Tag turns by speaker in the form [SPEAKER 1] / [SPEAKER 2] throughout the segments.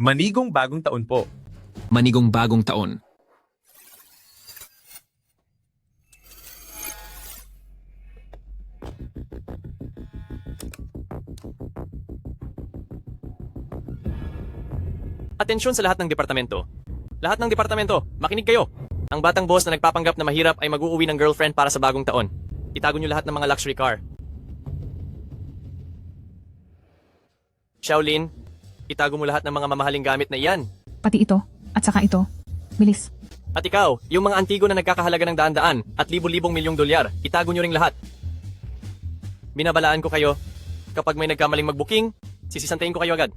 [SPEAKER 1] Manigong bagong taon po.
[SPEAKER 2] Manigong bagong taon.
[SPEAKER 3] Atensyon sa lahat ng departamento. Lahat ng departamento, makinig kayo. Ang batang boss na nagpapanggap na mahirap ay mag-uuwi ng girlfriend para sa bagong taon. Itago niyo lahat ng mga luxury car. Shaolin, itago mo lahat ng mga mamahaling gamit na iyan.
[SPEAKER 4] Pati ito, at saka ito. Bilis.
[SPEAKER 3] At ikaw, yung mga antigo na nagkakahalaga ng daan-daan at libo-libong milyong dolyar, itago niyo ring lahat. Binabalaan ko kayo, kapag may nagkamaling mag-booking, sisisantayin ko kayo agad.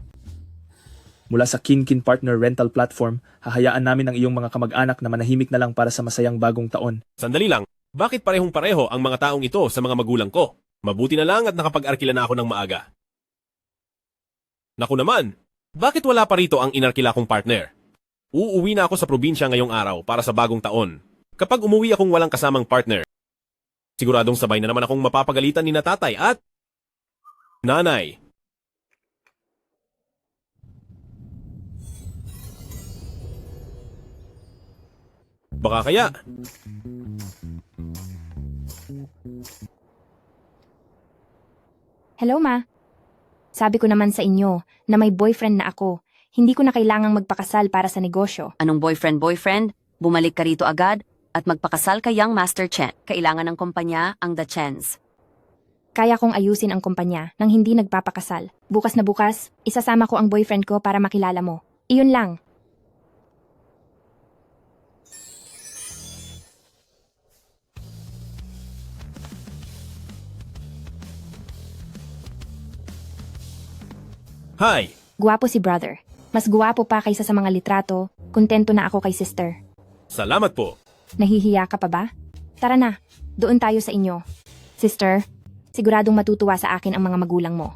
[SPEAKER 5] Mula sa Kinkin Partner Rental Platform, hahayaan namin ang iyong mga kamag-anak na manahimik na lang para sa masayang bagong taon.
[SPEAKER 6] Sandali lang, bakit parehong-pareho ang mga taong ito sa mga magulang ko? Mabuti na lang at nakapag-arkila na ako ng maaga. Naku naman, bakit wala pa rito ang inarkila kong partner? Uuwi na ako sa probinsya ngayong araw para sa bagong taon. Kapag umuwi akong walang kasamang partner, siguradong sabay na naman akong mapapagalitan ni na tatay at nanay. Baka kaya,
[SPEAKER 7] Hello, Ma. Sabi ko naman sa inyo na may boyfriend na ako. Hindi ko na kailangang magpakasal para sa negosyo.
[SPEAKER 8] Anong boyfriend? Bumalik ka rito agad at magpakasal kay Young Master Chen. Kailangan ng kumpanya ang The Chens.
[SPEAKER 7] Kaya kong ayusin ang kumpanya nang hindi nagpapakasal. Bukas na bukas, isasama ko ang boyfriend ko para makilala mo. Iyon lang.
[SPEAKER 6] hi!
[SPEAKER 7] Guwapo si brother. Mas guwapo pa kaysa sa mga litrato. Kontento na ako kay sister.
[SPEAKER 6] Salamat po.
[SPEAKER 7] Nahihiya ka pa ba? Tara na, doon tayo sa inyo. Sister, siguradong matutuwa sa akin ang mga magulang mo.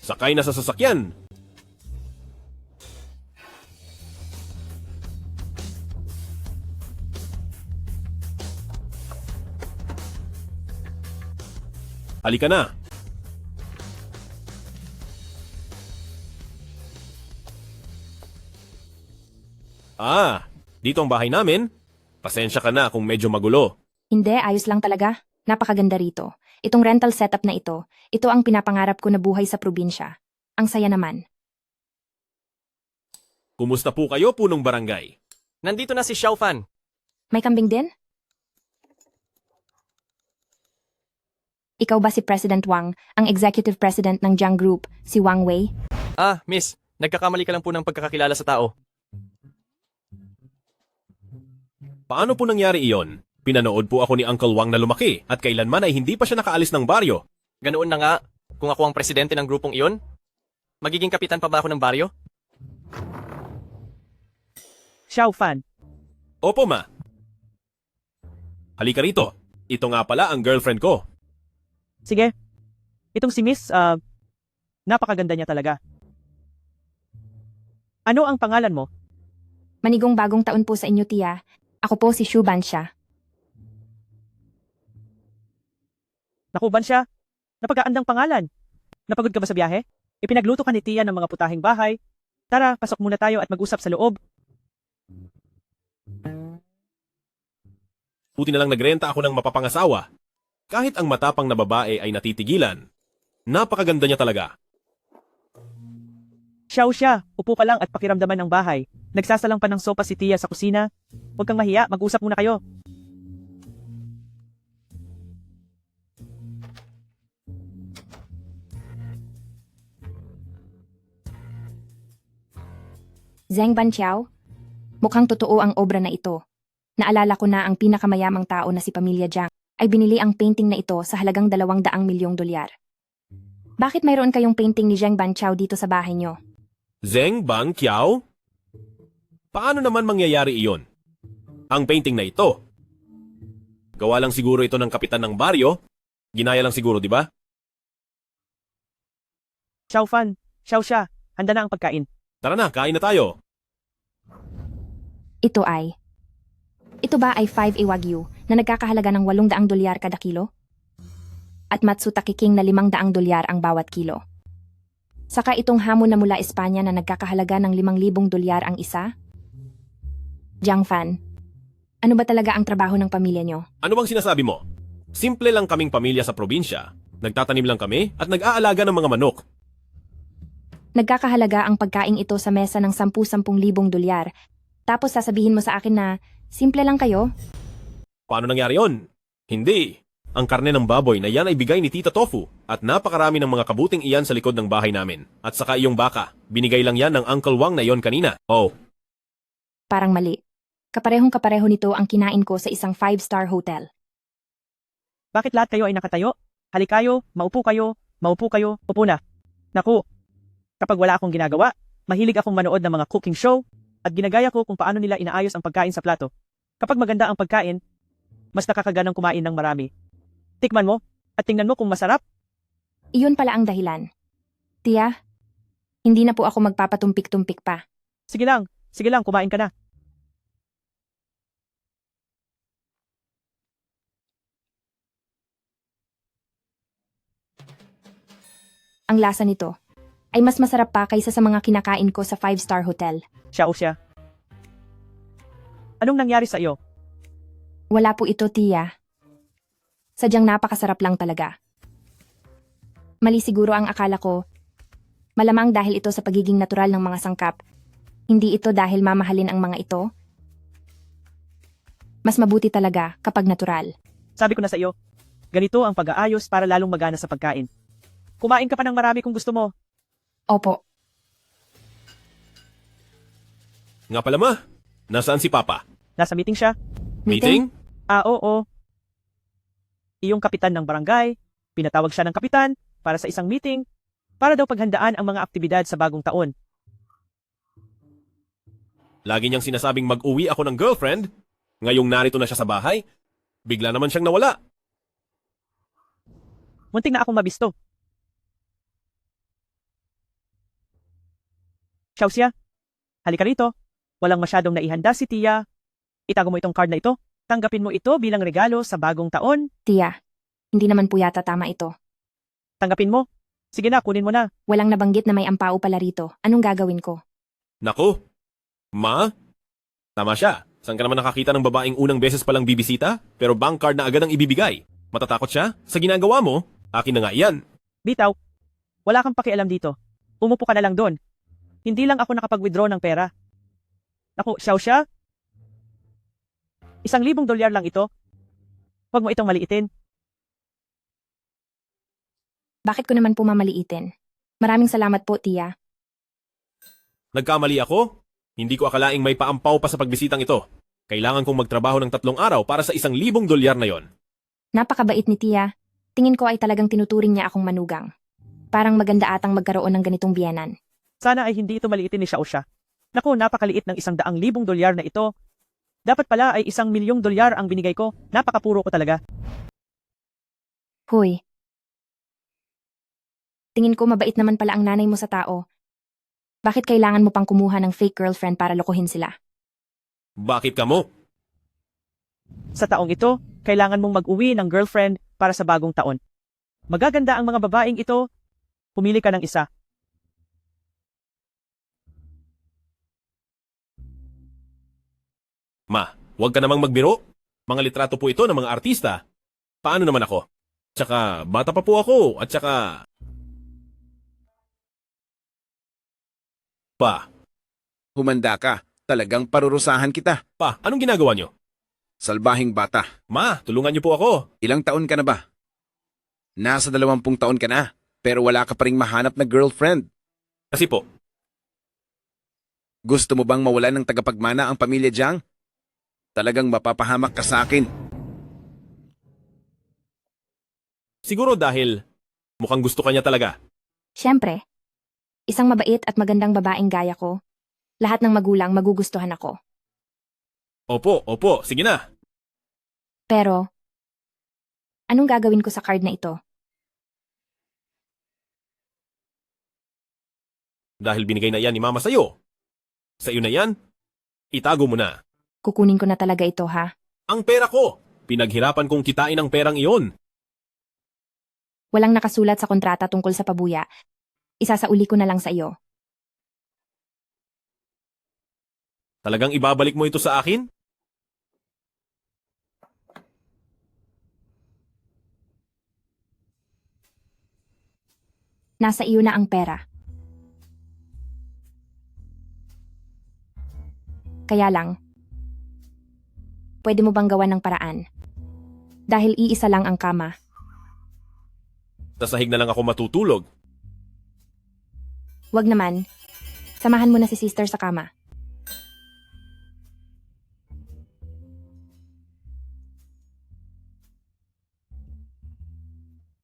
[SPEAKER 6] Sakay na sa sasakyan. Halika na. Dito ang bahay namin. Pasensya ka na kung medyo magulo.
[SPEAKER 7] Hindi, ayos lang talaga. Napakaganda rito. Itong rental setup na ito ang pinapangarap ko na buhay sa probinsya. Ang saya naman.
[SPEAKER 6] Kumusta po kayo, punong barangay?
[SPEAKER 3] Nandito na si Xiao Fan.
[SPEAKER 7] May kambing din? Ikaw ba si President Wang, ang executive president ng Jiang Group, si Wang Wei?
[SPEAKER 3] Miss, nagkakamali ka lang po ng pagkakakilala sa tao.
[SPEAKER 6] Paano po nangyari iyon? Pinanood po ako ni Uncle Wang na lumaki at kailanman ay hindi pa siya nakaalis ng baryo.
[SPEAKER 3] Ganoon na nga, kung ako ang presidente ng grupong iyon, magiging kapitan pa ba ako ng baryo?
[SPEAKER 9] Xiao Fan.
[SPEAKER 6] Opo, ma. Halika rito. Ito nga pala ang girlfriend ko.
[SPEAKER 9] Sige. Itong si Miss, napakaganda niya talaga. Ano ang pangalan mo?
[SPEAKER 7] Manigong bagong taon po sa inyo, tiya. Ako po si Shu Bansha.
[SPEAKER 9] Naku, Bansha. Napagkaandang pangalan. Napagod ka ba sa biyahe? Ipinagluto ka ni Tia ng mga putahing bahay. Tara, pasok muna tayo at mag-usap sa loob.
[SPEAKER 6] Buti na lang nagrenta ako ng mapapangasawa. Kahit ang matapang na babae ay natitigilan, napakaganda niya talaga.
[SPEAKER 9] Xiao siya, upo ka lang at pakiramdaman ng bahay. Nagsasalang pa ng sopa si Tia sa kusina. Huwag kang mahiya, mag-usap muna kayo.
[SPEAKER 7] Zheng Banqiao, mukhang totoo ang obra na ito. Naalala ko na ang pinakamayamang tao na si Pamilya Jiang ay binili ang painting na ito sa halagang 200 milyong dolyar. Bakit mayroon kayong painting ni Zheng Banqiao dito sa bahay niyo?
[SPEAKER 6] Zheng Banqiao? Paano naman mangyayari iyon? Ang painting na ito. Gawa lang siguro ito ng kapitan ng baryo. Ginaya lang siguro, di ba?
[SPEAKER 9] Xiao Fan, Xiao siya, handa na ang pagkain.
[SPEAKER 6] Tara na, kain na tayo.
[SPEAKER 7] Ito ba ay 5A Wagyu na nagkakahalaga ng 800 dolyar kada kilo? At Matsuta King na 500 dolyar ang bawat kilo. Saka itong hamon na mula Espanya na nagkakahalaga ng 5,000 dolyar ang isa? Jiang Fan, ano ba talaga ang trabaho ng pamilya nyo?
[SPEAKER 6] Ano bang sinasabi mo? Simple lang kaming pamilya sa probinsya. Nagtatanim lang kami at nag-aalaga ng mga manok.
[SPEAKER 7] Nagkakahalaga ang pagkaing ito sa mesa ng 10,000 dolyar. Tapos sasabihin mo sa akin na, simple lang kayo?
[SPEAKER 6] Paano nangyari yon? Hindi. Ang karne ng baboy na yan ay bigay ni Tita Tofu at napakarami ng mga kabuting iyan sa likod ng bahay namin. At saka iyong baka, binigay lang yan ng Uncle Wang na yon kanina. Oh,
[SPEAKER 7] Parang mali. Kaparehong-kapareho nito ang kinain ko sa isang 5-star hotel.
[SPEAKER 9] Bakit lahat kayo ay nakatayo? Halik kayo, maupo kayo, upo na. Naku, kapag wala akong ginagawa, mahilig akong manood ng mga cooking show at ginagaya ko kung paano nila inaayos ang pagkain sa plato. Kapag maganda ang pagkain, mas nakakaganang kumain ng marami. Tikman mo at tingnan mo kung masarap.
[SPEAKER 7] Iyon pala ang dahilan. Tia, hindi na po ako magpapatumpik-tumpik pa.
[SPEAKER 9] Sige lang, kumain ka na.
[SPEAKER 7] Ang lasa nito ay mas masarap pa kaysa sa mga kinakain ko sa 5-star hotel.
[SPEAKER 9] Siya o siya. Anong nangyari sa iyo?
[SPEAKER 7] Wala po ito, Tia. Sadyang napakasarap lang talaga. Mali siguro ang akala ko. Malamang dahil ito sa pagiging natural ng mga sangkap. Hindi ito dahil mamahalin ang mga ito. Mas mabuti talaga kapag natural.
[SPEAKER 9] Sabi ko na sa iyo, ganito ang pag-aayos para lalong magana sa pagkain. Kumain ka pa ng marami kung gusto mo.
[SPEAKER 7] Opo,
[SPEAKER 6] nga pala ma. Nasaan si Papa?
[SPEAKER 9] Nasa meeting siya.
[SPEAKER 6] Meeting?
[SPEAKER 9] Oo. Iyong kapitan ng barangay, pinatawag siya ng kapitan para sa isang meeting para daw paghandaan ang mga aktibidad sa bagong taon.
[SPEAKER 6] Lagi niyang sinasabing mag-uwi ako ng girlfriend. Ngayong narito na siya sa bahay, bigla naman siyang nawala.
[SPEAKER 9] Munting na akong mabisto. Xiaoxia, halika rito. Walang masyadong naihanda si Tia. Itago mo itong card na ito. Tanggapin mo ito bilang regalo sa bagong taon.
[SPEAKER 7] Tia. Hindi naman po yata tama ito.
[SPEAKER 9] Tanggapin mo. Sige na, kunin mo na.
[SPEAKER 7] Walang nabanggit na may ampao pala rito. Anong gagawin ko?
[SPEAKER 6] Naku, ma? Tama siya. Saan ka naman nakakita ng babaeng unang beses palang bibisita, pero bank card na agad ang ibibigay? Matatakot siya? Sa ginagawa mo, akin na nga iyan.
[SPEAKER 9] Bitaw, wala kang pakialam dito. Umupo ka na lang doon. Hindi lang ako nakapag-withdraw ng pera. Naku, Xiaoxia? 1,000 dolyar lang ito. Huwag mo itong maliitin.
[SPEAKER 7] Bakit ko naman po mamaliitin? Maraming salamat po, Tia.
[SPEAKER 6] Nagkamali ako? Hindi ko akalaing may paampaw pa sa pagbisitang ito. Kailangan kong magtrabaho ng 3 araw para sa 1,000 dolyar na yon.
[SPEAKER 7] Napakabait ni Tia. Tingin ko ay talagang tinuturing niya akong manugang. Parang maganda atang magkaroon ng ganitong biyenan.
[SPEAKER 9] Sana ay hindi ito maliitin ni Xiaoxia. Naku, napakaliit ng 100,000 dolyar na ito. Dapat pala ay 1,000,000 dolyar ang binigay ko. Napakapuro ko talaga.
[SPEAKER 7] Hoy. Tingin ko mabait naman pala ang nanay mo sa tao. Bakit kailangan mo pang kumuha ng fake girlfriend para lokohin sila?
[SPEAKER 6] Bakit ka mo?
[SPEAKER 9] Sa taong ito, kailangan mong mag-uwi ng girlfriend para sa bagong taon. Magaganda ang mga babaeng ito. Pumili ka ng isa.
[SPEAKER 6] Ma, huwag ka namang magbiro. Mga litrato po ito ng mga artista. Paano naman ako? Tsaka, bata pa po ako. At tsaka... Pa,
[SPEAKER 1] Humanda ka. Talagang parurusahan kita.
[SPEAKER 6] anong ginagawa niyo?
[SPEAKER 1] Salbahing bata.
[SPEAKER 6] Ma, tulungan niyo po ako.
[SPEAKER 1] Ilang taon ka na ba? Nasa 20 taon ka na, pero wala ka pa ring mahanap na girlfriend.
[SPEAKER 6] Kasi po,
[SPEAKER 1] Gusto mo bang mawalan ng tagapagmana ang pamilya Jiang? Talagang mapapahamak ka sa akin.
[SPEAKER 6] siguro dahil mukhang gusto ka niya talaga.
[SPEAKER 7] Siyempre. Isang mabait at magandang babaeng gaya ko. Lahat ng magulang magugustuhan ako.
[SPEAKER 6] Opo, sige na.
[SPEAKER 7] Pero, anong gagawin ko sa card na ito?
[SPEAKER 6] Dahil binigay na yan ni Mama sa'yo. Sa iyo na yan, itago mo na.
[SPEAKER 7] Kukunin ko na talaga ito, ha?
[SPEAKER 6] Ang pera ko! Pinaghirapan kong kitain ang perang iyon.
[SPEAKER 7] Walang nakasulat sa kontrata tungkol sa pabuya. Isasauli ko na lang sa iyo.
[SPEAKER 6] Talagang ibabalik mo ito sa akin?
[SPEAKER 7] Nasa iyo na ang pera. Kaya lang, pwede mo bang gawan ng paraan? Dahil iisa lang ang kama.
[SPEAKER 6] Sa sahig na lang ako matutulog.
[SPEAKER 7] Wag naman. Samahan mo na si sister sa kama.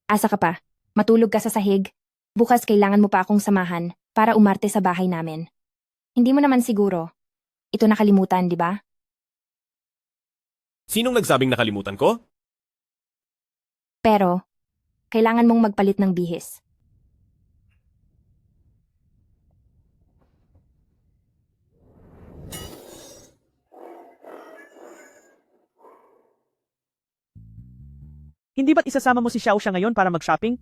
[SPEAKER 7] Asa ka pa? Matulog ka sa sahig? Bukas kailangan mo pa akong samahan para umarte sa bahay namin. Hindi mo naman siguro. Ito nakalimutan, di ba?
[SPEAKER 6] Sinong nagsabing nakalimutan ko?
[SPEAKER 7] Pero, kailangan mong magpalit ng bihis.
[SPEAKER 9] Hindi ba't isasama mo si Xiao Xia ngayon para mag-shopping?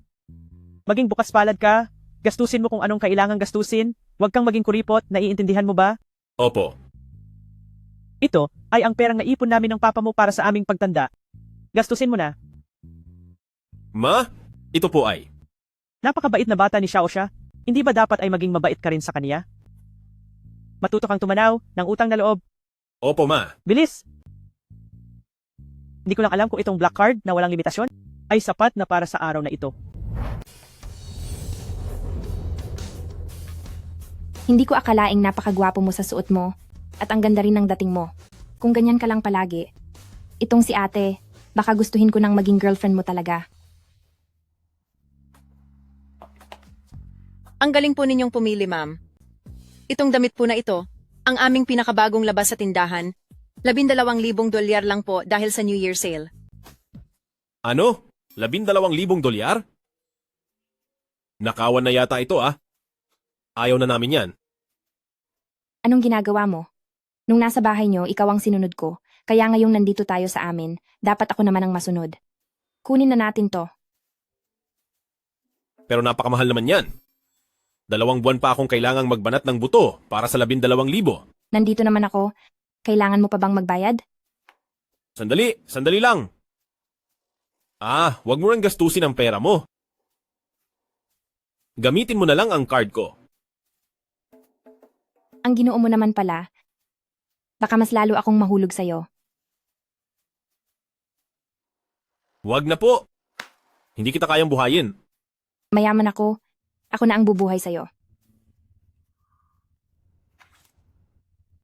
[SPEAKER 9] Maging bukas palad ka, gastusin mo kung anong kailangang gastusin, huwag kang maging kuripot, naiintindihan mo ba?
[SPEAKER 6] Opo.
[SPEAKER 9] Ito ay ang perang naipon namin ng papa mo para sa aming pagtanda. Gastusin mo na.
[SPEAKER 6] Ma, ito po ay.
[SPEAKER 9] Napakabait na bata ni Xiao Xia. Hindi ba dapat ay maging mabait ka rin sa kaniya? Matuto kang tumanaw ng utang na loob.
[SPEAKER 6] Opo, ma.
[SPEAKER 9] Bilis! Hindi ko lang alam kung itong black card na walang limitasyon ay sapat na para sa araw na ito.
[SPEAKER 7] Hindi ko akalaing napakagwapo mo sa suot mo at ang ganda rin ng dating mo. Kung ganyan ka lang palagi, itong si ate, baka gustuhin ko nang maging girlfriend mo talaga.
[SPEAKER 10] Ang galing po ninyong pumili, ma'am. Itong damit po na ito, ang aming pinakabagong labas sa tindahan. $12,000 lang po dahil sa New Year sale.
[SPEAKER 6] Ano? $12,000? Nakawan na yata ito ah. Ayaw na namin yan.
[SPEAKER 7] Anong ginagawa mo? Nung nasa bahay nyo, ikaw ang sinunod ko. Kaya ngayong nandito tayo sa amin, dapat ako naman ang masunod. Kunin na natin to.
[SPEAKER 6] Pero napakamahal naman yan. 2 buwan pa akong kailangang magbanat ng buto para sa 12,000.
[SPEAKER 7] Nandito naman ako. Kailangan mo pa bang magbayad?
[SPEAKER 6] Sandali lang. Wag mo rin gastusin ang pera mo. Gamitin mo na lang ang card ko.
[SPEAKER 7] Ang ginoo mo naman pala. Baka mas lalo akong mahulog sa'yo.
[SPEAKER 6] Wag na po. Hindi kita kayang buhayin.
[SPEAKER 7] Mayaman ako. Ako na ang bubuhay sa'yo.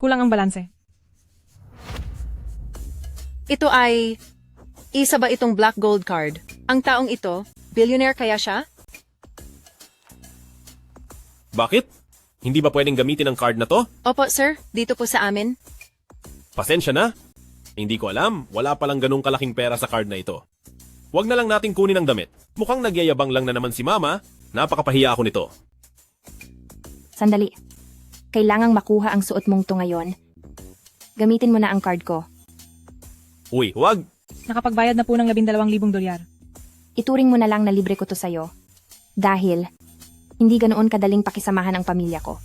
[SPEAKER 4] Kulang ang balanse.
[SPEAKER 10] Ito ay... Isa ba itong black gold card? Ang taong ito, billionaire kaya siya?
[SPEAKER 6] Bakit? Hindi ba pwedeng gamitin ang card na to?
[SPEAKER 10] Opo, sir. Dito po sa amin.
[SPEAKER 6] Pasensya na. Hindi ko alam. Wala palang ganung kalaking pera sa card na ito. Wag na lang nating kunin ang damit. Mukhang nagyayabang lang na naman si Mama. Napakapahiya ako nito.
[SPEAKER 7] Sandali. Kailangang makuha ang suot mong to ngayon. Gamitin mo na ang card ko.
[SPEAKER 6] Uy, wag!
[SPEAKER 4] Nakapagbayad na po ng $12,000.
[SPEAKER 7] Ituring mo na lang na libre ko to sa'yo. Dahil, hindi ganoon kadaling pakisamahan ang pamilya ko.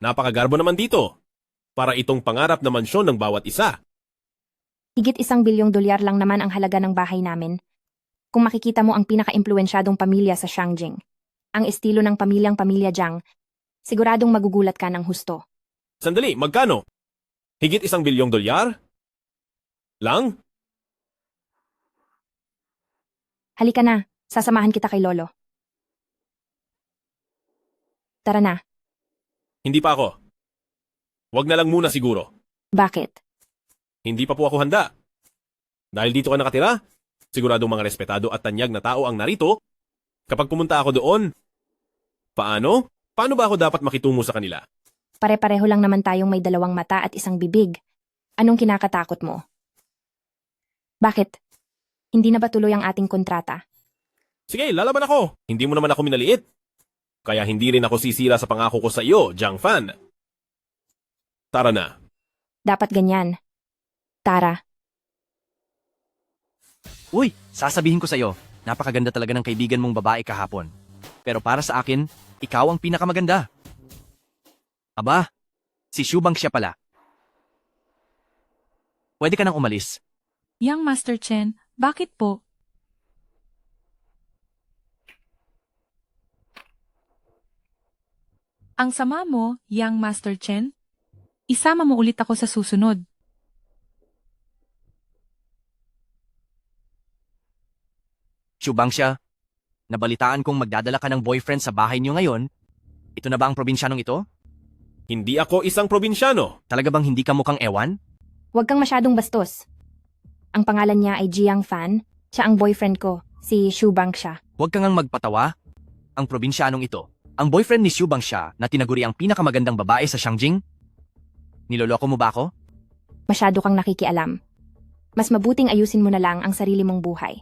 [SPEAKER 6] Napakagarbo naman dito. Para itong pangarap na mansyon ng bawat isa.
[SPEAKER 7] Higit $1 bilyong lang naman ang halaga ng bahay namin. Kung makikita mo ang pinaka-impluensyadong pamilya sa Shangjing, ang estilo ng pamilya Jiang, siguradong magugulat ka ng husto.
[SPEAKER 6] Sandali, magkano? Higit $1 bilyong? Lang?
[SPEAKER 7] Halika na, sasamahan kita kay Lolo. Tara na.
[SPEAKER 6] Hindi pa ako. Wag na lang muna siguro.
[SPEAKER 7] Bakit?
[SPEAKER 6] Hindi pa po ako handa. Dahil dito ka nakatira, siguradong mga respetado at tanyag na tao ang narito. Kapag pumunta ako doon, paano? Paano ba ako dapat makitungo sa kanila?
[SPEAKER 7] Pare-pareho lang naman tayong may 2 mata at 1 bibig. Anong kinakatakot mo? Bakit? Hindi na ba tuloy ang ating kontrata?
[SPEAKER 6] Sige, lalaban ako. Hindi mo naman ako minaliit. Kaya hindi rin ako sisira sa pangako ko sa iyo, Jiang Fan. Tara na.
[SPEAKER 7] Dapat ganyan. Tara.
[SPEAKER 3] Uy, sasabihin ko sa'yo, napakaganda talaga ng kaibigan mong babae kahapon. Pero para sa akin, ikaw ang pinakamaganda. Aba, si Shubang siya pala. Pwede ka nang umalis.
[SPEAKER 4] Young Master Chen, bakit po? Ang sama mo, Young Master Chen? Isama mo ulit ako sa susunod.
[SPEAKER 3] Shubang siya, nabalitaan kong magdadala ka ng boyfriend sa bahay niyo ngayon. Ito na ba ang probinsyanong ito?
[SPEAKER 6] Hindi ako isang probinsyano.
[SPEAKER 3] Talaga bang hindi ka mukhang ewan?
[SPEAKER 7] Huwag kang masyadong bastos. Ang pangalan niya ay Jiang Fan. Siya ang boyfriend ko, si Shu Bangsha.
[SPEAKER 3] Huwag kang ngang magpatawa. Ang probinsyanong ito, ang boyfriend ni Shubang siya na tinaguri ang pinakamagandang babae sa Shangjing? Niloloko mo ba ako?
[SPEAKER 7] Masyado kang nakikialam. Mas mabuting ayusin mo na lang ang sarili mong buhay.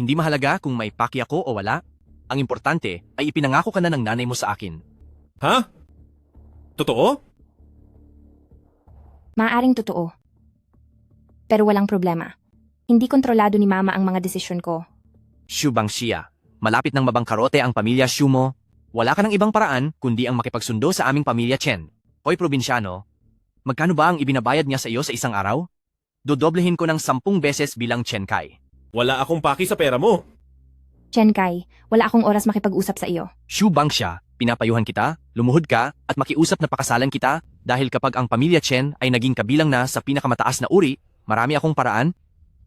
[SPEAKER 3] Hindi mahalaga kung may paki ako o wala. Ang importante ay ipinangako ka na ng nanay mo sa akin.
[SPEAKER 6] Ha? Totoo?
[SPEAKER 7] Maaaring totoo. Pero walang problema. Hindi kontrolado ni Mama ang mga desisyon ko.
[SPEAKER 3] Shubang siya. Malapit nang mabangkarote ang pamilya Shu mo. Wala ka ng ibang paraan kundi ang makipagsundo sa aming pamilya Chen. Hoy probinsyano, magkano ba ang ibinabayad niya sa iyo sa isang araw? Dodoblehin ko ng 10 beses bilang Chen Kai.
[SPEAKER 6] Wala akong paki sa pera mo.
[SPEAKER 7] Chen Kai, wala akong oras makipag-usap sa iyo.
[SPEAKER 3] Shubang siya, pinapayuhan kita, lumuhod ka, at makiusap na pakasalan kita dahil kapag ang pamilya Chen ay naging kabilang na sa pinakamataas na uri, marami akong paraan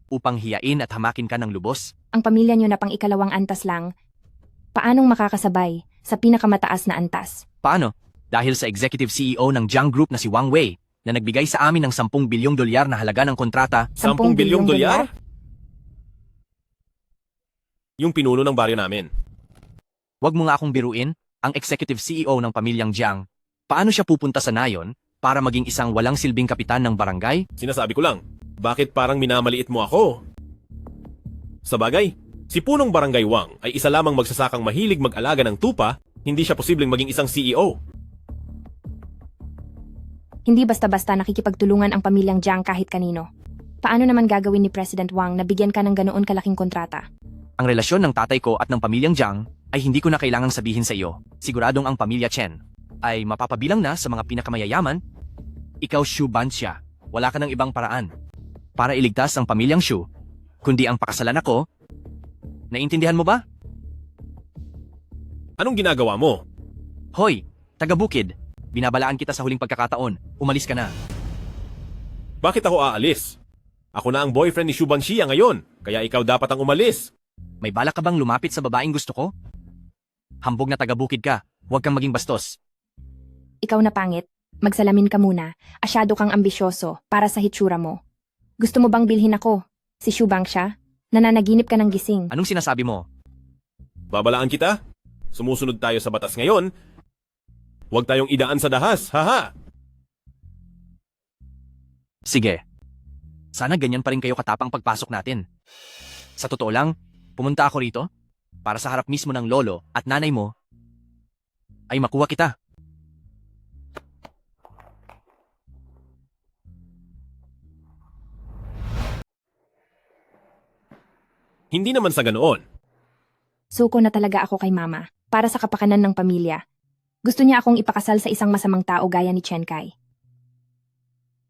[SPEAKER 3] upang hiyain at hamakin ka ng lubos.
[SPEAKER 7] Ang pamilya niyo na pang ikalawang antas lang, paanong makakasabay sa pinakamataas na antas?
[SPEAKER 3] Paano? Dahil sa executive CEO ng Jiang Group na si Wang Wei na nagbigay sa amin ng 10 bilyong dolyar na halaga ng kontrata.
[SPEAKER 6] 10 bilyong dolyar? Yung pinuno ng baryo namin.
[SPEAKER 3] Huwag mo nga akong biruin, ang executive CEO ng pamilyang Jiang. Paano siya pupunta sa nayon para maging isang walang silbing kapitan ng barangay?
[SPEAKER 6] Sinasabi ko lang, bakit parang minamaliit mo ako? Sa bagay, si punong barangay Wang ay isa lamang magsasakang mahilig mag-alaga ng tupa, hindi siya posibleng maging isang CEO.
[SPEAKER 7] Hindi basta-basta nakikipagtulungan ang pamilyang Jiang kahit kanino. Paano naman gagawin ni President Wang na bigyan ka ng ganoon kalaking kontrata?
[SPEAKER 3] Ang relasyon ng tatay ko at ng pamilyang Jiang ay hindi ko na kailangang sabihin sa iyo. Siguradong ang pamilya Chen ay mapapabilang na sa mga pinakamayayaman. Ikaw Shu Bansha, wala ka ng ibang paraan para iligtas ang pamilyang Shu, kundi ang pakasalan ako. Naintindihan mo ba?
[SPEAKER 6] Anong ginagawa mo?
[SPEAKER 3] Hoy, taga-bukid, binabalaan kita sa huling pagkakataon. Umalis ka na.
[SPEAKER 6] Bakit ako aalis? Ako na ang boyfriend ni Shuban Xia ngayon, kaya ikaw dapat ang umalis.
[SPEAKER 3] May balak ka bang lumapit sa babaeng gusto ko? Hambog na taga-bukid ka, huwag kang maging bastos.
[SPEAKER 7] Ikaw na pangit, magsalamin ka muna. Asyado kang ambisyoso para sa hitsura mo. Gusto mo bang bilhin ako? Si Shu Bangsha? Nananaginip ka ng gising.
[SPEAKER 3] Anong sinasabi mo?
[SPEAKER 6] Babalaan kita? Sumusunod tayo sa batas ngayon. Huwag tayong idaan sa dahas, haha!
[SPEAKER 3] Sige. Sana ganyan pa rin kayo katapang pagpasok natin. Sa totoo lang, pumunta ako rito para sa harap mismo ng lolo at nanay mo ay makuha kita.
[SPEAKER 6] Hindi naman sa ganoon.
[SPEAKER 7] Suko na talaga ako kay Mama para sa kapakanan ng pamilya. Gusto niya akong ipakasal sa isang masamang tao gaya ni Chen Kai.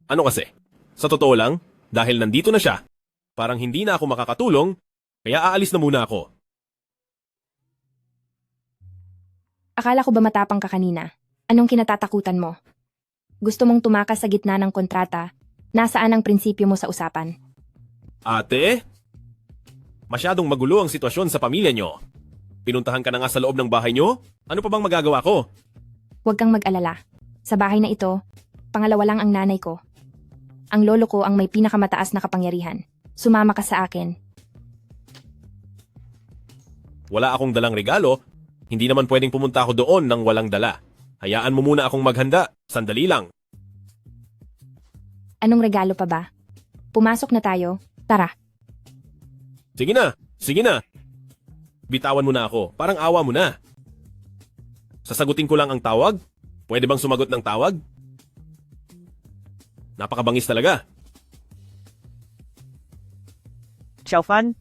[SPEAKER 6] Ano kasi? Sa totoo lang, dahil nandito na siya, parang hindi na ako makakatulong, kaya aalis na muna ako.
[SPEAKER 7] Akala ko ba matapang ka kanina? Anong kinatatakutan mo? Gusto mong tumakas sa gitna ng kontrata? Nasaan ang prinsipyo mo sa usapan?
[SPEAKER 6] Ate? Masyadong magulo ang sitwasyon sa pamilya nyo. Pinuntahan ka na nga sa loob ng bahay nyo? Ano pa bang magagawa ko?
[SPEAKER 7] Huwag kang mag-alala. Sa bahay na ito, pangalawa lang ang nanay ko. Ang lolo ko ang may pinakamataas na kapangyarihan. Sumama ka sa akin.
[SPEAKER 6] Wala akong dalang regalo. Hindi naman pwedeng pumunta ako doon nang walang dala. Hayaan mo muna akong maghanda. Sandali lang.
[SPEAKER 7] Anong regalo pa ba? Pumasok na tayo. Tara.
[SPEAKER 6] Sige na. Bitawan mo na ako, parang awa mo na. Sasagutin ko lang ang tawag? Pwede bang sumagot ng tawag? Napakabangis talaga.
[SPEAKER 9] Xiaofan,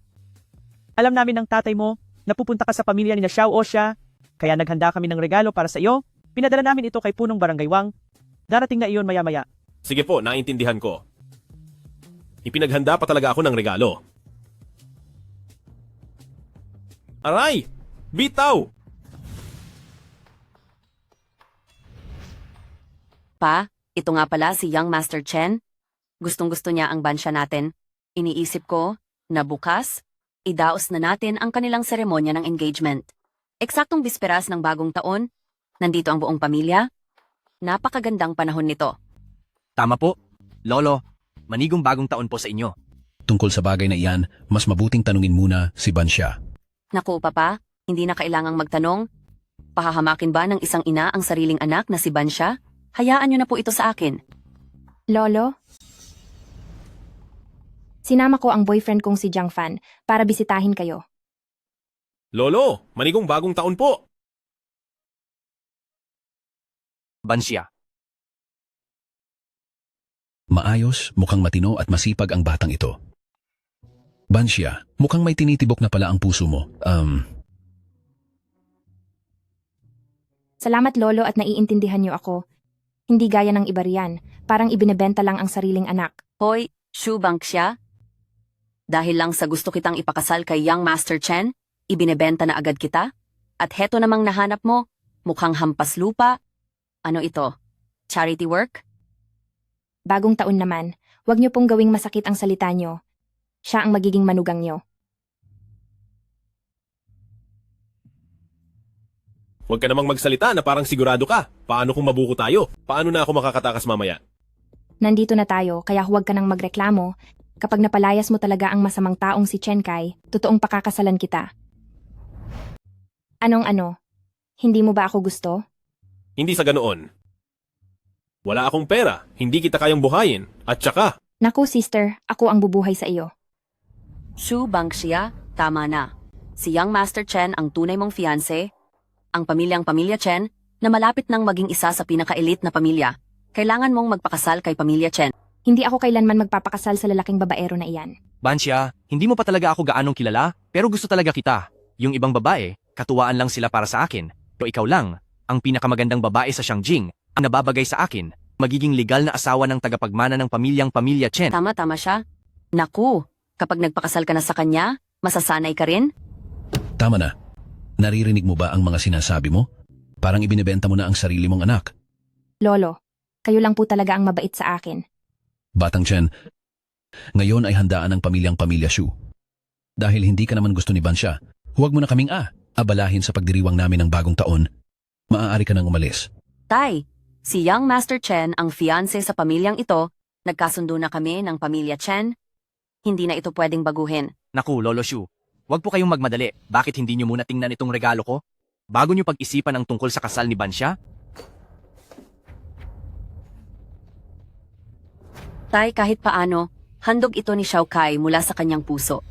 [SPEAKER 9] alam namin ng tatay mo na pupunta ka sa pamilya ni na Xiao Oxia, kaya naghanda kami ng regalo para sa iyo. Pinadala namin ito kay punong barangay Wang. Darating na iyon maya-maya.
[SPEAKER 6] Sige po, naintindihan ko. Ipinaghanda pa talaga ako ng regalo. Aray! Bitaw!
[SPEAKER 8] Pa, ito nga pala si Young Master Chen. Gustong-gusto niya ang bansya natin. Iniisip ko na bukas, idaos na natin ang kanilang seremonya ng engagement. Eksaktong bisperas ng bagong taon, nandito ang buong pamilya. Napakagandang panahon nito.
[SPEAKER 3] Tama po. Lolo, manigong bagong taon po sa inyo.
[SPEAKER 2] Tungkol sa bagay na iyan, mas mabuting tanungin muna si Bansya.
[SPEAKER 8] Naku, Papa, hindi na kailangang magtanong. Pahahamakin ba ng isang ina ang sariling anak na si Bansya? Hayaan niyo na po ito sa akin.
[SPEAKER 7] Lolo? Sinama ko ang boyfriend kong si Jiang Fan para bisitahin kayo.
[SPEAKER 6] Lolo, manigong bagong taon po.
[SPEAKER 3] Bansya.
[SPEAKER 2] Maayos, mukhang matino at masipag ang batang ito. Bansya, mukhang may tinitibok na pala ang puso mo.
[SPEAKER 7] Salamat Lolo at naiintindihan niyo ako. Hindi gaya ng iba riyan, parang ibinebenta lang ang sariling anak.
[SPEAKER 8] Hoy, Shu Bangxia? Dahil lang sa gusto kitang ipakasal kay Young Master Chen, ibinebenta na agad kita? At heto namang nahanap mo, mukhang hampas lupa. Ano ito? Charity work?
[SPEAKER 7] Bagong taon naman, huwag niyo pong gawing masakit ang salita niyo. Siya ang magiging manugang niyo.
[SPEAKER 6] Huwag ka namang magsalita na parang sigurado ka. Paano kung mabuko tayo? Paano na ako makakatakas mamaya?
[SPEAKER 7] Nandito na tayo, kaya huwag ka nang magreklamo. Kapag napalayas mo talaga ang masamang taong si Chen Kai, totoong pakakasalan kita. Anong ano? Hindi mo ba ako gusto?
[SPEAKER 6] Hindi sa ganoon. Wala akong pera, hindi kita kayang buhayin. At saka,
[SPEAKER 7] Naku sister, ako ang bubuhay sa iyo.
[SPEAKER 8] Shu Bangxia, tama na. Si Young Master Chen ang tunay mong fiancé. Ang pamilyang Pamilya Chen na malapit nang maging isa sa pinaka-elite na pamilya. Kailangan mong magpakasal kay Pamilya Chen.
[SPEAKER 7] Hindi ako kailanman magpapakasal sa lalaking babaero na iyan.
[SPEAKER 3] Bansya, hindi mo pa talaga ako gaanong kilala, pero gusto talaga kita. Yung ibang babae, katuwaan lang sila para sa akin. Pero ikaw lang, ang pinakamagandang babae sa Shangjing, ang nababagay sa akin, magiging legal na asawa ng tagapagmana ng pamilyang Pamilya Chen.
[SPEAKER 8] Tama siya. Naku, kapag nagpakasal ka na sa kanya, masasanay ka rin?
[SPEAKER 2] Tama na. Naririnig mo ba ang mga sinasabi mo? Parang ibinebenta mo na ang sarili mong anak.
[SPEAKER 7] Lolo, kayo lang po talaga ang mabait sa akin.
[SPEAKER 2] Batang Chen, ngayon ay handaan ng pamilyang Pamilya Shu. Dahil hindi ka naman gusto ni Bansya, huwag mo na kaming abalahin sa pagdiriwang namin ng bagong taon. Maaari ka nang umalis.
[SPEAKER 8] Tay, si Young Master Chen ang fiancé sa pamilyang ito. Nagkasundo na kami ng Pamilya Chen. Hindi na ito pwedeng baguhin.
[SPEAKER 3] Naku, Lolo Shu, huwag po kayong magmadali. Bakit hindi nyo muna tingnan itong regalo ko? Bago nyo pag-isipan ang tungkol sa kasal ni Bansya?
[SPEAKER 8] Tay, kahit paano, handog ito ni Xiao Kai mula sa kanyang puso.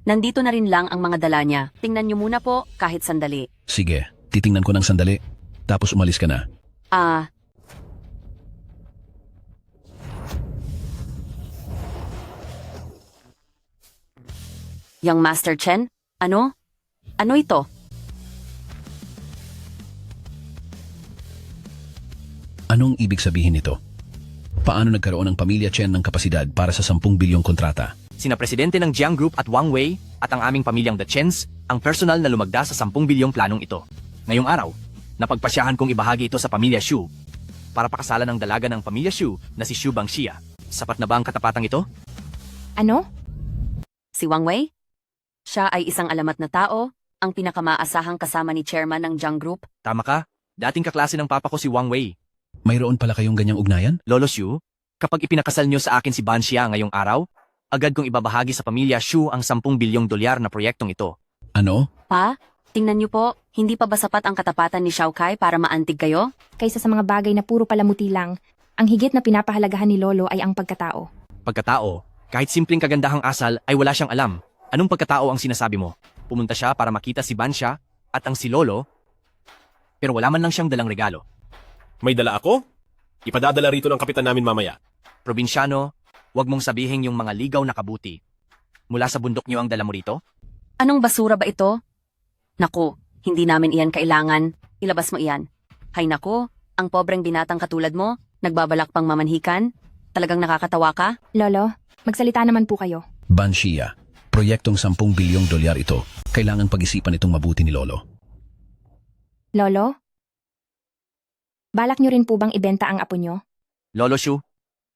[SPEAKER 8] Nandito na rin lang ang mga dala niya. Tingnan niyo muna po kahit sandali.
[SPEAKER 2] Sige, titingnan ko ng sandali. Tapos umalis ka na.
[SPEAKER 8] Young Master Chen? Ano? Ano ito?
[SPEAKER 2] Anong ibig sabihin nito? Paano nagkaroon ng Pamilya Chen ng kapasidad para sa 10 bilyong kontrata?
[SPEAKER 3] Sina presidente ng Jiang Group at Wang Wei at ang aming pamilyang The Chens ang personal na lumagda sa 10 bilyong planong ito. Ngayong araw, napagpasyahan kong ibahagi ito sa Pamilya Shu para pakasalan ng dalaga ng Pamilya Shu na si Shu Bangxia. Sapat na ba ang katapatang ito?
[SPEAKER 7] Ano?
[SPEAKER 8] Si Wang Wei? Siya ay isang alamat na tao, ang pinakamaasahang kasama ni chairman ng Jiang Group.
[SPEAKER 3] Tama ka, dating kaklase ng papa ko si Wang Wei.
[SPEAKER 2] Mayroon pala kayong ganyang ugnayan?
[SPEAKER 3] Lolo Shu, kapag ipinakasal nyo sa akin si Bansya ngayong araw, agad kong ibabahagi sa Pamilya Shu ang 10 bilyong dolyar na proyektong ito.
[SPEAKER 2] Ano?
[SPEAKER 8] Pa, tingnan niyo po, hindi pa ba sapat ang katapatan ni Xiao Kai para maantig kayo?
[SPEAKER 7] Kaysa sa mga bagay na puro palamuti lang, ang higit na pinapahalagahan ni Lolo ay ang pagkatao.
[SPEAKER 3] Pagkatao, kahit simpleng kagandahang asal ay wala siyang alam. Anong pagkatao ang sinasabi mo? Pumunta siya para makita si Bansya at ang si Lolo, pero wala man lang siyang dalang regalo.
[SPEAKER 6] May dala ako? Ipadadala rito ng kapitan namin mamaya.
[SPEAKER 3] Probinsyano, wag mong sabihin yung mga ligaw na kabuti. Mula sa bundok niyo ang dala mo rito?
[SPEAKER 8] Anong basura ba ito? Naku, hindi namin iyan kailangan. Ilabas mo iyan. Hay naku, ang pobreng binatang katulad mo, nagbabalak pang mamanhikan? Talagang nakakatawa ka?
[SPEAKER 7] Lolo, magsalita naman po kayo.
[SPEAKER 2] Banshia, proyektong 10 bilyong dolyar ito. Kailangan pag-isipan itong mabuti ni Lolo.
[SPEAKER 7] Lolo? Balak nyo rin po bang ibenta ang apo nyo?
[SPEAKER 3] Lolo Shu,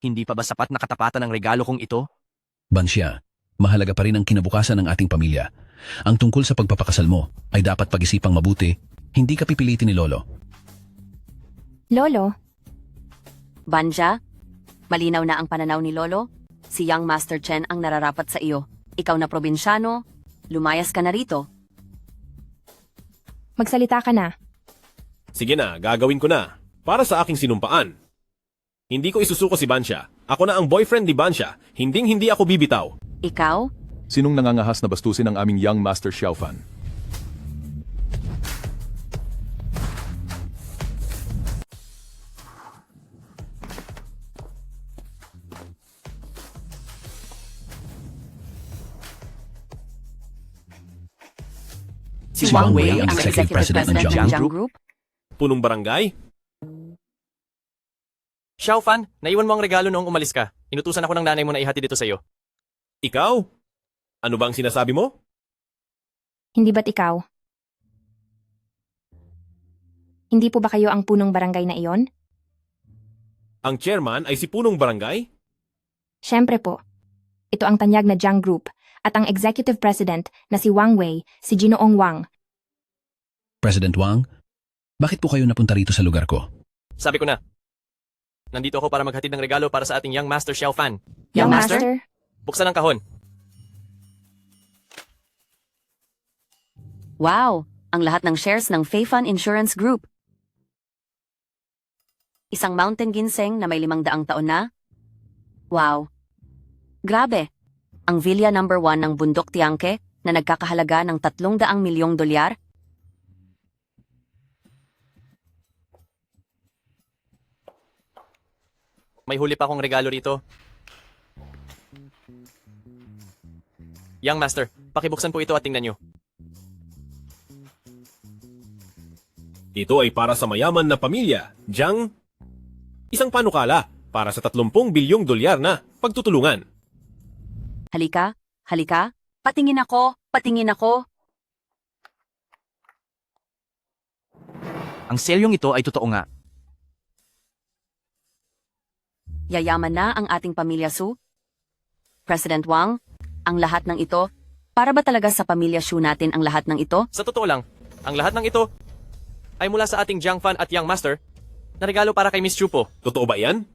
[SPEAKER 3] hindi pa ba sapat na katapatan ng regalo kong ito?
[SPEAKER 2] Banshia, mahalaga pa rin ang kinabukasan ng ating pamilya. Ang tungkol sa pagpapakasal mo ay dapat pag-isipang mabuti, hindi ka pipilitin ni Lolo.
[SPEAKER 7] Lolo,
[SPEAKER 8] Banja, malinaw na ang pananaw ni Lolo. Si Young Master Chen ang nararapat sa iyo. Ikaw na probinsyano, lumayas ka na rito.
[SPEAKER 7] magsalita ka na.
[SPEAKER 6] Sige na, gagawin ko na. Para sa aking sinumpaan. Hindi ko isusuko si Bansya. Ako na ang boyfriend ni Bansya. Hinding-hindi ako bibitaw.
[SPEAKER 8] Ikaw?
[SPEAKER 11] Sinong nangangahas na bastusin ang aming Young Master Xiaofan?
[SPEAKER 3] Si Wang Wei ang
[SPEAKER 2] Executive President ng Jiang
[SPEAKER 8] Group?
[SPEAKER 6] Punong barangay?
[SPEAKER 3] Xiaofan, naiwan mo ang regalo noong umalis ka. Inutusan ako ng nanay mo na ihatid dito sa iyo.
[SPEAKER 6] Ikaw? Ano bang sinasabi mo?
[SPEAKER 7] Hindi ba't ikaw? Hindi po ba kayo ang punong barangay na iyon?
[SPEAKER 6] Ang chairman ay si punong barangay?
[SPEAKER 7] Siyempre po. Ito ang tanyag na Jiang Group at ang executive president na si Wang Wei, si Ginoong Wang.
[SPEAKER 2] President Wang, bakit po kayo napunta rito sa lugar ko?
[SPEAKER 3] Sabi ko na. Nandito ako para maghatid ng regalo para sa ating Young Master Xiaofan.
[SPEAKER 7] Young Master?
[SPEAKER 3] Buksan ang kahon.
[SPEAKER 8] Wow! Ang lahat ng shares ng Feifan Insurance Group. Isang mountain ginseng na may 500 taon na? Wow! Grabe! Ang Villa No. 1 ng Bundok Tiangke na nagkakahalaga ng 300 milyong dolyar?
[SPEAKER 3] May huli pa akong regalo rito. Young Master, pakibuksan po ito at tingnan nyo.
[SPEAKER 6] Ito ay para sa mayaman na pamilya, Jiang. Isang panukala para sa 30 bilyong dolyar na pagtutulungan.
[SPEAKER 8] Halika, halika, patingin ako, patingin ako.
[SPEAKER 3] Ang selyong ito ay totoo nga.
[SPEAKER 8] Yayaman na ang ating pamilya Su. President Wang, ang lahat ng ito, para ba talaga sa pamilya Shu natin ang lahat ng ito?
[SPEAKER 3] Sa totoo lang, ang lahat ng ito ay mula sa ating Jiang Fan at Young Master na regalo para kay Miss Chu po.
[SPEAKER 6] Totoo ba yan?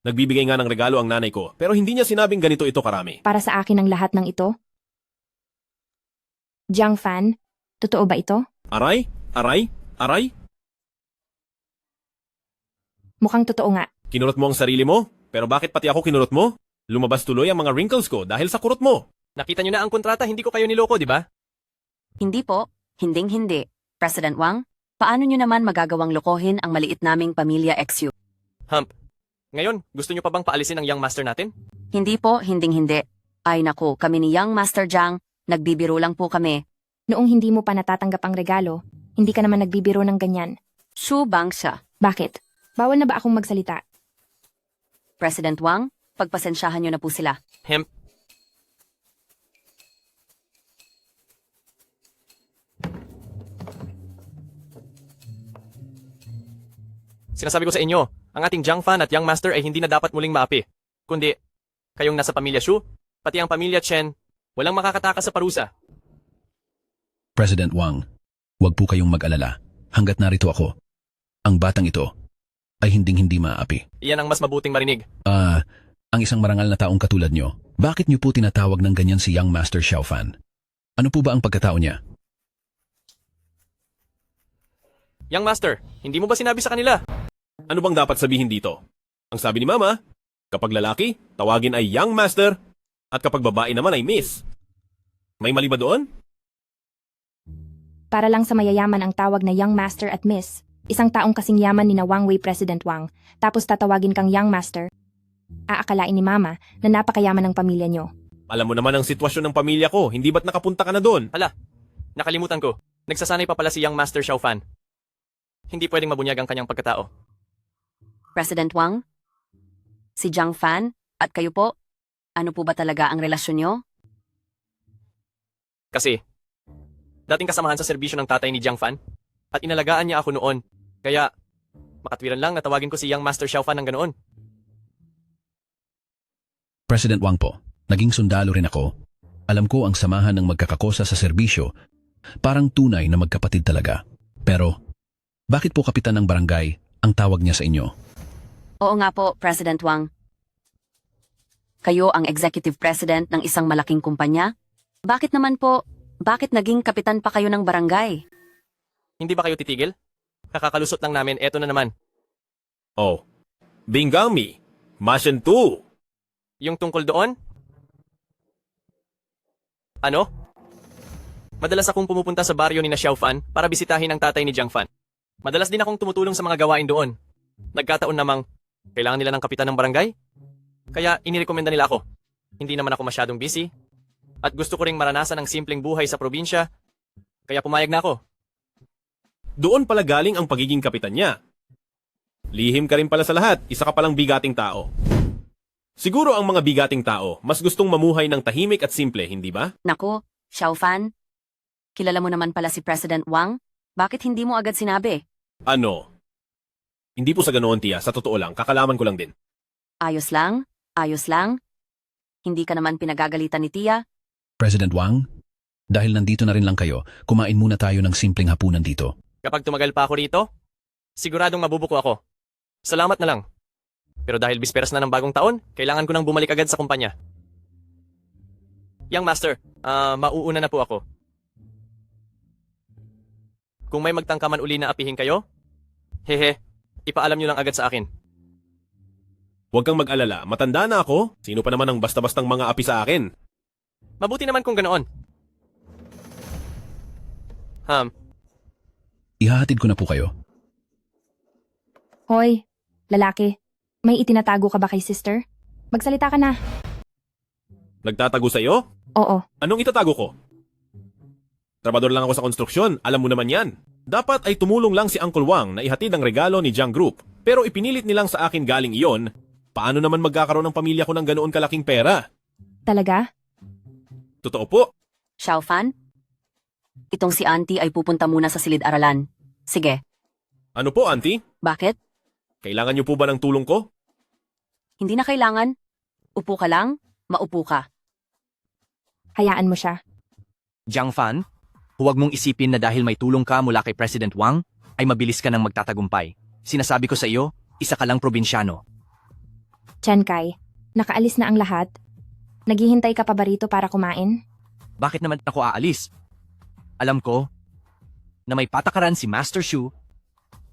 [SPEAKER 6] Nagbibigay nga ng regalo ang nanay ko, pero hindi niya sinabing ganito ito karami.
[SPEAKER 7] Para sa akin ang lahat ng ito? Jiang Fan, totoo ba ito?
[SPEAKER 6] Aray? Aray? Aray?
[SPEAKER 7] Mukhang totoo nga.
[SPEAKER 6] Kinurot mo ang sarili mo? Pero bakit pati ako kinurot mo? Lumabas tuloy ang mga wrinkles ko dahil sa kurot mo.
[SPEAKER 3] Nakita nyo na ang kontrata, hindi ko kayo niloko, di ba?
[SPEAKER 8] Hindi po, hinding-hindi. President Wang, paano nyo naman magagawang lokohin ang maliit naming pamilya XU?
[SPEAKER 3] Hump, ngayon, gusto nyo pa bang paalisin ang Young Master natin?
[SPEAKER 8] Hindi po, hinding-hindi. Ay naku, kami ni Young Master Jiang, nagbibiro lang po kami.
[SPEAKER 7] Noong hindi mo pa natatanggap ang regalo, hindi ka naman nagbibiro ng ganyan.
[SPEAKER 8] Su Bangsha.
[SPEAKER 7] Bakit? Bawal na ba akong magsalita?
[SPEAKER 8] President Wang, pagpasensyahan nyo na po sila.
[SPEAKER 3] Hemp. Sinasabi ko sa inyo, ang ating Jiang Fan at Young Master ay hindi na dapat muling maapi. Kundi, kayong nasa pamilya Shu, pati ang pamilya Chen, walang makakatakas sa parusa.
[SPEAKER 2] President Wang, huwag po kayong mag-alala. Hanggat narito ako, ang batang ito ay hinding-hindi maaapi.
[SPEAKER 3] Iyan ang mas mabuting marinig.
[SPEAKER 2] Ang isang marangal na taong katulad nyo, bakit nyo po tinatawag ng ganyan si Young Master Xiaofan? Ano po ba ang pagkatao niya?
[SPEAKER 3] Young Master, hindi mo ba sinabi sa kanila?
[SPEAKER 6] Ano bang dapat sabihin dito? Ang sabi ni Mama, kapag lalaki, tawagin ay Young Master, at kapag babae naman ay Miss. May mali ba doon?
[SPEAKER 7] Para lang sa mayayaman ang tawag na Young Master at Miss. Isang taong kasing yaman ni na Wang Wei President Wang, tapos tatawagin kang Young Master. Aakalain ni Mama na napakayaman ng pamilya nyo.
[SPEAKER 6] Alam mo naman ang sitwasyon ng pamilya ko, hindi ba't nakapunta ka na doon?
[SPEAKER 3] Nakalimutan ko. Nagsasanay pa pala si Young Master Xiaofan. Hindi pwedeng mabunyag ang kanyang pagkatao.
[SPEAKER 8] President Wang? Si Jiang Fan? At kayo po? Ano po ba talaga ang relasyon nyo?
[SPEAKER 3] Kasi, dating kasamahan sa serbisyo ng tatay ni Jiang Fan, at inalagaan niya ako noon. Kaya, makatwiran lang na tawagin ko si Young Master Xiaofan ng ganoon.
[SPEAKER 2] President Wang po, naging sundalo rin ako. Alam ko ang samahan ng magkakakosa sa serbisyo, parang tunay na magkapatid talaga. Pero, bakit po kapitan ng barangay ang tawag niya sa inyo?
[SPEAKER 8] Oo nga po, President Wang. Kayo ang executive president ng isang malaking kumpanya? Bakit naman po, bakit naging kapitan pa kayo ng barangay?
[SPEAKER 3] Hindi ba kayo titigil? Kakakalusot lang namin, eto na naman.
[SPEAKER 6] Oh, Bingami, Masyan 2.
[SPEAKER 3] Yung tungkol doon? Ano? Madalas akong pumupunta sa baryo ni na Xiaofan para bisitahin ang tatay ni Jiang Fan. Madalas din akong tumutulong sa mga gawain doon. Nagkataon namang kailangan nila ng kapitan ng barangay. Kaya inirekomenda nila ako. Hindi naman ako masyadong busy. At gusto ko ring maranasan ang simpleng buhay sa probinsya. Kaya pumayag na ako.
[SPEAKER 6] Doon pala galing ang pagiging kapitan niya. Lihim ka rin pala sa lahat, isa ka palang bigating tao. Siguro ang mga bigating tao, mas gustong mamuhay ng tahimik at simple, hindi ba?
[SPEAKER 8] Nako, Xiaofan, kilala mo naman pala si President Wang? Bakit hindi mo agad sinabi?
[SPEAKER 6] Ano? Hindi po sa ganoon, tiya. Sa totoo lang, kakalaman ko lang din.
[SPEAKER 8] Ayos lang? Ayos lang? Hindi ka naman pinagagalitan ni Tia?
[SPEAKER 2] President Wang, dahil nandito na rin lang kayo, kumain muna tayo ng simpleng hapunan dito.
[SPEAKER 3] Kapag tumagal pa ako rito, siguradong mabubuko ako. Salamat na lang. Pero dahil bisperas na ng bagong taon, kailangan ko nang bumalik agad sa kumpanya. Young Master, mauuna na po ako. Kung may magtangkaman uli na apihin kayo, hehe, ipaalam nyo lang agad sa akin.
[SPEAKER 6] Huwag kang mag-alala, matanda na ako. Sino pa naman ang basta-bastang mga api sa akin?
[SPEAKER 3] Mabuti naman kung ganoon.
[SPEAKER 2] Ihahatid ko na po kayo.
[SPEAKER 7] Hoy, lalaki, may itinatago ka ba kay sister? Magsalita ka na.
[SPEAKER 6] Nagtatago sa'yo?
[SPEAKER 7] Oo.
[SPEAKER 6] Anong itatago ko? Trabador lang ako sa konstruksyon, alam mo naman yan. Dapat ay tumulong lang si Uncle Wang na ihatid ang regalo ni Jiang Group. Pero ipinilit nilang sa akin galing iyon. Paano naman magkakaroon ng pamilya ko ng ganoon kalaking pera?
[SPEAKER 7] Talaga?
[SPEAKER 6] Totoo po.
[SPEAKER 8] Xiaofan? Itong si Auntie ay pupunta muna sa silid-aralan. Sige.
[SPEAKER 6] Ano po, Auntie?
[SPEAKER 8] Bakit?
[SPEAKER 6] Kailangan niyo po ba ng tulong ko?
[SPEAKER 8] Hindi na kailangan. Upo ka lang, maupo ka.
[SPEAKER 7] Hayaan mo siya.
[SPEAKER 3] Jiang Fan, huwag mong isipin na dahil may tulong ka mula kay President Wang, ay mabilis ka nang magtatagumpay. Sinasabi ko sa iyo, isa ka lang probinsyano.
[SPEAKER 7] Chen Kai, nakaalis na ang lahat? Naghihintay ka pa ba rito para kumain?
[SPEAKER 3] Bakit naman ako aalis? Alam ko na may patakaran si Master Shu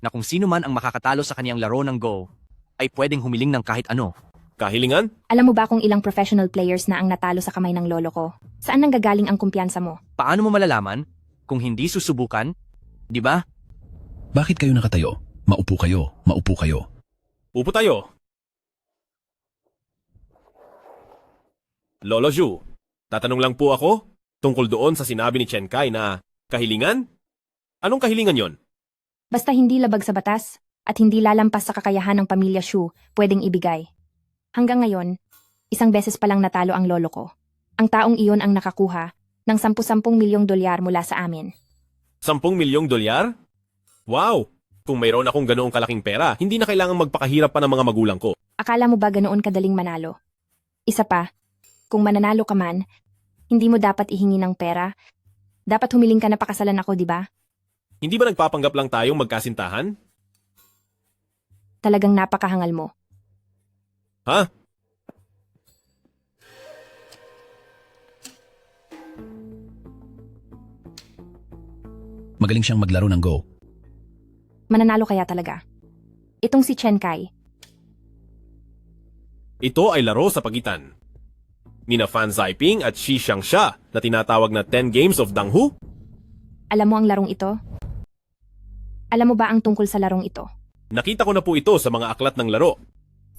[SPEAKER 3] na kung sino man ang makakatalo sa kaniyang laro ng Go ay pwedeng humiling ng kahit ano.
[SPEAKER 6] Kahilingan?
[SPEAKER 7] Alam mo ba kung ilang professional players na ang natalo sa kamay ng lolo ko? Saan nanggagaling ang kumpiyansa mo?
[SPEAKER 3] Paano mo malalaman kung hindi susubukan? Di ba?
[SPEAKER 2] Bakit kayo nakatayo? Maupo kayo, maupo kayo.
[SPEAKER 6] Upo tayo. Lolo Zhu, tatanong lang po ako tungkol doon sa sinabi ni Chen Kai na kahilingan? Anong kahilingan yon?
[SPEAKER 7] Basta hindi labag sa batas at hindi lalampas sa kakayahan ng pamilya Shu, pwedeng ibigay. Hanggang ngayon, isang beses pa lang natalo ang lolo ko. Ang taong iyon ang nakakuha ng 10 milyong dolyar mula sa amin.
[SPEAKER 6] 10 milyong dolyar? Wow! Kung mayroon akong ganoong kalaking pera, hindi na kailangang magpakahirap pa ng mga magulang ko.
[SPEAKER 7] Akala mo ba ganoon kadaling manalo? Isa pa, kung mananalo ka man, hindi mo dapat ihingi ng pera. Dapat humiling ka na pakasalan ako, di ba?
[SPEAKER 6] Hindi ba nagpapanggap lang tayong magkasintahan?
[SPEAKER 7] Talagang napakahangal mo.
[SPEAKER 6] Ha?
[SPEAKER 2] Magaling siyang maglaro ng Go.
[SPEAKER 7] Mananalo kaya talaga. Itong si Chen Kai.
[SPEAKER 6] Ito ay laro sa pagitan Nina Fan Zaiping at Shi Xiangxia na tinatawag na 10 Games of Danghu?
[SPEAKER 7] Alam mo ang larong ito? Alam mo ba ang tungkol sa larong ito?
[SPEAKER 6] Nakita ko na po ito sa mga aklat ng laro.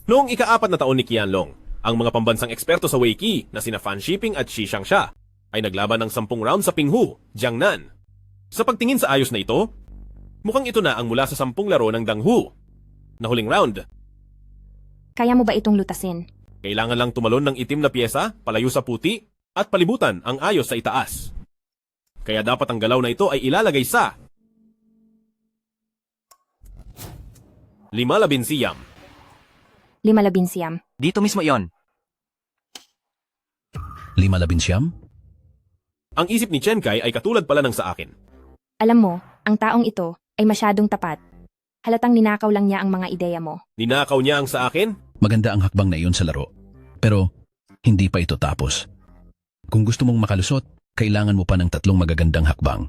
[SPEAKER 6] Noong ika-4 na taon ni Qianlong, ang mga pambansang eksperto sa Weiqi na sina Fan Shiping at Shi Xiangxia ay naglaban ng 10 round sa Pinghu, Jiangnan. Sa pagtingin sa ayos na ito, mukhang ito na ang mula sa 10 laro ng Danghu. Na huling round,
[SPEAKER 7] Kaya mo ba itong lutasin?
[SPEAKER 6] kailangan lang tumalon ng itim na piyesa, palayo sa puti, at palibutan ang ayos sa itaas. Kaya dapat ang galaw na ito ay ilalagay sa 5 siyam.
[SPEAKER 7] 5 siyam.
[SPEAKER 3] Dito mismo iyon.
[SPEAKER 2] 5 siyam?
[SPEAKER 6] Ang isip ni Chen Kai ay katulad pala ng sa akin.
[SPEAKER 7] Alam mo, ang taong ito ay masyadong tapat. Halatang ninakaw lang niya ang mga ideya mo.
[SPEAKER 6] Ninakaw niya ang sa akin?
[SPEAKER 2] Maganda ang hakbang na iyon sa laro. Pero, hindi pa ito tapos. Kung gusto mong makalusot, kailangan mo pa ng 3 magagandang hakbang.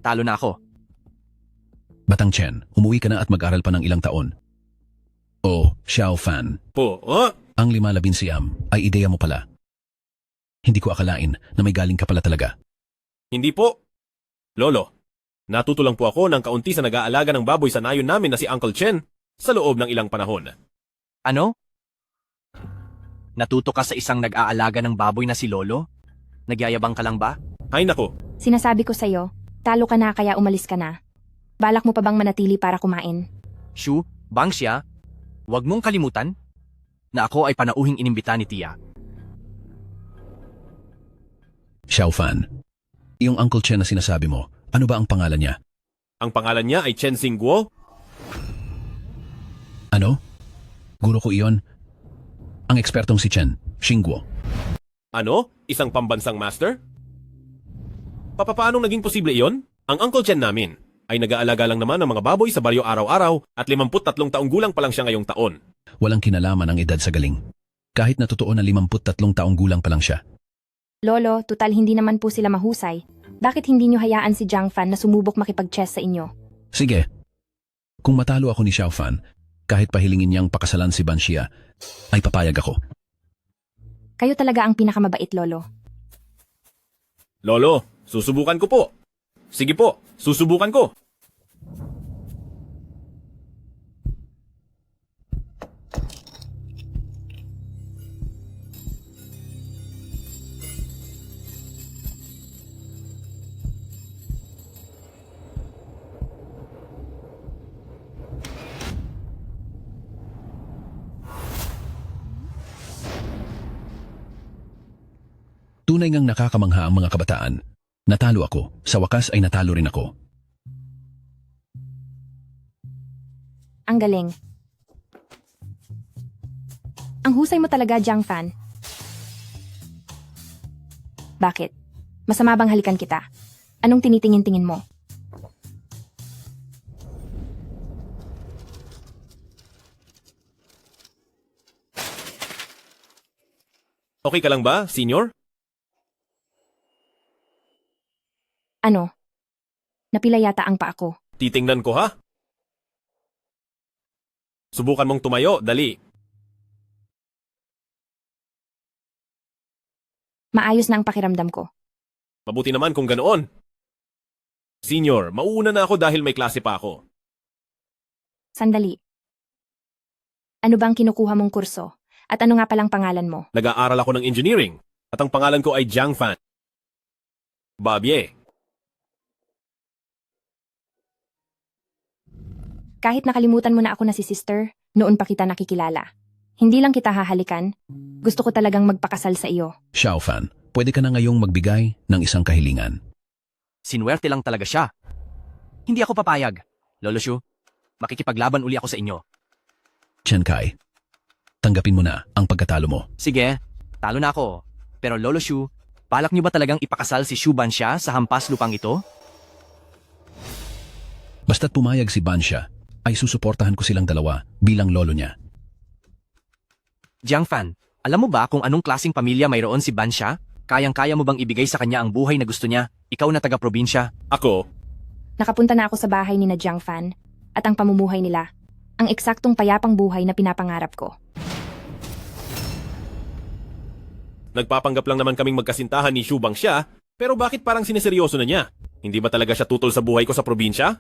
[SPEAKER 3] Talo na ako.
[SPEAKER 2] Batang Chen, umuwi ka na at mag-aral pa ng ilang taon. Oh, Xiao Fan, ang 5 siyam ay ideya mo pala. Hindi ko akalain na may galing ka pala talaga.
[SPEAKER 6] Hindi po. Lolo, natuto lang po ako ng kaunti sa nag-aalaga ng baboy sa nayon namin na si Uncle Chen sa loob ng ilang panahon.
[SPEAKER 3] Ano? Natuto ka sa isang nag-aalaga ng baboy na si Lolo? Nagyayabang ka lang ba?
[SPEAKER 6] Ay nako,
[SPEAKER 7] Sinasabi ko sa'yo, talo ka na kaya umalis ka na. Balak mo pa bang manatili para kumain?
[SPEAKER 3] Shu, Bangxia, huwag mong kalimutan na ako ay panauhing inimbita ni Tia.
[SPEAKER 2] Xiao Fan, iyong Uncle Chen na sinasabi mo, ano ba ang pangalan niya?
[SPEAKER 6] ang pangalan niya ay Chen Xingguo.
[SPEAKER 2] Ano? Guro ko iyon? Ang ekspertong si Chen, Xingguo.
[SPEAKER 6] Ano? Isang pambansang master? Papaanong naging posible iyon? Ang Uncle Chen namin ay nag-aalaga lang naman ng mga baboy sa baryo araw-araw at 53 taong gulang pa lang siya ngayong taon.
[SPEAKER 2] Walang kinalaman ang edad sa galing. Kahit na totoo na 53 taong gulang pa lang siya.
[SPEAKER 7] Lolo, tutal hindi naman po sila mahusay. Bakit hindi nyo hayaan si Jiang Fan na sumubok makipag-chess sa inyo?
[SPEAKER 2] Sige. Kung matalo ako ni Xiao Fan, kahit pahilingin niyang pakasalan si Banxia, ay papayag ako.
[SPEAKER 7] Kayo talaga ang pinakamabait, Lolo.
[SPEAKER 6] Lolo, susubukan ko po. Sige po, susubukan ko.
[SPEAKER 2] Tunay ngang nakakamangha ang mga kabataan. Natalo ako. Sa wakas ay natalo rin ako.
[SPEAKER 7] Ang galing. Ang husay mo talaga, Jiang Fan. Bakit? Masama bang halikan kita? Anong tinitingin-tingin mo?
[SPEAKER 6] Okay ka lang ba, senior?
[SPEAKER 7] Ano? Napila yata ang paa ko.
[SPEAKER 6] Titingnan ko ha. Subukan mong tumayo, dali.
[SPEAKER 7] Maayos na ang pakiramdam ko.
[SPEAKER 6] Mabuti naman kung ganoon. Senior, mauuna na ako dahil may klase pa ako.
[SPEAKER 7] Sandali. Ano bang kinukuha mong kurso? At ano nga palang pangalan mo?
[SPEAKER 6] Nag-aaral ako ng engineering at ang pangalan ko ay Jiang Fan. Babye.
[SPEAKER 7] Kahit nakalimutan mo na ako na si sister, noon pa kita nakikilala. Hindi lang kita hahalikan. Gusto ko talagang magpakasal sa iyo.
[SPEAKER 2] Xiao Fan, pwede ka na ngayong magbigay ng isang kahilingan.
[SPEAKER 3] Sinuwerte lang talaga siya. Hindi ako papayag. Lolo Shu, makikipaglaban uli ako sa inyo.
[SPEAKER 2] Chen Kai, tanggapin mo na ang pagkatalo mo.
[SPEAKER 3] Sige, talo na ako. Pero Lolo Shu, balak niyo ba talagang ipakasal si Shu Banxia sa hampas lupang ito?
[SPEAKER 2] Basta't pumayag si Banxia, ay susuportahan ko silang dalawa bilang lolo niya.
[SPEAKER 3] Jiang Fan, alam mo ba kung anong klaseng pamilya mayroon si Bansha? Kayang-kaya mo bang ibigay sa kanya ang buhay na gusto niya? Ikaw na taga-probinsya.
[SPEAKER 6] Ako,
[SPEAKER 7] Nakapunta na ako sa bahay ni na Jiang Fan at ang pamumuhay nila. Ang eksaktong payapang buhay na pinapangarap ko.
[SPEAKER 6] nagpapanggap lang naman kaming magkasintahan ni Xu Bangxia, pero bakit parang sineseryoso na niya? Hindi ba talaga siya tutol sa buhay ko sa probinsya?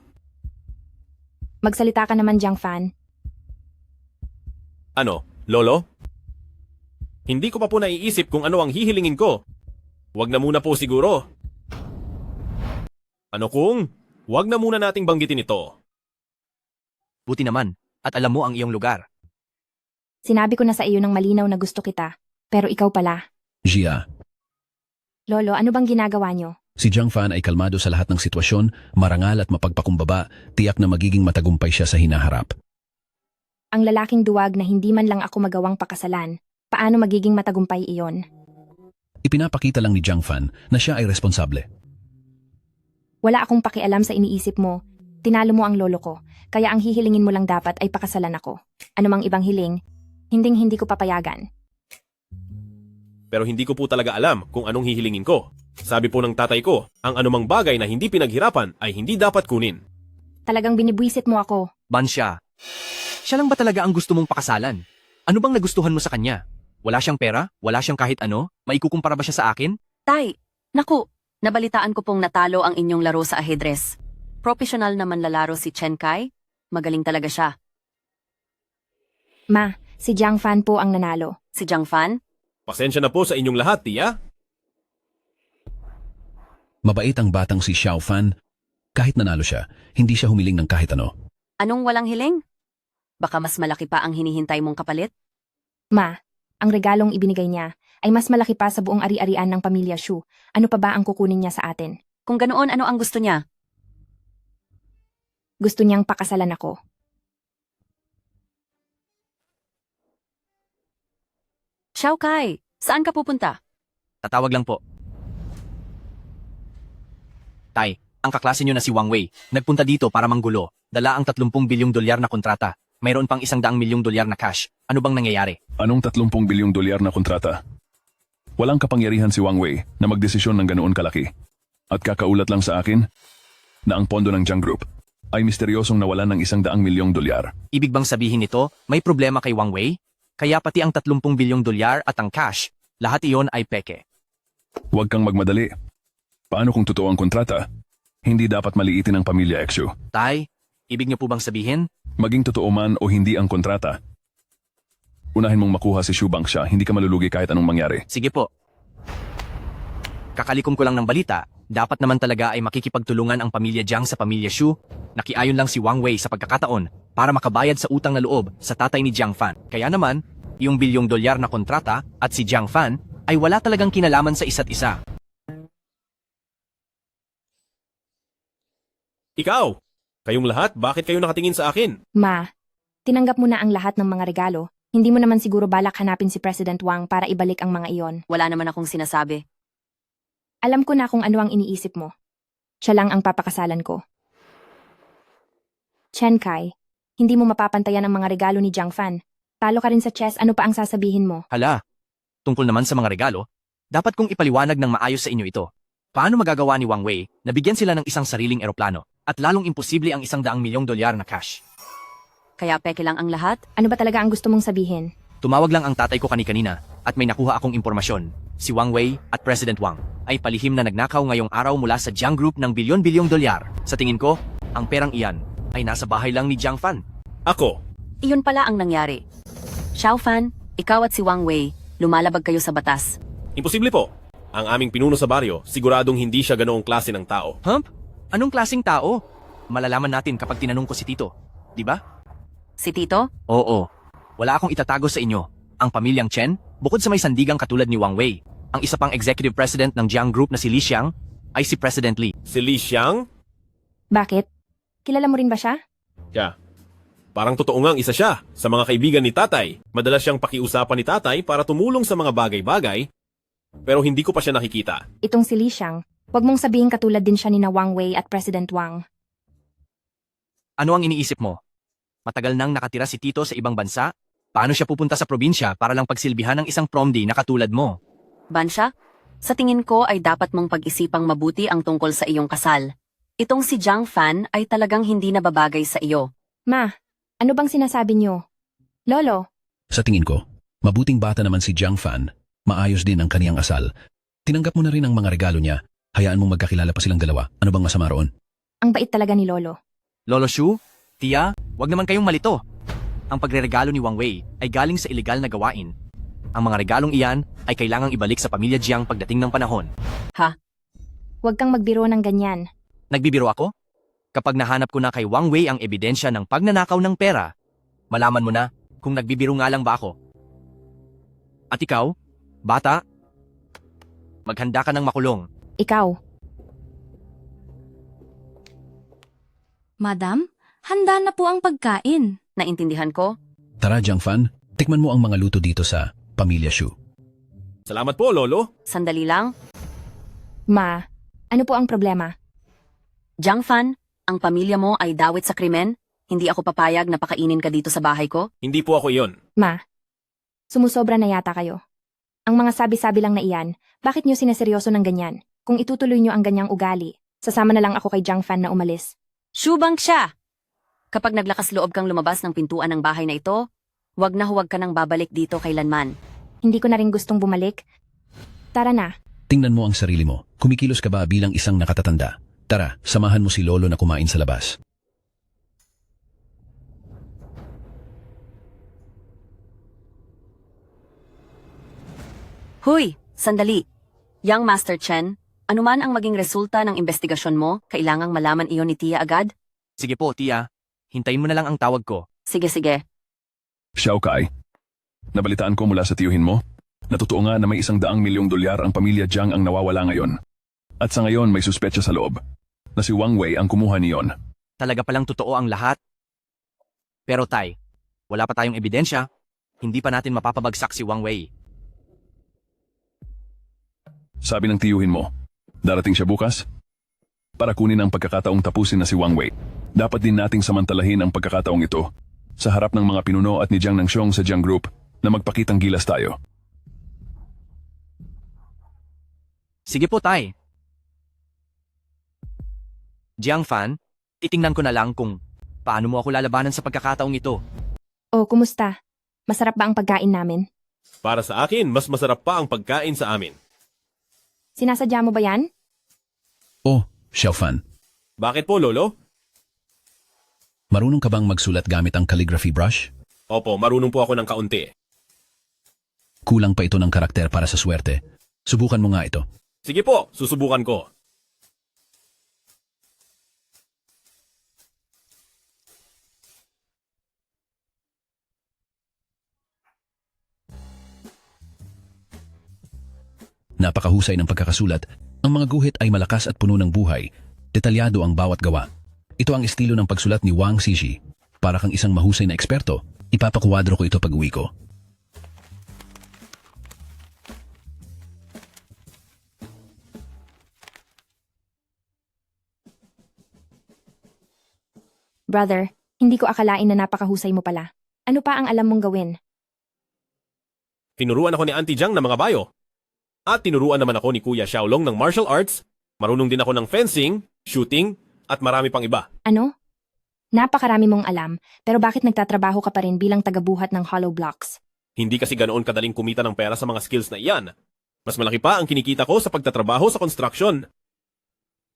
[SPEAKER 7] Magsalita ka naman, Jiang Fan.
[SPEAKER 6] Ano, lolo? Hindi ko pa po naiisip kung ano ang hihilingin ko. Huwag na muna po siguro. Ano kung? Huwag na muna nating banggitin ito.
[SPEAKER 3] Buti naman, at alam mo ang iyong lugar.
[SPEAKER 7] Sinabi ko na sa iyo ng malinaw na gusto kita, pero ikaw pala.
[SPEAKER 2] Jia,
[SPEAKER 7] Lolo, ano bang ginagawa niyo?
[SPEAKER 2] si Jiang Fan ay kalmado sa lahat ng sitwasyon, marangal at mapagpakumbaba, tiyak na magiging matagumpay siya sa hinaharap.
[SPEAKER 7] Ang lalaking duwag na hindi man lang ako magawang pakasalan, paano magiging matagumpay iyon?
[SPEAKER 2] Ipinapakita lang ni Jiang Fan na siya ay responsable.
[SPEAKER 7] Wala akong pakialam sa iniisip mo. Tinalo mo ang lolo ko, kaya ang hihilingin mo lang dapat ay pakasalan ako. Ano mang ibang hiling, hindi ko papayagan.
[SPEAKER 6] Pero hindi ko po talaga alam kung anong hihilingin ko. Sabi po ng tatay ko, ang anumang bagay na hindi pinaghirapan ay hindi dapat kunin.
[SPEAKER 7] Talagang binibwisit mo ako.
[SPEAKER 3] Bansha, siya lang ba talaga ang gusto mong pakasalan? Ano bang nagustuhan mo sa kanya? Wala siyang pera? Wala siyang kahit ano? Maikukumpara ba siya sa akin?
[SPEAKER 8] Tay, naku, nabalitaan ko pong natalo ang inyong laro sa ahedres. Professional naman lalaro si Chen Kai. Magaling talaga siya.
[SPEAKER 7] Ma, si Jiang Fan po ang nanalo.
[SPEAKER 8] Si Jiang Fan,
[SPEAKER 6] Pasensya na po sa inyong lahat, tiya.
[SPEAKER 2] Mabait ang batang si Xiao Fan. Kahit nanalo siya, hindi siya humiling ng kahit ano.
[SPEAKER 8] anong walang hiling? Baka mas malaki pa ang hinihintay mong kapalit?
[SPEAKER 7] Ma, ang regalong ibinigay niya ay mas malaki pa sa buong ari-arian ng pamilya Xu. Ano pa ba ang kukunin niya sa atin?
[SPEAKER 8] Kung ganoon, ano ang gusto niya?
[SPEAKER 7] Gusto niyang pakasalan ako.
[SPEAKER 8] Xiao Kai, saan ka pupunta?
[SPEAKER 3] Tatawag lang po. Tay, ang kaklase niyo na si Wang Wei, nagpunta dito para manggulo. Dala ang 30 bilyong dolyar na kontrata. Mayroon pang 100 milyong dolyar na cash. Ano bang nangyayari?
[SPEAKER 11] Anong 30 bilyong dolyar na kontrata? Walang kapangyarihan si Wang Wei na magdesisyon ng ganoon kalaki. At kakaulat lang sa akin na ang pondo ng Jiang Group ay misteryosong nawalan ng 100 milyong dolyar.
[SPEAKER 3] Ibig bang sabihin nito, may problema kay Wang Wei? Kaya pati ang 30 bilyong dolyar at ang cash, lahat iyon ay peke.
[SPEAKER 11] Huwag kang magmadali. Paano kung totoo ang kontrata? Hindi dapat maliitin ang pamilya Exu.
[SPEAKER 3] Tay, ibig niyo po bang sabihin?
[SPEAKER 11] Maging totoo man o hindi ang kontrata. Unahin mong makuha si Xu Bangxia, hindi ka malulugi kahit anong mangyari.
[SPEAKER 3] Sige po. Kakalikom ko lang ng balita, dapat naman talaga ay makikipagtulungan ang pamilya Jiang sa pamilya Xu. Nakiayon lang si Wang Wei sa pagkakataon para makabayad sa utang na loob sa tatay ni Jiang Fan. Kaya naman, yung bilyong dolyar na kontrata at si Jiang Fan ay wala talagang kinalaman sa isa't isa.
[SPEAKER 6] Ikaw! Kayong lahat, bakit kayo nakatingin sa akin?
[SPEAKER 7] Ma, tinanggap mo na ang lahat ng mga regalo. Hindi mo naman siguro balak hanapin si President Wang para ibalik ang mga iyon.
[SPEAKER 8] Wala naman akong sinasabi.
[SPEAKER 7] Alam ko na kung ano ang iniisip mo. Siya lang ang papakasalan ko. Chen Kai, hindi mo mapapantayan ang mga regalo ni Jiang Fan. Talo ka rin sa chess, ano pa ang sasabihin mo?
[SPEAKER 3] Hala, tungkol naman sa mga regalo, dapat kong ipaliwanag ng maayos sa inyo ito. Paano magagawa ni Wang Wei na bigyan sila ng isang sariling eroplano at lalong imposible ang 100 milyong dolyar na cash?
[SPEAKER 8] Kaya peke lang ang lahat?
[SPEAKER 7] Ano ba talaga ang gusto mong sabihin?
[SPEAKER 3] Tumawag lang ang tatay ko kani-kanina at may nakuha akong impormasyon. Si Wang Wei at President Wang ay palihim na nagnakaw ngayong araw mula sa Jiang Group ng bilyon-bilyong dolyar. Sa tingin ko, ang perang iyan ay nasa bahay lang ni Jiang Fan.
[SPEAKER 6] Ako!
[SPEAKER 8] Iyon pala ang nangyari. Xiao Fan, ikaw at si Wang Wei, lumalabag kayo sa batas.
[SPEAKER 6] Imposible po. Ang aming pinuno sa baryo, siguradong hindi siya ganoong klase ng tao.
[SPEAKER 3] Hump? Anong klaseng tao? Malalaman natin kapag tinanong ko si Tito. Di ba?
[SPEAKER 8] Si Tito?
[SPEAKER 3] Oo. Wala akong itatago sa inyo. Ang pamilyang Chen, bukod sa may sandigang katulad ni Wang Wei, ang isa pang executive president ng Jiang Group na si Li Xiang ay si President Li.
[SPEAKER 6] Si Li Xiang?
[SPEAKER 7] Bakit? Kilala mo rin ba siya?
[SPEAKER 6] Yeah. Parang totoo ngang isa siya sa mga kaibigan ni tatay. Madalas siyang pakiusapan ni tatay para tumulong sa mga bagay-bagay, pero hindi ko pa siya nakikita.
[SPEAKER 7] Itong si Li Xiang, wag mong sabihin katulad din siya ni na Wang Wei at President Wang.
[SPEAKER 3] Ano ang iniisip mo? Matagal nang nakatira si Tito sa ibang bansa? Paano siya pupunta sa probinsya para lang pagsilbihan ng isang prom day na katulad mo?
[SPEAKER 8] Bansya, sa tingin ko ay dapat mong pag-isipang mabuti ang tungkol sa iyong kasal. Itong si Jiang Fan ay talagang hindi nababagay sa iyo.
[SPEAKER 7] Ma, ano bang sinasabi niyo? Lolo,
[SPEAKER 2] Sa tingin ko, mabuting bata naman si Jiang Fan. Maayos din ang kaniyang asal. Tinanggap mo na rin ang mga regalo niya. Hayaan mong magkakilala pa silang dalawa. Ano bang masama roon?
[SPEAKER 7] ang bait talaga ni Lolo.
[SPEAKER 3] Lolo Shu, Tia, wag naman kayong malito. Ang pagreregalo ni Wang Wei ay galing sa ilegal na gawain. Ang mga regalong iyan ay kailangang ibalik sa pamilya Jiang pagdating ng panahon.
[SPEAKER 7] Huwag kang magbiro ng ganyan.
[SPEAKER 3] Nagbibiro ako? Kapag nahanap ko na kay Wang Wei ang ebidensya ng pagnanakaw ng pera, malaman mo na kung nagbibiro nga lang ba ako. At ikaw, bata, maghanda ka ng makulong.
[SPEAKER 7] Ikaw,
[SPEAKER 4] Madam, handa na po ang pagkain.
[SPEAKER 8] Naintindihan ko?
[SPEAKER 2] Tara, Jiang Fan, tikman mo ang mga luto dito sa Pamilya Shu.
[SPEAKER 6] Salamat po, Lolo.
[SPEAKER 8] Sandali lang.
[SPEAKER 7] Ma, ano po ang problema?
[SPEAKER 8] Jiang Fan, ang pamilya mo ay dawit sa krimen? Hindi ako papayag na pakainin ka dito sa bahay ko?
[SPEAKER 6] Hindi po ako iyon.
[SPEAKER 7] Ma, sumusobra na yata kayo. Ang mga sabi-sabi lang na iyan, bakit niyo sineseryoso ng ganyan? Kung itutuloy niyo ang ganyang ugali, sasama na lang ako kay Jiang Fan na umalis.
[SPEAKER 8] Shubang siya! Kapag naglakas loob kang lumabas ng pintuan ng bahay na ito, huwag ka nang babalik dito kailanman.
[SPEAKER 7] Hindi ko na rin gustong bumalik. Tara na.
[SPEAKER 2] Tingnan mo ang sarili mo. Kumikilos ka ba bilang isang nakatatanda? Tara, samahan mo si Lolo na kumain sa labas.
[SPEAKER 8] Huy! Sandali! Young Master Chen, anuman ang maging resulta ng investigasyon mo, kailangang malaman iyon ni Tia agad?
[SPEAKER 3] Sige po, Tia. Hintayin mo na lang ang tawag ko.
[SPEAKER 8] Sige.
[SPEAKER 11] Xiao Kai, nabalitaan ko mula sa tiyuhin mo na totoo nga na may $100 milyong ang pamilya Jiang ang nawawala ngayon. At sa ngayon may suspetsa sa loob na si Wang Wei ang kumuha niyon.
[SPEAKER 3] Talaga palang totoo ang lahat. Pero Tay, wala pa tayong ebidensya. Hindi pa natin mapapabagsak si Wang Wei.
[SPEAKER 11] Sabi ng tiyuhin mo, darating siya bukas? Para kunin ang pagkakataong tapusin na si Wang Wei. Dapat din nating samantalahin ang pagkakataong ito sa harap ng mga pinuno at ni Jiang Nangxiong sa Jiang Group na magpakitang gilas tayo.
[SPEAKER 3] Sige po, Tay. Jiang Fan, titingnan ko na lang kung paano mo ako lalabanan sa pagkakataong ito.
[SPEAKER 7] O, kumusta? Masarap ba ang pagkain namin?
[SPEAKER 6] Para sa akin, mas masarap pa ang pagkain sa amin.
[SPEAKER 7] Sinasadya mo ba yan?
[SPEAKER 2] Oh, Xiao Fan,
[SPEAKER 6] Bakit po, Lolo?
[SPEAKER 2] marunong ka bang magsulat gamit ang calligraphy brush?
[SPEAKER 6] Opo, marunong po ako ng kaunti.
[SPEAKER 2] Kulang pa ito ng karakter para sa swerte. Subukan mo nga ito.
[SPEAKER 6] Sige po, susubukan ko.
[SPEAKER 2] Napakahusay ng pagkakasulat. Ang mga guhit ay malakas at puno ng buhay. Detalyado ang bawat gawa. Ito ang estilo ng pagsulat ni Wang Xiji. Para kang isang mahusay na eksperto, ipapakuwadro ko ito pag-uwi ko.
[SPEAKER 7] Brother, hindi ko akalain na napakahusay mo pala. Ano pa ang alam mong gawin?
[SPEAKER 6] Tinuruan ako ni Auntie Jiang ng mga bayo. At tinuruan naman ako ni Kuya Xiaolong ng martial arts. Marunong din ako ng fencing, shooting, at marami pang iba.
[SPEAKER 7] Ano? Napakarami mong alam, pero bakit nagtatrabaho ka pa rin bilang tagabuhat ng hollow blocks?
[SPEAKER 6] Hindi kasi ganoon kadaling kumita ng pera sa mga skills na iyan. Mas malaki pa ang kinikita ko sa pagtatrabaho sa construction.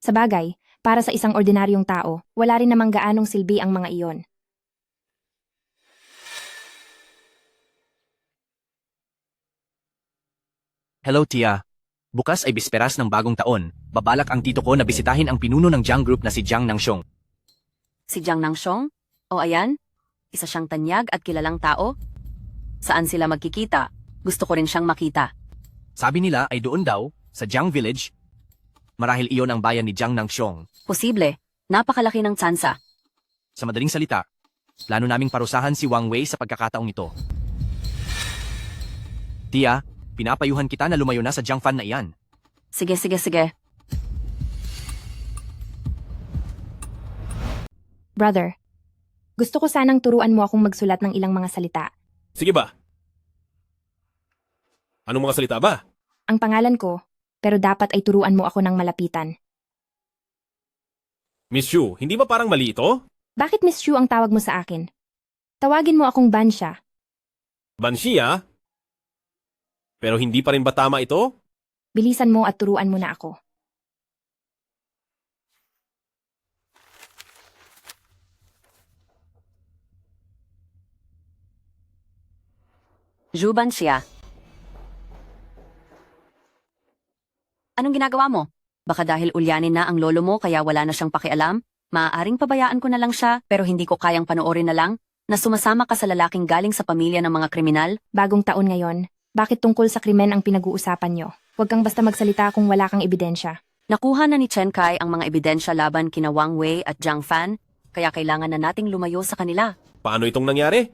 [SPEAKER 7] Sa bagay, para sa isang ordinaryong tao, wala rin namang gaanong silbi ang mga iyon.
[SPEAKER 3] Hello, Tia. Bukas ay bisperas ng bagong taon. Babalak ang tito ko na bisitahin ang pinuno ng Jiang Group na si Jiang Nangxiong.
[SPEAKER 8] Si Jiang Nangxiong? O ayan? Isa siyang tanyag at kilalang tao? Saan sila magkikita? Gusto ko rin siyang makita.
[SPEAKER 3] Sabi nila ay doon daw, sa Jiang Village. Marahil iyon ang bayan ni Jiang Nangxiong.
[SPEAKER 8] Posible. Napakalaki ng tsansa.
[SPEAKER 3] Sa madaling salita, plano naming parusahan si Wang Wei sa pagkakataong ito. Tia, pinapayuhan kita na lumayo na sa Jiang Fan na iyan.
[SPEAKER 8] Sige.
[SPEAKER 7] Brother, gusto ko sanang turuan mo akong magsulat ng ilang mga salita.
[SPEAKER 6] Sige ba? Anong mga salita ba?
[SPEAKER 7] Ang pangalan ko, pero dapat ay turuan mo ako ng malapitan.
[SPEAKER 6] Miss Shu, hindi ba parang mali ito?
[SPEAKER 7] Bakit Miss Shu ang tawag mo sa akin? Tawagin mo akong Bansha.
[SPEAKER 6] Banshia? Pero hindi pa rin ba tama ito?
[SPEAKER 7] Bilisan mo at turuan mo na ako.
[SPEAKER 8] Juban siya. Anong ginagawa mo? Baka dahil ulyanin na ang lolo mo kaya wala na siyang pakialam? Maaaring pabayaan ko na lang siya pero hindi ko kayang panoorin na lang na sumasama ka sa lalaking galing sa pamilya ng mga kriminal?
[SPEAKER 7] Bagong taon ngayon, bakit tungkol sa krimen ang pinag-uusapan nyo? Huwag kang basta magsalita kung wala kang ebidensya.
[SPEAKER 8] Nakuha na ni Chen Kai ang mga ebidensya laban kina Wang Wei at Zhang Fan, kaya kailangan na nating lumayo sa kanila.
[SPEAKER 6] Paano itong nangyari?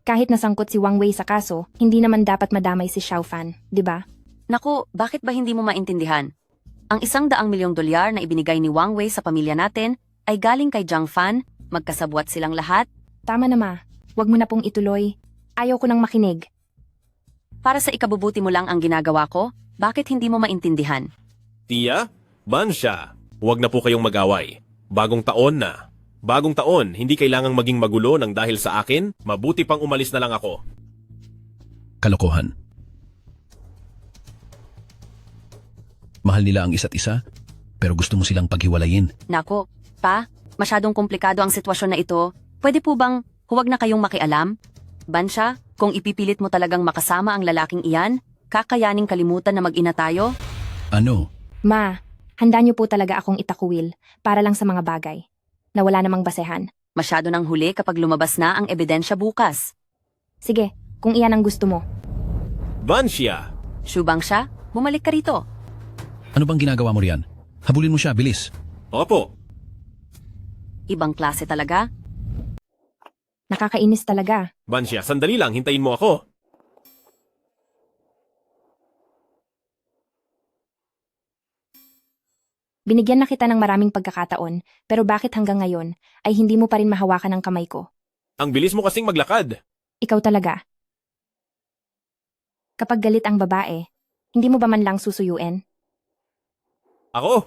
[SPEAKER 7] Kahit nasangkot si Wang Wei sa kaso, hindi naman dapat madamay si Xiao Fan, di ba?
[SPEAKER 8] Naku, bakit ba hindi mo maintindihan? Ang $100 milyong na ibinigay ni Wang Wei sa pamilya natin ay galing kay Zhang Fan, magkasabwat silang lahat.
[SPEAKER 7] Tama na ma, huwag mo na pong ituloy. Ayaw ko nang makinig.
[SPEAKER 8] Para sa ikabubuti mo lang ang ginagawa ko, bakit hindi mo maintindihan?
[SPEAKER 6] Tia, Bansha, huwag na po kayong mag-away. Bagong taon na. Bagong taon, hindi kailangang maging magulo ng dahil sa akin, mabuti pang umalis na lang ako.
[SPEAKER 2] Kalokohan. Mahal nila ang isa't isa, pero gusto mo silang paghiwalayin.
[SPEAKER 8] Nako, pa, masyadong komplikado ang sitwasyon na ito. Pwede po bang huwag na kayong makialam? Bansha, kung ipipilit mo talagang makasama ang lalaking iyan, kakayaning kalimutan na mag-ina tayo?
[SPEAKER 2] Ano?
[SPEAKER 7] Ma, handa niyo po talaga akong itakuwil para lang sa mga bagay na wala namang basehan.
[SPEAKER 8] Masyado nang huli kapag lumabas na ang ebidensya bukas.
[SPEAKER 7] Sige, kung iyan ang gusto mo.
[SPEAKER 6] Banshia!
[SPEAKER 8] Shubang siya, bumalik ka rito.
[SPEAKER 2] Ano bang ginagawa mo riyan? Habulin mo siya, bilis.
[SPEAKER 6] Opo.
[SPEAKER 8] Ibang klase talaga.
[SPEAKER 7] Nakakainis talaga.
[SPEAKER 6] Banshia, sandali lang, hintayin mo ako.
[SPEAKER 7] Binigyan na kita ng maraming pagkakataon, pero bakit hanggang ngayon ay hindi mo pa rin mahawakan ang kamay ko?
[SPEAKER 6] Ang bilis mo kasing maglakad.
[SPEAKER 7] Ikaw talaga. Kapag galit ang babae, hindi mo ba man lang susuyuin?
[SPEAKER 6] Ako?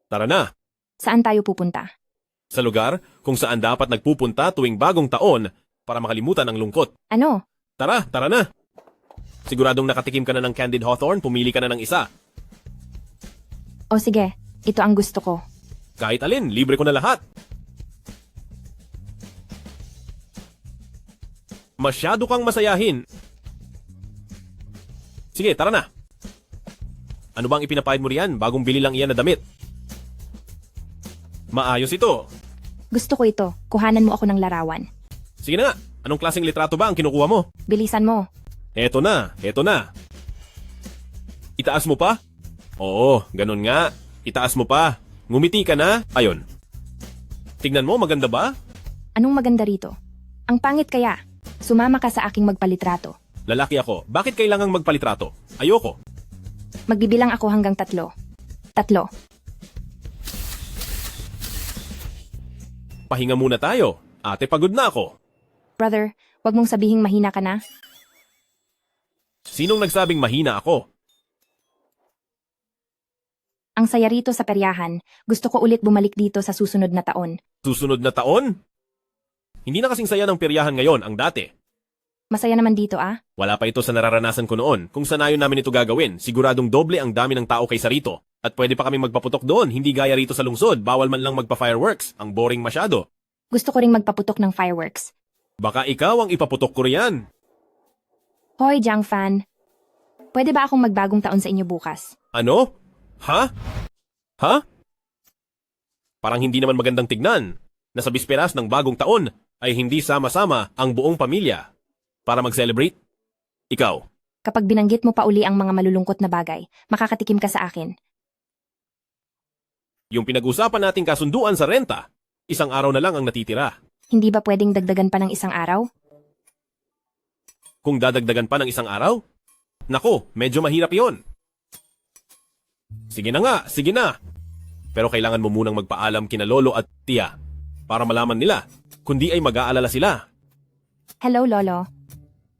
[SPEAKER 6] Tara na,
[SPEAKER 7] Saan tayo pupunta?
[SPEAKER 6] sa lugar kung saan dapat nagpupunta tuwing bagong taon para makalimutan ang lungkot.
[SPEAKER 7] Ano?
[SPEAKER 6] Tara, tara na. Siguradong nakatikim ka na ng candied hawthorn, pumili ka na ng isa.
[SPEAKER 7] O sige, ito ang gusto ko.
[SPEAKER 6] Kahit alin, libre ko na lahat. Masyado kang masayahin. Sige, tara na. Ano bang ipinapahid mo riyan? Bagong bili lang iyan na damit. Maayos ito.
[SPEAKER 7] Gusto ko ito. Kuhanan mo ako ng larawan.
[SPEAKER 6] Sige na nga, anong klaseng litrato ba ang kinukuha mo?
[SPEAKER 7] Bilisan mo.
[SPEAKER 6] Eto na, eto na. Itaas mo pa? Oo, ganun nga. Itaas mo pa. Ngumiti ka na. Ayon. Tignan mo, maganda ba?
[SPEAKER 7] Anong maganda rito? Ang pangit kaya. Sumama ka sa aking magpalitrato.
[SPEAKER 6] Lalaki ako. Bakit kailangang magpalitrato? Ayoko.
[SPEAKER 7] Magbibilang ako hanggang 3. 3.
[SPEAKER 6] Pahinga muna tayo. Ate, pagod na ako.
[SPEAKER 7] Brother, wag mong sabihing mahina ka na.
[SPEAKER 6] Sinong nagsabing mahina ako?
[SPEAKER 7] Ang saya rito sa peryahan. Gusto ko ulit bumalik dito sa susunod na taon.
[SPEAKER 6] Susunod na taon? Hindi na kasing saya ng peryahan ngayon ang dati.
[SPEAKER 7] Masaya naman dito ah.
[SPEAKER 6] Wala pa ito sa nararanasan ko noon. Kung sanayon namin ito gagawin, siguradong doble ang dami ng tao kaysa rito. At pwede pa kaming magpaputok doon, hindi gaya rito sa lungsod. Bawal man lang magpa-fireworks. Ang boring masyado.
[SPEAKER 7] Gusto ko ring magpaputok ng fireworks.
[SPEAKER 6] Baka ikaw ang ipaputok ko riyan.
[SPEAKER 7] Hoy, Zhang Fan. Pwede ba akong magbagong taon sa inyo bukas?
[SPEAKER 6] Ano? Ha? Ha? Parang hindi naman magandang tignan na sa bisperas ng bagong taon ay hindi sama-sama ang buong pamilya para mag-celebrate. Ikaw,
[SPEAKER 7] Kapag binanggit mo pa uli ang mga malulungkot na bagay, makakatikim ka sa akin.
[SPEAKER 6] yung pinag-usapan nating kasunduan sa renta, isang araw na lang ang natitira.
[SPEAKER 7] Hindi ba pwedeng dagdagan pa ng isang araw?
[SPEAKER 6] Kung dadagdagan pa ng isang araw? Nako, medyo mahirap yon. Sige na nga, sige na. Pero kailangan mo munang magpaalam kina lolo at tiya para malaman nila kundi ay mag-aalala sila.
[SPEAKER 7] Hello, Lolo.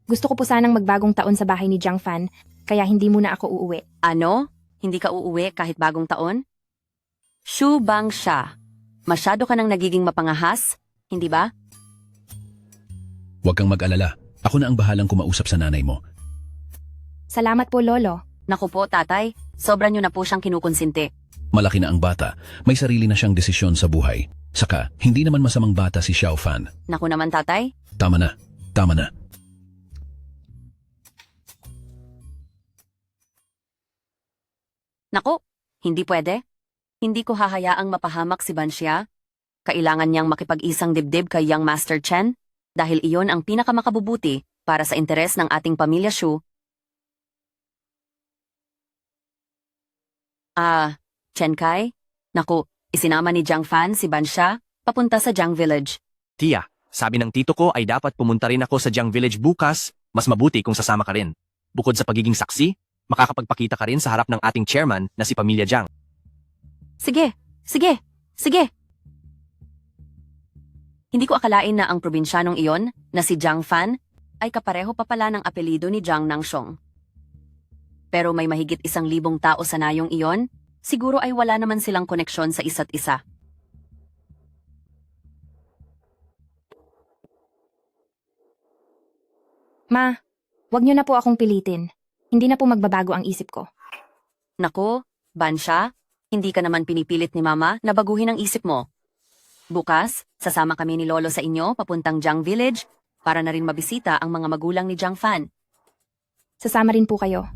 [SPEAKER 7] Gusto ko po sanang magbagong taon sa bahay ni Jiang Fan, kaya hindi muna ako uuwi.
[SPEAKER 8] Ano? Hindi ka uuwi kahit bagong taon? Shu Bang siya. Masyado ka nang nagiging mapangahas, hindi ba?
[SPEAKER 2] Huwag kang mag-alala. Ako na ang bahalang kumausap sa nanay mo.
[SPEAKER 7] Salamat po, Lolo.
[SPEAKER 8] Naku po, tatay. Sobra nyo na po siyang kinukonsinti.
[SPEAKER 2] Malaki na ang bata. May sarili na siyang desisyon sa buhay. Saka, hindi naman masamang bata si Xiao Fan.
[SPEAKER 8] Naku naman, tatay.
[SPEAKER 2] Tama na. Tama na.
[SPEAKER 8] Naku, hindi pwede. Hindi ko hahayaang mapahamak si Banshia. Kailangan niyang makipag-isang dibdib kay Young Master Chen dahil iyon ang pinakamakabubuti para sa interes ng ating pamilya Shu. Chen Kai? Naku, isinama ni Jiang Fan si Banshia papunta sa Jiang Village.
[SPEAKER 3] Tia, sabi ng tito ko ay dapat pumunta rin ako sa Jiang Village bukas. Mas mabuti kung sasama ka rin. Bukod sa pagiging saksi, makakapagpakita ka rin sa harap ng ating chairman na si Pamilya Jiang.
[SPEAKER 8] Sige, sige, sige. Hindi ko akalain na ang probinsyanong iyon, na si Jiang Fan, ay kapareho pa pala ng apelido ni Jiang Nangshong. Pero may mahigit 1,000 tao sa nayong iyon, siguro ay wala naman silang koneksyon sa isa't isa.
[SPEAKER 7] Ma, wag niyo na po akong pilitin. Hindi na po magbabago ang isip ko.
[SPEAKER 8] Naku, Bansha, hindi ka naman pinipilit ni Mama na baguhin ang isip mo. Bukas, sasama kami ni Lolo sa inyo papuntang Jiang Village para na rin mabisita ang mga magulang ni Jiang Fan.
[SPEAKER 7] Sasama rin po kayo.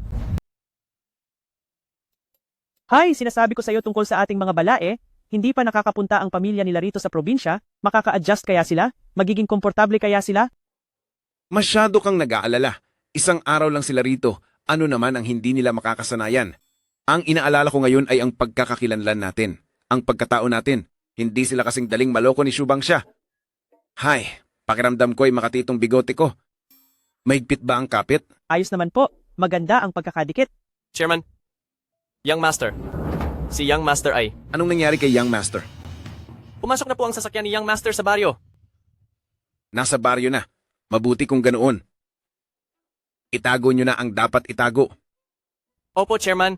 [SPEAKER 9] Hay, sinasabi ko sa iyo tungkol sa ating mga balae, hindi pa nakakapunta ang pamilya nila rito sa probinsya, makaka-adjust kaya sila? Magiging komportable kaya sila?
[SPEAKER 1] Masyado kang nag-aalala. Isang araw lang sila rito. Ano naman ang hindi nila makakasanayan? Ang inaalala ko ngayon ay ang pagkakakilanlan natin. Ang pagkatao natin. Hindi sila kasing daling maloko ni Shubang siya. Hay, pakiramdam ko ay makati itong bigote ko. Mahigpit ba ang kapit?
[SPEAKER 9] Ayos naman po, maganda ang pagkakadikit.
[SPEAKER 3] Chairman, Young Master. Si Young Master ay,
[SPEAKER 1] Anong nangyari kay Young Master?
[SPEAKER 3] pumasok na po ang sasakyan ni Young Master sa baryo.
[SPEAKER 1] Nasa baryo na. Mabuti kung ganoon. Itago nyo na ang dapat itago.
[SPEAKER 3] Opo, Chairman.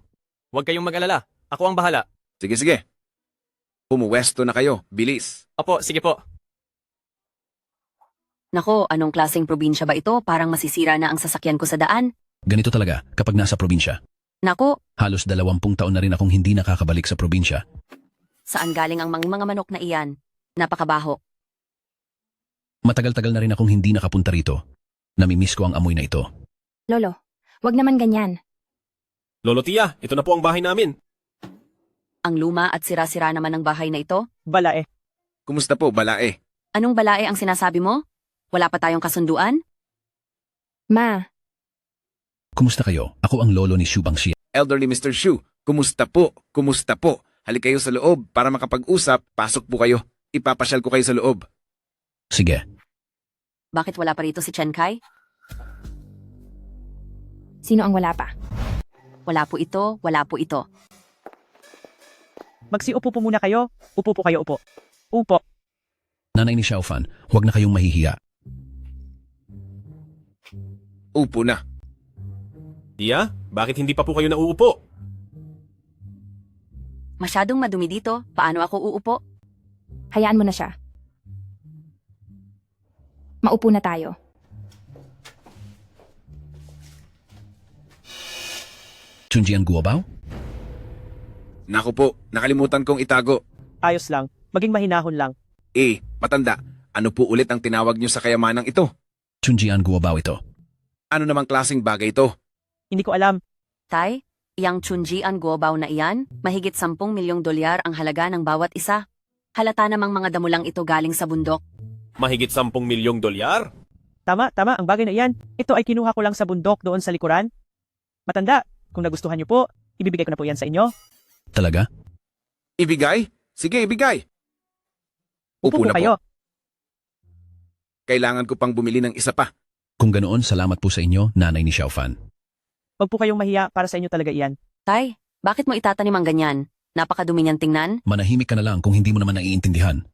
[SPEAKER 3] Huwag kayong mag-alala. Ako ang bahala.
[SPEAKER 1] Sige, sige. Pumuwesto na kayo. Bilis.
[SPEAKER 3] Opo, sige po.
[SPEAKER 8] Nako, anong klaseng probinsya ba ito? Parang masisira na ang sasakyan ko sa daan.
[SPEAKER 2] Ganito talaga kapag nasa probinsya.
[SPEAKER 8] Nako,
[SPEAKER 2] Halos 20 taon na rin akong hindi nakakabalik sa probinsya.
[SPEAKER 8] saan galing ang mga manok na iyan? Napakabaho.
[SPEAKER 2] Matagal-tagal na rin akong hindi nakapunta rito. Namimiss ko ang amoy na ito.
[SPEAKER 7] Lolo, wag naman ganyan.
[SPEAKER 6] Lolo Tia, ito na po ang bahay namin.
[SPEAKER 8] Ang luma at sira-sira naman ng bahay na ito.
[SPEAKER 9] Balae.
[SPEAKER 1] Kumusta po, balae?
[SPEAKER 8] Anong balae ang sinasabi mo? Wala pa tayong kasunduan?
[SPEAKER 7] Ma,
[SPEAKER 2] Kumusta kayo? Ako ang lolo ni Shubang Xia.
[SPEAKER 1] Elderly Mr. Shu, kumusta po? Kumusta po? Halik kayo sa loob para makapag-usap. Pasok po kayo. Ipapasyal ko kayo sa loob.
[SPEAKER 2] Sige,
[SPEAKER 8] Bakit wala pa rito si Chen Kai?
[SPEAKER 7] sino ang wala pa?
[SPEAKER 8] Wala po ito, wala po ito.
[SPEAKER 9] Magsiupo po muna kayo. Upo po kayo, upo. Upo.
[SPEAKER 2] nanay ni Xiao Fan, huwag na kayong mahihiya.
[SPEAKER 1] Upo na.
[SPEAKER 6] Tia, bakit hindi pa po kayo nauupo?
[SPEAKER 8] Masyadong madumi dito. Paano ako uupo?
[SPEAKER 7] Hayaan mo na siya. Maupo na tayo.
[SPEAKER 2] Chunjian Guobao?
[SPEAKER 1] Naku po, nakalimutan kong itago.
[SPEAKER 9] Ayos lang. Maging mahinahon lang.
[SPEAKER 1] Matanda, ano po ulit ang tinawag nyo sa kayamanang ito?
[SPEAKER 2] Chunjian Guobao ito.
[SPEAKER 1] Ano namang klaseng bagay ito?
[SPEAKER 9] Hindi ko alam.
[SPEAKER 8] Tay, iyang Chunji ang guobaw na iyan, mahigit 10 milyong dolyar ang halaga ng bawat isa. Halata namang mga damulang ito galing sa bundok.
[SPEAKER 6] Mahigit 10 milyong dolyar?
[SPEAKER 9] Tama, tama. Ang bagay na iyan. Ito ay kinuha ko lang sa bundok doon sa likuran. Matanda, kung nagustuhan niyo po, ibibigay ko na po yan sa inyo.
[SPEAKER 2] Talaga?
[SPEAKER 1] Ibigay? Sige, ibigay.
[SPEAKER 9] Upo
[SPEAKER 1] Upo na
[SPEAKER 9] kayo.
[SPEAKER 1] po. Kailangan ko pang bumili ng isa pa.
[SPEAKER 2] Kung ganoon, salamat po sa inyo, nanay ni Xiao Fan.
[SPEAKER 9] Huwag po kayong mahiya, para sa inyo talaga iyan.
[SPEAKER 8] Tay, bakit mo itatanim ang ganyan? Napakadumi niyang tingnan.
[SPEAKER 2] Manahimik ka na lang kung hindi mo naman naiintindihan.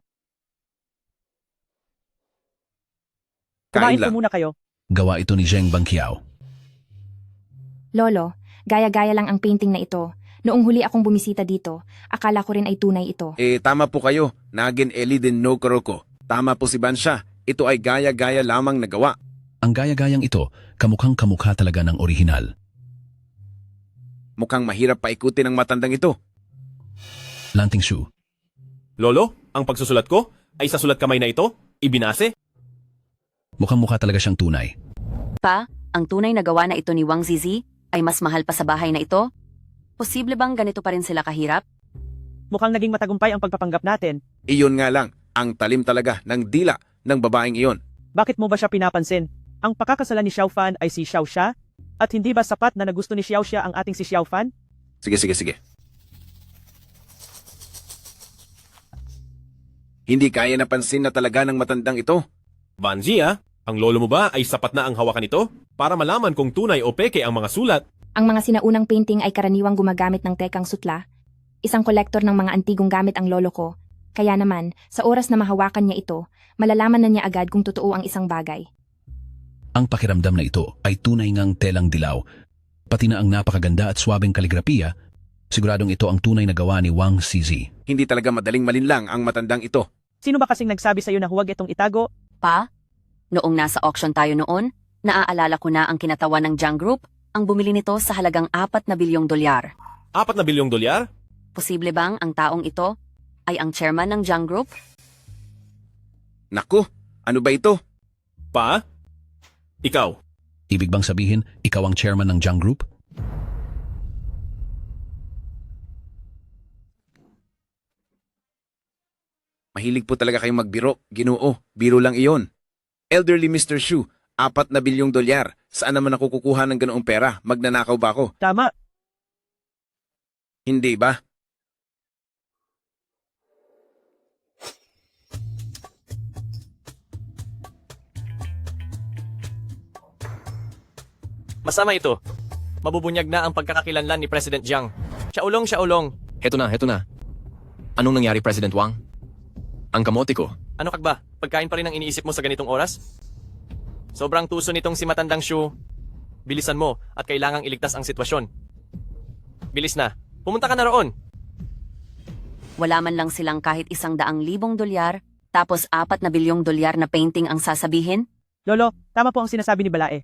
[SPEAKER 1] Kain
[SPEAKER 9] Kumain po
[SPEAKER 1] lang.
[SPEAKER 9] muna kayo.
[SPEAKER 2] Gawa ito ni Zheng Bangqiao.
[SPEAKER 7] Lolo, gaya-gaya lang ang painting na ito. Noong huli akong bumisita dito, akala ko rin ay tunay ito.
[SPEAKER 1] Tama po kayo. Nagin Eli din no Kuroko. Tama po si Bansya. Ito ay gaya-gaya lamang na gawa.
[SPEAKER 2] Ang gaya-gayang ito, kamukhang kamukha talaga ng orihinal.
[SPEAKER 1] Mukhang mahirap paikutin ang matandang ito.
[SPEAKER 2] Lanting Shu,
[SPEAKER 6] Lolo, ang pagsusulat ko ay sa sulat kamay na ito, ibinase.
[SPEAKER 2] mukhang mukha talaga siyang tunay.
[SPEAKER 8] Pa, ang tunay na gawa na ito ni Wang Zizi ay mas mahal pa sa bahay na ito? Posible bang ganito pa rin sila kahirap?
[SPEAKER 9] Mukhang naging matagumpay ang pagpapanggap natin.
[SPEAKER 1] Iyon nga lang, ang talim talaga ng dila ng babaeng iyon.
[SPEAKER 9] Bakit mo ba siya pinapansin? Ang pakakasalan ni Xiao Fan ay si Xiao Xia? At hindi ba sapat na nagusto ni Xiao Xia ang ating si Xiao Fan?
[SPEAKER 1] Sige. Hindi kaya napansin na talaga ng matandang ito.
[SPEAKER 6] Banji ang lolo mo ba ay sapat na ang hawakan nito para malaman kung tunay o peke ang mga sulat?
[SPEAKER 7] Ang mga sinaunang painting ay karaniwang gumagamit ng tekang sutla. Isang kolektor ng mga antigong gamit ang lolo ko. Kaya naman, sa oras na mahawakan niya ito, malalaman na niya agad kung totoo ang isang bagay.
[SPEAKER 2] Ang pakiramdam na ito ay tunay ngang telang dilaw. Pati na ang napakaganda at swabing kaligrapiya, siguradong ito ang tunay na gawa ni Wang Zizi.
[SPEAKER 1] Hindi talaga madaling malinlang ang matandang ito.
[SPEAKER 9] Sino ba kasing nagsabi sa'yo na huwag itong itago?
[SPEAKER 8] Pa, noong nasa auction tayo noon, naaalala ko na ang kinatawan ng Jiang Group ang bumili nito sa halagang 4 na bilyong dolyar.
[SPEAKER 6] 4 na bilyong dolyar?
[SPEAKER 8] Posible bang ang taong ito ay ang chairman ng Jiang Group?
[SPEAKER 1] Naku, ano ba ito?
[SPEAKER 6] Pa? Ikaw?
[SPEAKER 2] Ibig bang sabihin, ikaw ang chairman ng Jiang Group?
[SPEAKER 1] Mahilig po talaga kayong magbiro, Ginoo. Biro lang iyon. Elderly Mr. Shu, 4 na bilyong dolyar. Saan naman ako kukuha ng ganoong pera? Magnanakaw ba ako?
[SPEAKER 9] Tama.
[SPEAKER 1] Hindi ba?
[SPEAKER 3] Masama ito. Mabubunyag na ang pagkakakilanlan ni President Jiang. Siya ulong.
[SPEAKER 12] Heto na. Anong nangyari, President Wang? Ang kamote ko.
[SPEAKER 3] Ano kagba? Pagkain pa rin ang iniisip mo sa ganitong oras? Sobrang tuso nitong si Matandang Shu. Bilisan mo at kailangang iligtas ang sitwasyon. Bilis na. Pumunta ka na roon.
[SPEAKER 8] Wala man lang silang kahit 100,000 dolyar, tapos 4 na bilyong dolyar na painting ang sasabihin?
[SPEAKER 9] Lolo, tama po ang sinasabi ni Balae.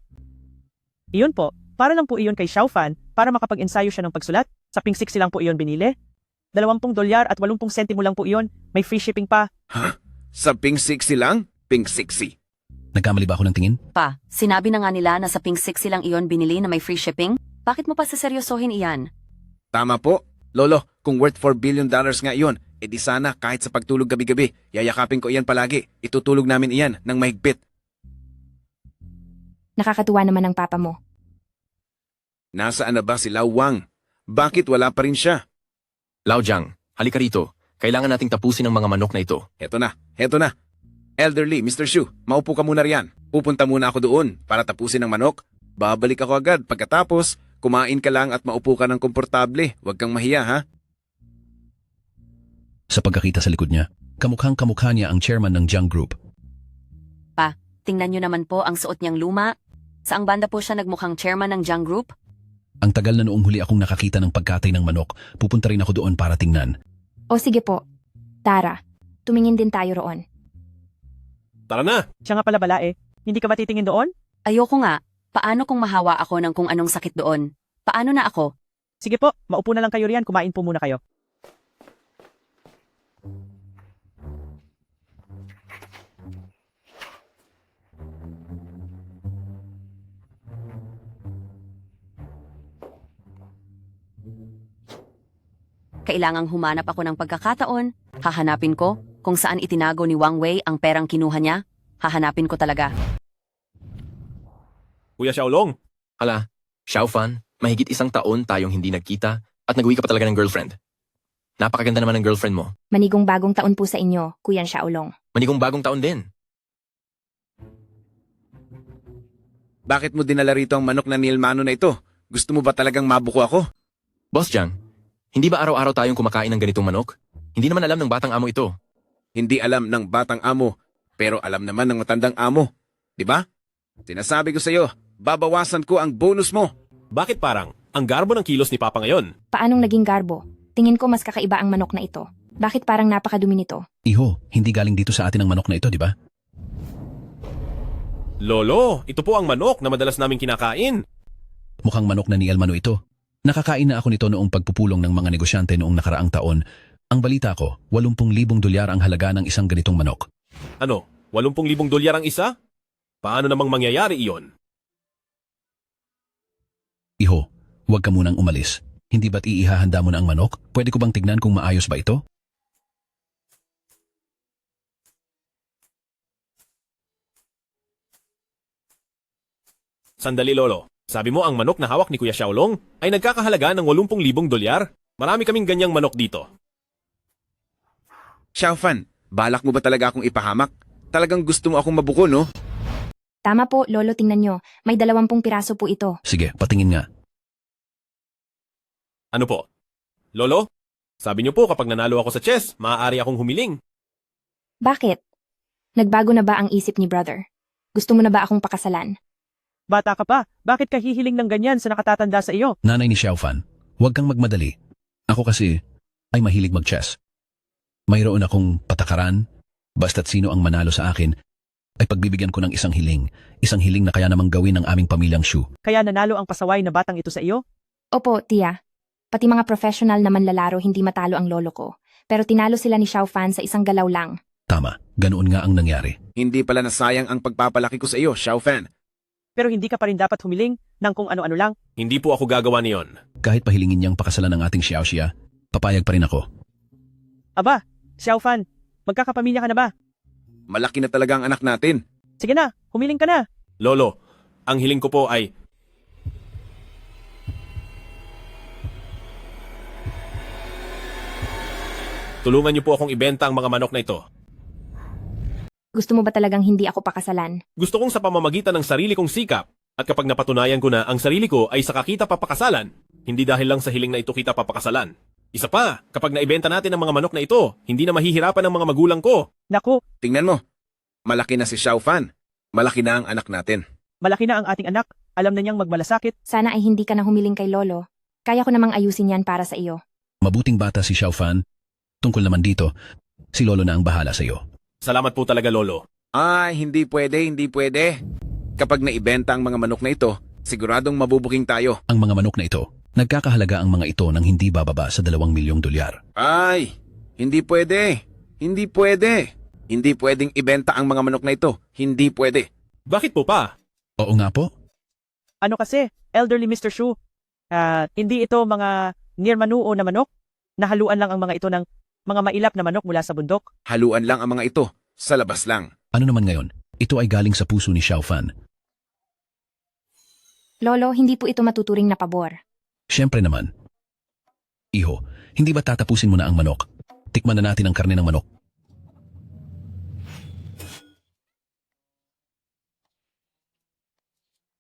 [SPEAKER 9] Iyon po, para lang po iyon kay Xiao Fan para makapag-ensayo siya ng pagsulat. Sa Pink 6 lang po iyon binili. 20 dolyar at 80 sentimo lang po iyon. May free shipping pa.
[SPEAKER 1] Ha? Sa Pink 60 lang? Pink 60.
[SPEAKER 2] Nagkamali ba ako ng tingin?
[SPEAKER 8] Pa, sinabi na nga nila na sa Pink 6 lang iyon binili na may free shipping? Bakit mo pa saseryosohin iyan?
[SPEAKER 1] Tama po. Lolo, kung worth $4 billion nga iyon, edi sana kahit sa pagtulog gabi-gabi, yayakapin ko iyan palagi. Itutulog namin iyan ng mahigpit.
[SPEAKER 7] Nakakatuwa naman ang papa mo.
[SPEAKER 1] Nasaan na ba si Lao Wang? Bakit wala pa rin siya?
[SPEAKER 12] Lao Jiang, halika rito. Kailangan nating tapusin ang mga manok na ito.
[SPEAKER 1] Heto na. Elderly, Mr. Shu, maupo ka muna riyan. Pupunta muna ako doon para tapusin ang manok. Babalik ako agad pagkatapos. Kumain ka lang at maupo ka ng komportable. Huwag kang mahiya, ha?
[SPEAKER 2] Sa pagkakita sa likod niya, kamukhang kamukha niya ang chairman ng Jiang Group.
[SPEAKER 8] Pa, tingnan nyo naman po ang suot niyang luma. Saang banda po siya nagmukhang chairman ng Jiang Group?
[SPEAKER 2] Ang tagal na noong huli akong nakakita ng pagkatay ng manok, pupunta rin ako doon para tingnan.
[SPEAKER 7] O sige po. Tara, tumingin din tayo roon.
[SPEAKER 6] Tara na!
[SPEAKER 9] Siya nga pala Balae, hindi ka ba titingin doon?
[SPEAKER 8] Ayoko nga. Paano kung mahawa ako ng kung anong sakit doon? Paano na ako?
[SPEAKER 9] Sige po, maupo na lang kayo riyan, kumain po muna kayo.
[SPEAKER 8] Kailangang humanap ako ng pagkakataon. Hahanapin ko kung saan itinago ni Wang Wei ang perang kinuha niya. Hahanapin ko talaga.
[SPEAKER 6] Kuya Xiaolong,
[SPEAKER 12] Hala, Xiao Fan, mahigit 1 taon tayong hindi nagkita at nag-uwi ka pa talaga ng girlfriend. Napakaganda naman ng girlfriend mo.
[SPEAKER 7] Manigong bagong taon po sa inyo, Kuya Xiaolong.
[SPEAKER 12] Manigong bagong taon din.
[SPEAKER 1] Bakit mo dinala rito ang manok na nilmano na ito? Gusto mo ba talagang mabuko ako?
[SPEAKER 12] Boss Jiang, hindi ba araw-araw tayong kumakain ng ganitong manok? Hindi naman alam ng batang amo ito.
[SPEAKER 1] Hindi alam ng batang amo, pero alam naman ng matandang amo. Di ba? Sinasabi ko sa'yo, babawasan ko ang bonus mo.
[SPEAKER 6] Bakit parang ang garbo ng kilos ni Papa ngayon?
[SPEAKER 7] Paanong naging garbo? Tingin ko mas kakaiba ang manok na ito. Bakit parang napakadumi nito?
[SPEAKER 2] Iho, hindi galing dito sa atin ang manok na ito, di ba?
[SPEAKER 6] Lolo, ito po ang manok na madalas naming kinakain.
[SPEAKER 2] Mukhang manok na ni Elmano ito. Nakakain na ako nito noong pagpupulong ng mga negosyante noong nakaraang taon. Ang balita ko, 80,000 dolyar ang halaga ng isang ganitong manok.
[SPEAKER 6] Ano, 80,000 dolyar ang isa? Paano namang mangyayari iyon?
[SPEAKER 2] Iho, huwag ka munang umalis. Hindi ba't iihahanda mo na ang manok? Pwede ko bang tignan kung maayos ba ito?
[SPEAKER 6] Sandali, Lolo. Sabi mo ang manok na hawak ni Kuya Xiaolong ay nagkakahalaga ng 80,000 dolyar? Marami kaming ganyang manok dito.
[SPEAKER 1] Xiaofan, balak mo ba talaga akong ipahamak? Talagang gusto mo akong mabuko, no?
[SPEAKER 7] Tama po, Lolo, tingnan nyo. May 20 piraso po ito.
[SPEAKER 2] Sige, patingin nga.
[SPEAKER 6] Ano po? Lolo? Sabi niyo po kapag nanalo ako sa chess, maaari akong humiling.
[SPEAKER 7] Bakit? Nagbago na ba ang isip ni brother? Gusto mo na ba akong pakasalan?
[SPEAKER 9] Bata ka pa, bakit ka hihiling ng ganyan sa nakatatanda sa iyo?
[SPEAKER 2] Nanay ni Xiaofan, huwag kang magmadali. Ako kasi ay mahilig mag-chess. Mayroon akong patakaran, basta't sino ang manalo sa akin, ay pagbibigyan ko ng isang hiling na kaya namang gawin ng aming pamilyang Shu.
[SPEAKER 9] Kaya nanalo ang pasaway na batang ito sa iyo?
[SPEAKER 7] Opo, tiya. Pati mga professional na manlalaro hindi matalo ang lolo ko. Pero tinalo sila ni Xiaofan sa isang galaw lang.
[SPEAKER 2] Tama, ganoon nga ang nangyari.
[SPEAKER 1] Hindi pala nasayang ang pagpapalaki ko sa iyo, Xiaofan.
[SPEAKER 9] Pero hindi ka pa rin dapat humiling ng kung ano-ano lang.
[SPEAKER 6] Hindi po ako gagawa niyon.
[SPEAKER 2] Kahit pahilingin niyang pakasalan ng ating Xiaoxia, papayag pa rin ako.
[SPEAKER 9] Aba, Xiaofan, magkakapamilya ka na ba?
[SPEAKER 1] Malaki na talaga ang anak natin.
[SPEAKER 9] Sige na, humiling ka na.
[SPEAKER 6] Lolo, ang hiling ko po ay... Tulungan niyo po akong ibenta ang mga manok na ito.
[SPEAKER 7] Gusto mo ba talagang hindi ako pakasalan?
[SPEAKER 6] Gusto kong sa pamamagitan ng sarili kong sikap. At kapag napatunayan ko na ang sarili ko ay saka kita papakasalan, hindi dahil lang sa hiling na ito kita papakasalan. Isa pa, kapag naibenta natin ang mga manok na ito, hindi na mahihirapan ang mga magulang ko.
[SPEAKER 9] Naku,
[SPEAKER 1] Tingnan mo, malaki na si Xiaofan. Malaki na ang anak natin.
[SPEAKER 9] malaki na ang ating anak. Alam na niyang magmalasakit.
[SPEAKER 7] Sana ay hindi ka na humiling kay lolo. Kaya ko namang ayusin yan para sa iyo.
[SPEAKER 2] Mabuting bata si Xiaofan. Tungkol naman dito, si Lolo na ang bahala sa iyo.
[SPEAKER 6] Salamat po talaga, Lolo.
[SPEAKER 1] Ay, hindi pwede, hindi pwede. Kapag naibenta ang mga manok na ito, siguradong mabubuking tayo.
[SPEAKER 2] Ang mga manok na ito, nagkakahalaga ang mga ito ng hindi bababa sa 2 milyong dolyar.
[SPEAKER 1] Ay, hindi pwede. Hindi pwede. Hindi pwedeng ibenta ang mga manok na ito. Hindi pwede.
[SPEAKER 6] Bakit po pa?
[SPEAKER 2] Oo nga po.
[SPEAKER 9] Ano kasi, elderly Mr. Shu? Hindi ito mga nirmanuo na manok? Nahaluan lang ang mga ito ng mga mailap na manok mula sa bundok?
[SPEAKER 1] Haluan lang ang mga ito. Sa labas lang.
[SPEAKER 2] Ano naman ngayon? Ito ay galing sa puso ni Xiaofan.
[SPEAKER 7] Lolo, hindi po ito matuturing na pabor.
[SPEAKER 2] Siyempre naman. Iho, hindi ba tatapusin mo na ang manok? Tikman na natin ang karne ng manok.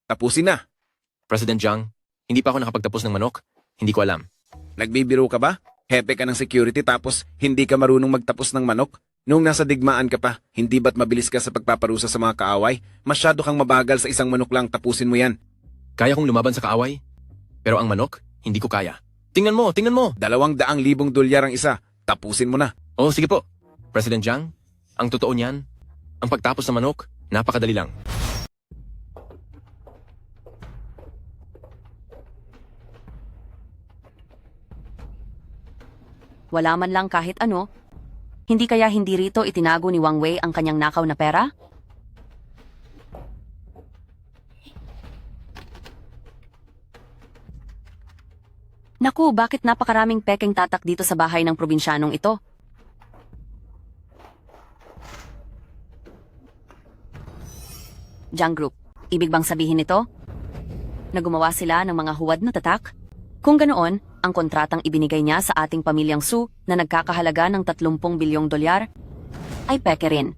[SPEAKER 1] Tapusin na.
[SPEAKER 12] President Jiang, hindi pa ako nakapagtapos ng manok. Hindi ko alam.
[SPEAKER 1] Nagbibiro ka ba? Hepe ka ng security tapos hindi ka marunong magtapos ng manok? Nung nasa digmaan ka pa, hindi ba't mabilis ka sa pagpaparusa sa mga kaaway? Masyado kang mabagal sa isang manok lang, tapusin mo yan.
[SPEAKER 12] Kaya kong lumaban sa kaaway. Pero ang manok, hindi ko kaya. Tingnan mo, tingnan mo!
[SPEAKER 1] 200,000 dolyar ang isa, tapusin mo na.
[SPEAKER 12] Oh, sige po. President Jiang, ang totoo niyan, ang pagtapos ng manok, napakadali lang.
[SPEAKER 8] Wala man lang kahit ano. Hindi kaya hindi rito itinago ni Wang Wei ang kanyang nakaw na pera? Naku, bakit napakaraming pekeng tatak dito sa bahay ng probinsyanong ito? Jiang Group, ibig bang sabihin ito? Na gumawa sila ng mga huwad na tatak? Kung ganoon, ang kontratang ibinigay niya sa ating pamilyang Su na nagkakahalaga ng 30 bilyong dolyar ay peke rin.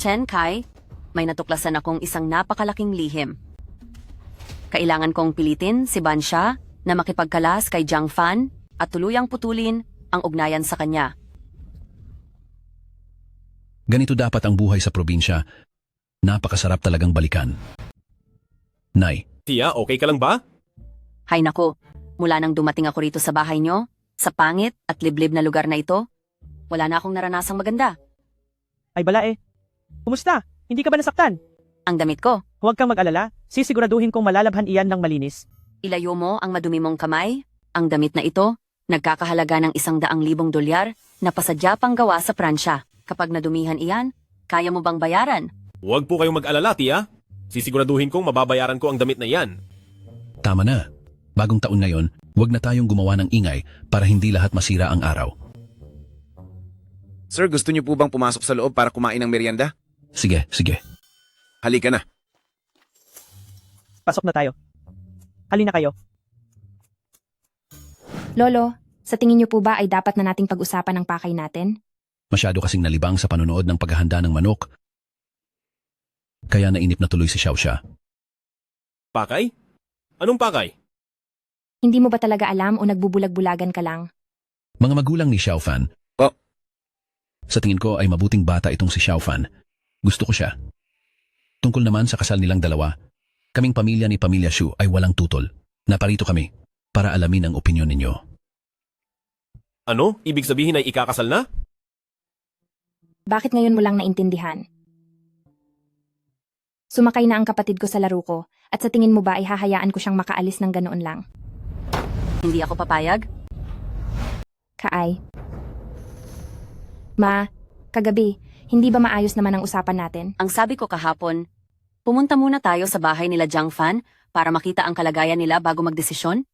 [SPEAKER 8] Chen Kai, may natuklasan akong isang napakalaking lihim. Kailangan kong pilitin si Ban Xia na makipagkalas kay Jiang Fan at tuluyang putulin ang ugnayan sa kanya.
[SPEAKER 2] Ganito dapat ang buhay sa probinsya. Napakasarap talagang balikan. Nay,
[SPEAKER 6] Tia, okay ka lang ba?
[SPEAKER 8] Hay nako, mula nang dumating ako rito sa bahay nyo, sa pangit at liblib na lugar na ito, wala na akong naranasang maganda.
[SPEAKER 9] Ay balae. Kumusta? Hindi ka ba nasaktan?
[SPEAKER 8] Ang damit ko,
[SPEAKER 9] Huwag kang mag-alala, sisiguraduhin kong malalabhan iyan ng malinis.
[SPEAKER 8] ilayo mo ang madumi mong kamay. Ang damit na ito, nagkakahalaga ng $100,000 na pasadya pang gawa sa Pransya. Kapag nadumihan iyan, kaya mo bang bayaran?
[SPEAKER 6] Huwag po kayong mag-alala, Tia. Sisiguraduhin kong mababayaran ko ang damit na iyan.
[SPEAKER 2] tama na. Bagong taon ngayon, huwag na tayong gumawa ng ingay para hindi lahat masira ang araw.
[SPEAKER 1] Sir, gusto niyo po bang pumasok sa loob para kumain ng merienda?
[SPEAKER 2] Sige, sige.
[SPEAKER 1] Halika na.
[SPEAKER 9] Pasok na tayo. Halina kayo.
[SPEAKER 7] Lolo, sa tingin niyo po ba ay dapat na nating pag-usapan ang pakay natin?
[SPEAKER 2] Masyado kasing nalibang sa panonood ng paghahanda ng manok. Kaya nainip na tuloy si Xiaoxia.
[SPEAKER 6] Pakay? Anong pakay?
[SPEAKER 7] Hindi mo ba talaga alam o nagbubulag-bulagan ka lang?
[SPEAKER 2] Mga magulang ni Xiaofan.
[SPEAKER 1] Po.
[SPEAKER 2] Sa tingin ko ay mabuting bata itong si Xiaofan. Gusto ko siya. Tungkol naman sa kasal nilang dalawa, kaming pamilya ni Pamilya Xu ay walang tutol. Naparito kami para alamin ang opinyon ninyo.
[SPEAKER 6] Ano? Ibig sabihin ay ikakasal na?
[SPEAKER 7] Bakit ngayon mo lang naintindihan? Sumakay na ang kapatid ko sa laro ko at sa tingin mo ba ay hahayaan ko siyang makaalis ng ganoon lang?
[SPEAKER 8] Hindi ako papayag?
[SPEAKER 7] Kaay. Ma, kagabi, hindi ba maayos naman ang usapan natin?
[SPEAKER 8] Ang sabi ko kahapon, pumunta muna tayo sa bahay nila Jiang Fan para makita ang kalagayan nila bago magdesisyon.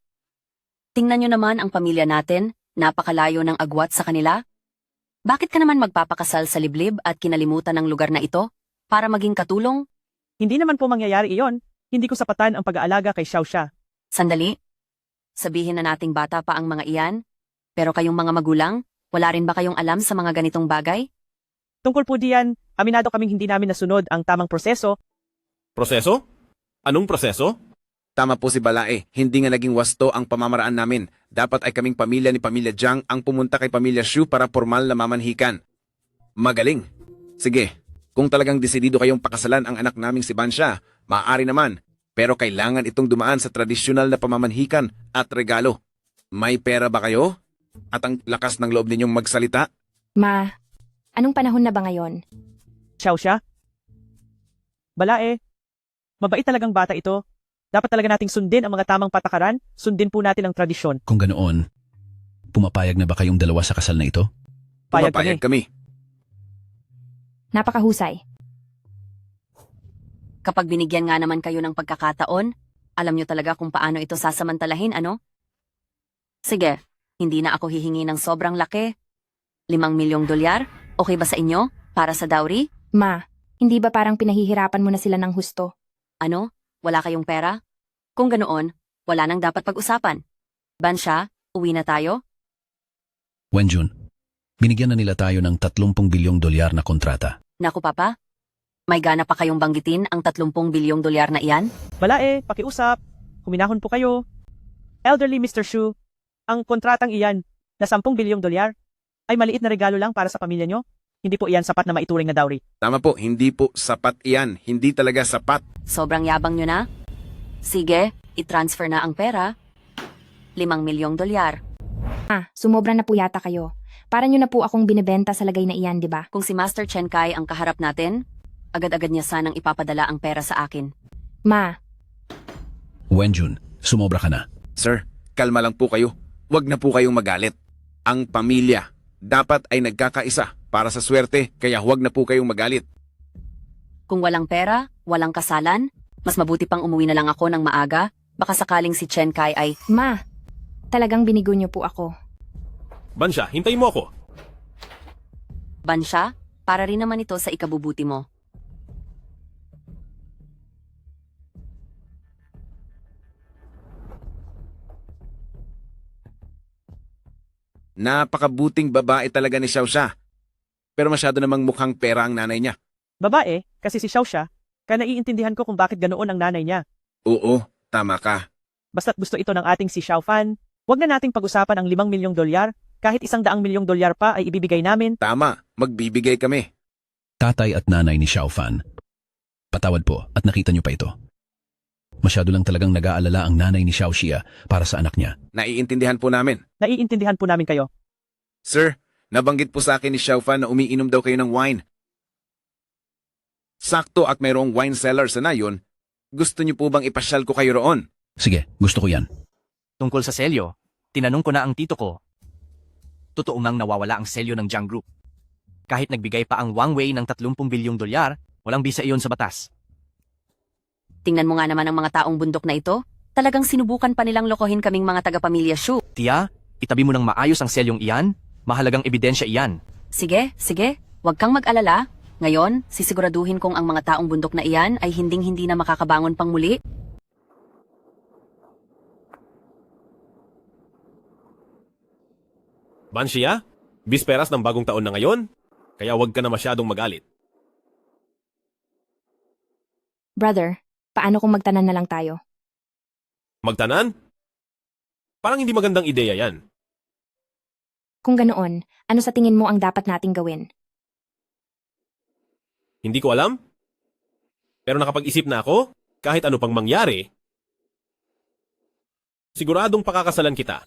[SPEAKER 8] Tingnan nyo naman ang pamilya natin, napakalayo ng agwat sa kanila. Bakit ka naman magpapakasal sa liblib at kinalimutan ng lugar na ito para maging katulong?
[SPEAKER 9] Hindi naman po mangyayari iyon. Hindi ko sapatan ang pag-aalaga kay Xiaoxia.
[SPEAKER 8] Sandali. Sabihin na nating bata pa ang mga iyan, pero kayong mga magulang, wala rin ba kayong alam sa mga ganitong bagay?
[SPEAKER 9] Tungkol po diyan, aminado kaming hindi namin nasunod ang tamang proseso.
[SPEAKER 6] Proseso? Anong proseso?
[SPEAKER 1] Tama po si Balae, hindi nga naging wasto ang pamamaraan namin. Dapat ay kaming pamilya ni Pamilya Jiang ang pumunta kay Pamilya Xu para formal na mamanhikan. Magaling. Sige, kung talagang desidido kayong pakasalan ang anak naming si Bansha, maaari naman. Pero kailangan itong dumaan sa tradisyonal na pamamanhikan at regalo. May pera ba kayo? At ang lakas ng loob ninyong magsalita?
[SPEAKER 7] Ma, anong panahon na ba ngayon?
[SPEAKER 9] Xiaoxia? Balae, mabait talagang bata ito. Dapat talaga nating sundin ang mga tamang patakaran, sundin po natin ang tradisyon.
[SPEAKER 2] Kung ganoon, pumapayag na ba kayong dalawa sa kasal na ito?
[SPEAKER 9] Payag
[SPEAKER 1] Pumapayag
[SPEAKER 9] kami.
[SPEAKER 1] kami.
[SPEAKER 7] Napakahusay.
[SPEAKER 8] Kapag binigyan nga naman kayo ng pagkakataon, alam nyo talaga kung paano ito sasamantalahin, ano? Sige, hindi na ako hihingi ng sobrang laki. $5,000,000? Okay ba sa inyo? Para sa dowry?
[SPEAKER 7] Ma, hindi ba parang pinahihirapan mo na sila ng husto?
[SPEAKER 8] Ano? Wala kayong pera? Kung ganoon, wala nang dapat pag-usapan. Bansha, uwi na tayo?
[SPEAKER 2] Wenjun, binigyan na nila tayo ng $30 bilyong na kontrata.
[SPEAKER 8] Naku papa, may gana pa kayong banggitin ang $30 bilyong na iyan?
[SPEAKER 9] Balae, pakiusap. Huminahon po kayo. Elderly Mr. Xu, ang kontratang iyan na $10 bilyong ay maliit na regalo lang para sa pamilya nyo. Hindi po iyan sapat na maituring na dowry.
[SPEAKER 1] Tama po, hindi po sapat iyan. Hindi talaga sapat.
[SPEAKER 8] Sobrang yabang nyo na? Sige, i-transfer na ang pera. $5,000,000.
[SPEAKER 7] Ah, sumobra na po yata kayo. Para nyo na po akong binibenta sa lagay na iyan, di ba?
[SPEAKER 8] Kung si Master Chen Kai ang kaharap natin, agad-agad niya sanang ipapadala ang pera sa akin.
[SPEAKER 7] Ma,
[SPEAKER 2] Wenjun, sumobra ka na.
[SPEAKER 1] Sir, kalma lang po kayo. Huwag na po kayong magalit. Ang pamilya dapat ay nagkakaisa para sa swerte, kaya huwag na po kayong magalit.
[SPEAKER 8] Kung walang pera, walang kasalan, mas mabuti pang umuwi na lang ako ng maaga, baka sakaling si Chen Kai ay,
[SPEAKER 7] ma, talagang binigo nyo po ako.
[SPEAKER 6] Bansha, hintayin mo ako.
[SPEAKER 8] Bansha, para rin naman ito sa ikabubuti mo.
[SPEAKER 1] Napakabuting babae talaga ni Xiaoxia. Pero masyado namang mukhang pera ang nanay niya.
[SPEAKER 9] Babae, kasi si Xiaoxia, kaya naiintindihan ko kung bakit ganoon ang nanay niya.
[SPEAKER 1] Oo, tama ka.
[SPEAKER 9] Basta't gusto ito ng ating si Xiao Fan, wag na nating pag-usapan ang 5 milyong dolyar, kahit 100 milyong dolyar pa ay ibibigay namin.
[SPEAKER 1] Tama, magbibigay kami.
[SPEAKER 2] Tatay at nanay ni Xiao Fan. Patawad po at nakita niyo pa ito. Masyado lang talagang nag-aalala ang nanay ni Xiao Xia para sa anak niya.
[SPEAKER 1] Naiintindihan po namin.
[SPEAKER 9] Naiintindihan po namin kayo.
[SPEAKER 1] Sir, nabanggit po sa akin ni Xiaofan na umiinom daw kayo ng wine. Sakto at mayroong wine cellar sa nayon. Gusto niyo po bang ipasyal ko kayo roon?
[SPEAKER 2] Sige, gusto ko yan.
[SPEAKER 3] Tungkol sa selyo, tinanong ko na ang tito ko. Totoo ngang nawawala ang selyo ng Jiang Group. Kahit nagbigay pa ang Wang Wei ng 30 bilyong dolyar, walang bisa iyon sa batas.
[SPEAKER 8] Tingnan mo nga naman ang mga taong bundok na ito. Talagang sinubukan pa nilang lokohin kaming mga taga-pamilya Shu.
[SPEAKER 3] Tia, itabi mo ng maayos ang selyong iyan. Mahalagang ebidensya iyan.
[SPEAKER 8] Sige, sige, huwag kang mag-alala. Ngayon, sisiguraduhin kong ang mga taong bundok na iyan ay hinding-hindi na makakabangon pang muli.
[SPEAKER 6] Banshia, bisperas ng bagong taon na ngayon, kaya huwag ka na masyadong magalit.
[SPEAKER 7] Brother, paano kung magtanan na lang tayo?
[SPEAKER 6] Magtanan? Parang hindi magandang ideya yan.
[SPEAKER 7] Kung ganoon, ano sa tingin mo ang dapat nating gawin?
[SPEAKER 6] Hindi ko alam. Pero nakapag-isip na ako, kahit ano pang mangyari, siguradong pakakasalan kita.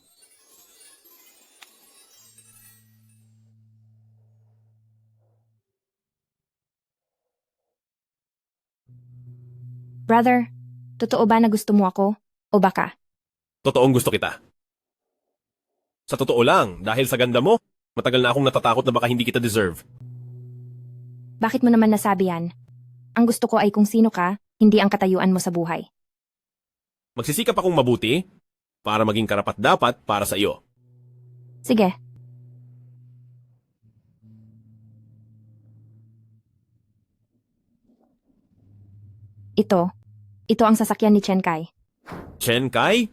[SPEAKER 7] Brother, totoo ba na gusto mo ako? O baka?
[SPEAKER 6] Totoong gusto kita. Sa totoo lang, dahil sa ganda mo, matagal na akong natatakot na baka hindi kita deserve.
[SPEAKER 7] Bakit mo naman nasabi yan? Ang gusto ko ay kung sino ka, hindi ang katayuan mo sa buhay.
[SPEAKER 6] Magsisikap akong mabuti para maging karapat-dapat para sa iyo.
[SPEAKER 7] Sige. Ito ang sasakyan ni Chen Kai.
[SPEAKER 6] Chen Kai?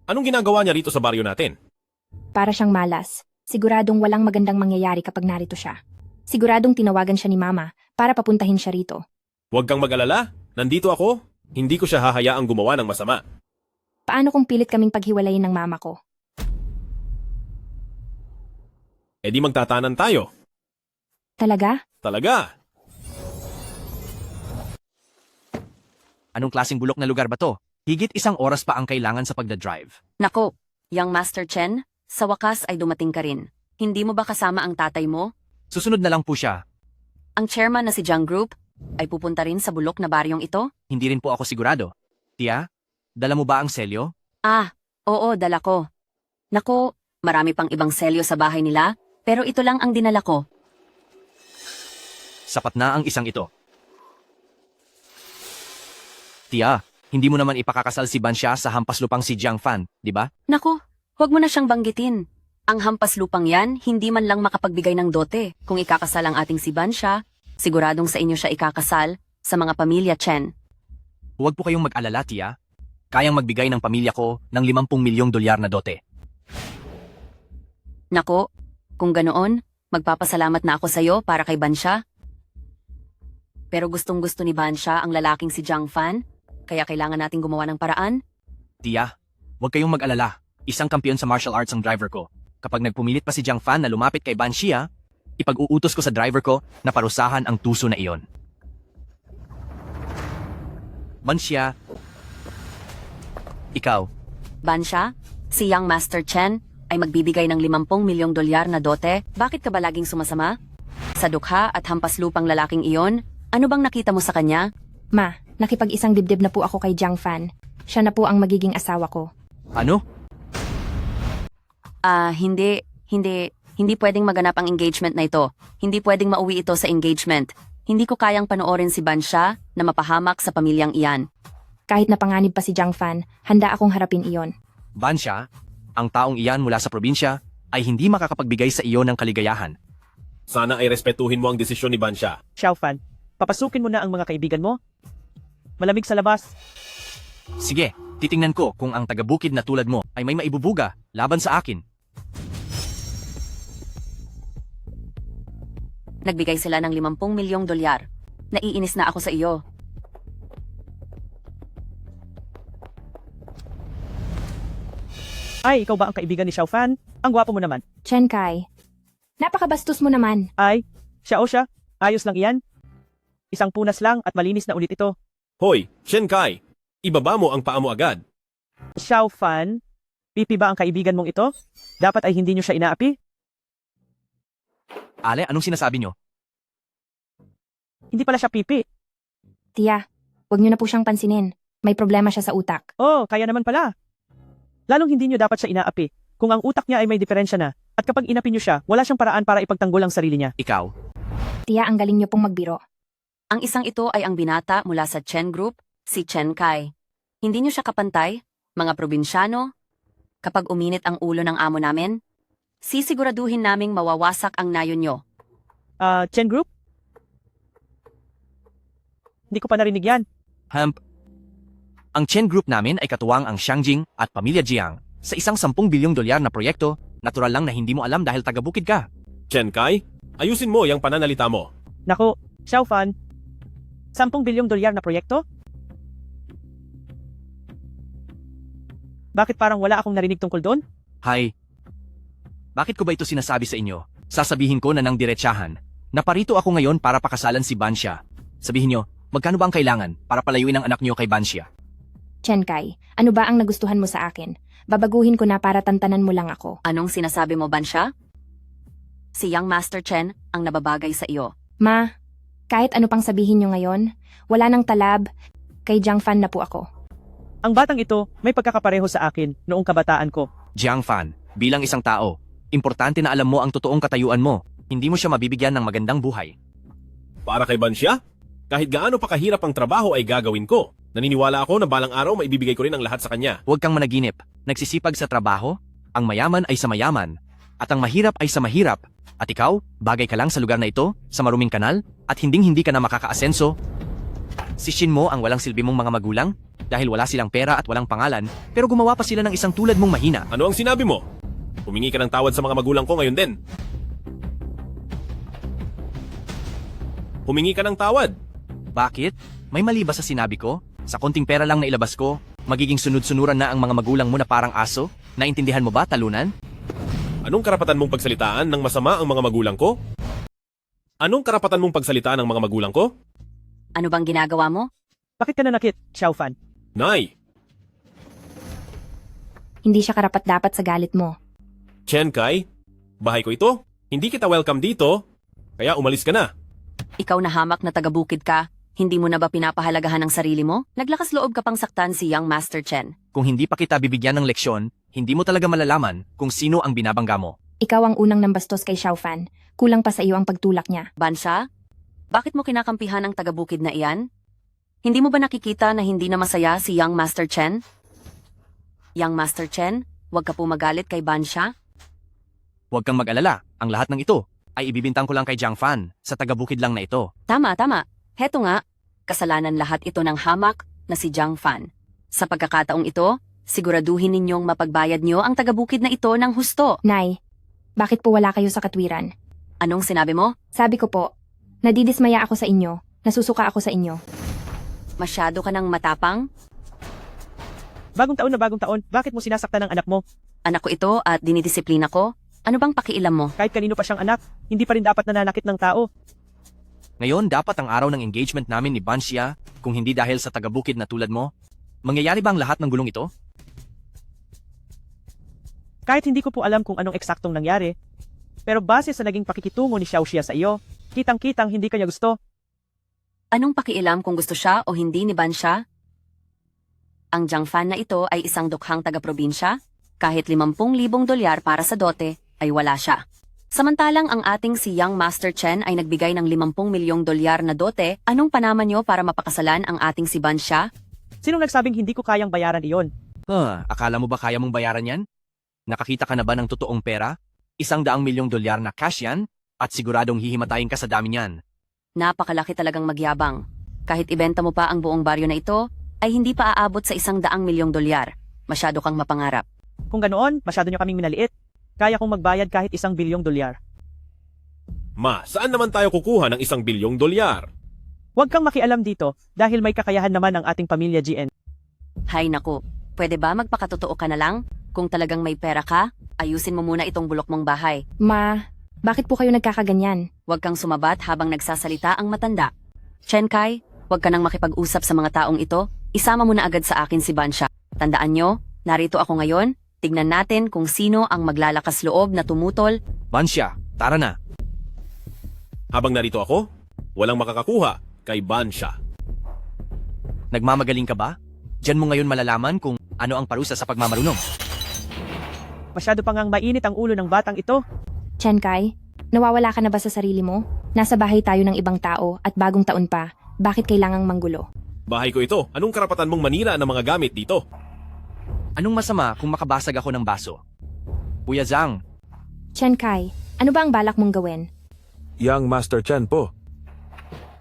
[SPEAKER 6] Anong ginagawa niya rito sa baryo natin?
[SPEAKER 7] Para siyang malas. Siguradong walang magandang mangyayari kapag narito siya. Siguradong tinawagan siya ni Mama para papuntahin siya rito.
[SPEAKER 6] Huwag kang mag-alala. Nandito ako. Hindi ko siya hahayaang gumawa ng masama.
[SPEAKER 7] Paano kung pilit kaming paghiwalayin ng mama ko?
[SPEAKER 6] E di magtatanan tayo.
[SPEAKER 7] Talaga?
[SPEAKER 6] Talaga.
[SPEAKER 3] Anong klaseng bulok na lugar ba to? Higit 1 oras pa ang kailangan sa pagdadrive.
[SPEAKER 8] Nako, young Master Chen, sa wakas ay dumating ka rin. Hindi mo ba kasama ang tatay mo?
[SPEAKER 3] Susunod na lang po siya.
[SPEAKER 8] Ang chairman na si Jiang Group ay pupunta rin sa bulok na baryong ito?
[SPEAKER 3] Hindi rin po ako sigurado. Tia, dala mo ba ang selyo?
[SPEAKER 8] Ah, oo, dala ko. Nako, marami pang ibang selyo sa bahay nila, pero ito lang ang dinala ko.
[SPEAKER 3] Sapat na ang isang ito. Tia, hindi mo naman ipakakasal si Banshia sa hampas lupang si Jiang Fan, di ba?
[SPEAKER 8] Nako, huwag mo na siyang banggitin. Ang hampas lupang yan, hindi man lang makapagbigay ng dote. Kung ikakasal ang ating si Banshia, siguradong sa inyo siya ikakasal sa mga pamilya Chen.
[SPEAKER 3] Huwag po kayong mag-alala, Tia. Kayang magbigay ng pamilya ko ng 50 milyong dolyar na dote.
[SPEAKER 8] Nako, kung ganoon, magpapasalamat na ako sa iyo para kay Banshia. Pero gustong-gusto ni Banshia ang lalaking si Jiang Fan, kaya kailangan nating gumawa ng paraan.
[SPEAKER 3] Tia, huwag kayong mag-alala. Isang kampiyon sa martial arts ang driver ko. Kapag nagpumilit pa si Jiang Fan na lumapit kay Banshia, ipag-uutos ko sa driver ko na parusahan ang tuso na iyon. Banshia, ikaw.
[SPEAKER 8] Banshia, si young Master Chen ay magbibigay ng 50 milyong dolyar na dote. Bakit ka ba laging sumasama? Sa dukha at hampas lupang lalaking iyon, ano bang nakita mo sa kanya?
[SPEAKER 7] Ma, nakipag-isang dibdib na po ako kay Jiang Fan. Siya na po ang magiging asawa ko.
[SPEAKER 3] Ano?
[SPEAKER 8] Hindi pwedeng maganap ang engagement na ito. Hindi pwedeng mauwi ito sa engagement. Hindi ko kayang panoorin si Banshia na mapahamak sa pamilyang iyan.
[SPEAKER 7] Kahit napanganib pa si Jiang Fan, handa akong harapin iyon.
[SPEAKER 3] Banshia, ang taong iyan mula sa probinsya ay hindi makakapagbigay sa iyo ng kaligayahan.
[SPEAKER 6] Sana ay respetuhin mo ang desisyon ni Banshia.
[SPEAKER 9] Xiao Fan, papasukin mo na ang mga kaibigan mo. Malamig sa labas.
[SPEAKER 3] Sige, titingnan ko kung ang taga-bukid na tulad mo ay may maibubuga laban sa akin.
[SPEAKER 8] Nagbigay sila ng 50 milyong dolyar. Naiinis na ako sa iyo.
[SPEAKER 9] Ay, ikaw ba ang kaibigan ni Xiao Fan? Ang gwapo mo naman.
[SPEAKER 7] Chen Kai. Napakabastos mo naman.
[SPEAKER 9] Ay, siya o siya? Ayos lang iyan. Isang punas lang at malinis na ulit ito.
[SPEAKER 6] Hoy, Shenkai, ibaba mo ang paa mo agad.
[SPEAKER 9] Xiao Fan, pipi ba ang kaibigan mong ito? Dapat ay hindi nyo siya inaapi?
[SPEAKER 3] Ale, anong sinasabi nyo?
[SPEAKER 9] Hindi pala siya pipi.
[SPEAKER 7] Tia, huwag niyo na po siyang pansinin. May problema siya sa utak.
[SPEAKER 9] Oh, kaya naman pala. Lalong hindi nyo dapat siya inaapi kung ang utak niya ay may diferensya na at kapag inapi nyo siya, wala siyang paraan para ipagtanggol ang sarili niya.
[SPEAKER 3] Ikaw?
[SPEAKER 7] Tia, ang galing niyo pong magbiro.
[SPEAKER 8] Ang isang ito ay ang binata mula sa Chen Group, si Chen Kai. Hindi niyo siya kapantay, mga probinsyano. Kapag uminit ang ulo ng amo namin, sisiguraduhin naming mawawasak ang nayon nyo.
[SPEAKER 9] Chen Group? Hindi ko pa narinig yan.
[SPEAKER 3] Ang Chen Group namin ay katuwang ang Xiangjing at Pamilya Jiang sa isang 10 bilyong dolyar na proyekto. Natural lang na hindi mo alam dahil taga-bukid ka.
[SPEAKER 6] Shenkai, ayusin mo yung pananalita mo.
[SPEAKER 9] Naku, Xiao Fan, 10 bilyong dolyar na proyekto? Bakit parang wala akong narinig tungkol doon?
[SPEAKER 3] Hay, bakit ko ba ito sinasabi sa inyo? Sasabihin ko na ng diretsahan. Naparito ako ngayon para pakasalan si Banxia. Sabihin nyo, magkano ba ang kailangan para palayuin ang anak nyo kay Banxia?
[SPEAKER 7] Chen Kai, ano ba ang nagustuhan mo sa akin? Babaguhin ko na para tantanan mo lang ako.
[SPEAKER 8] Anong sinasabi mo, Bansha? Si Young Master Chen ang nababagay sa iyo.
[SPEAKER 7] Ma, kahit ano pang sabihin niyo ngayon, wala nang talab, kay Jiang Fan na po ako.
[SPEAKER 9] Ang batang ito may pagkakapareho sa akin noong kabataan ko.
[SPEAKER 3] Jiang Fan, bilang isang tao, importante na alam mo ang totoong katayuan mo. Hindi mo siya mabibigyan ng magandang buhay.
[SPEAKER 6] Para kay Bansya, kahit gaano pa kahirap ang trabaho ay gagawin ko. Naniniwala ako na balang araw maibibigay ko rin ang lahat sa kanya.
[SPEAKER 3] Huwag kang managinip. Nagsisipag sa trabaho, ang mayaman ay sa mayaman, at ang mahirap ay sa mahirap. At ikaw, bagay ka lang sa lugar na ito, sa maruming kanal, at hinding-hindi ka na makakaasenso. Sishin mo ang walang silbi mong mga magulang, dahil wala silang pera at walang pangalan, pero gumawa pa sila ng isang tulad mong mahina.
[SPEAKER 6] Ano ang sinabi mo? Humingi ka ng tawad sa mga magulang ko ngayon din. Humingi ka ng tawad.
[SPEAKER 3] Bakit? May mali ba sa sinabi ko? Sa konting pera lang na ilabas ko, magiging sunod-sunuran na ang mga magulang mo na parang aso? Naintindihan mo ba, talunan?
[SPEAKER 6] Anong karapatan mong pagsalitaan ng masama ang mga magulang ko? Anong karapatan mong pagsalitaan ng mga magulang ko?
[SPEAKER 8] Ano bang ginagawa mo?
[SPEAKER 9] Bakit ka nanakit, Xiao Fan?
[SPEAKER 6] Nay,
[SPEAKER 7] Hindi siya karapat-dapat sa galit mo.
[SPEAKER 6] Chen Kai, bahay ko ito. Hindi kita welcome dito, kaya umalis ka na.
[SPEAKER 8] Ikaw na hamak na taga-bukid ka, hindi mo na ba pinapahalagahan ang sarili mo? Naglakas loob ka pang saktan si Young Master Chen.
[SPEAKER 3] Kung hindi pa kita bibigyan ng leksyon, hindi mo talaga malalaman kung sino ang binabangga mo.
[SPEAKER 7] Ikaw ang unang nambastos kay Xiao Fan. Kulang pa sa iyo ang pagtulak niya.
[SPEAKER 8] Bansha, bakit mo kinakampihan ang taga-bukid na iyan? Hindi mo ba nakikita na hindi na masaya si Young Master Chen? Young Master Chen, huwag ka po magalit kay Bansha.
[SPEAKER 3] Huwag kang mag-alala, ang lahat ng ito ay ibibintang ko lang kay Jiang Fan sa taga-bukid lang na ito.
[SPEAKER 8] Tama. Heto nga, kasalanan lahat ito ng hamak na si Jiang Fan. Sa pagkakataong ito, siguraduhin ninyong mapagbayad nyo ang taga-bukid na ito ng husto.
[SPEAKER 7] Nay, bakit po wala kayo sa katwiran?
[SPEAKER 8] Anong sinabi mo?
[SPEAKER 7] Sabi ko po, nadidismaya ako sa inyo, nasusuka ako sa inyo.
[SPEAKER 8] Masyado ka ng matapang?
[SPEAKER 9] Bagong taon, bakit mo sinasaktan ang anak mo?
[SPEAKER 8] Anak ko ito at dinidisiplina ko? Ano bang pakialam mo?
[SPEAKER 9] Kahit kanino pa siyang anak, hindi pa rin dapat nananakit ng tao.
[SPEAKER 3] Ngayon, dapat ang araw ng engagement namin ni Banxia, kung hindi dahil sa taga-bukid na tulad mo. Mangyayari ba ang lahat ng gulong ito?
[SPEAKER 9] Kahit hindi ko po alam kung anong eksaktong nangyari, pero base sa naging pakikitungo ni Xiao Xia sa iyo, kitang-kitang hindi kanya gusto.
[SPEAKER 8] Anong pakialam kung gusto siya o hindi ni Bansha? Ang Jiang Fan na ito ay isang dukhang taga-probinsya, kahit 50,000 dolyar para sa dote, ay wala siya. Samantalang ang ating si Young Master Chen ay nagbigay ng 50 milyong dolyar na dote, anong panama nyo para mapakasalan ang ating si Bansha?
[SPEAKER 9] Sinong nagsabing hindi ko kayang bayaran iyon?
[SPEAKER 3] Akala mo ba kaya mong bayaran yan? Nakakita ka na ba ng totoong pera? 100 milyong dolyar na cash yan? At siguradong hihimatayin ka sa dami niyan.
[SPEAKER 8] Napakalaki talagang magyabang. Kahit ibenta mo pa ang buong baryo na ito, ay hindi pa aabot sa 100 milyong dolyar. Masyado kang mapangarap.
[SPEAKER 9] Kung ganoon, masyado nyo kaming minaliit. Kaya kong magbayad kahit 1 bilyong dolyar.
[SPEAKER 6] Ma, saan naman tayo kukuha ng 1 bilyong dolyar?
[SPEAKER 9] Huwag kang makialam dito dahil may kakayahan naman ang ating pamilya GN.
[SPEAKER 8] Hay naku, pwede ba magpakatotoo ka na lang? Kung talagang may pera ka, ayusin mo muna itong bulok mong bahay.
[SPEAKER 7] Ma, bakit po kayo nagkakaganyan?
[SPEAKER 8] Huwag kang sumabat habang nagsasalita ang matanda. Chen Kai, huwag ka nang makipag-usap sa mga taong ito. Isama mo na agad sa akin si Bansha. Tandaan nyo, narito ako ngayon. Tignan natin kung sino ang maglalakas loob na tumutol.
[SPEAKER 3] Bansha, tara na.
[SPEAKER 6] Habang narito ako, walang makakakuha kay Bansha.
[SPEAKER 3] Nagmamagaling ka ba? Diyan mo ngayon malalaman kung ano ang parusa sa pagmamarunong.
[SPEAKER 9] Masyado pa ngang mainit ang ulo ng batang ito.
[SPEAKER 7] Chen Kai, nawawala ka na ba sa sarili mo? Nasa bahay tayo ng ibang tao at bagong taon pa. Bakit kailangang manggulo?
[SPEAKER 6] Bahay ko ito. Anong karapatan mong manira ng mga gamit dito?
[SPEAKER 3] Anong masama kung makabasag ako ng baso? Kuya Zhang,
[SPEAKER 7] Chen Kai, ano ba ang balak mong gawin?
[SPEAKER 13] Young Master Chen po.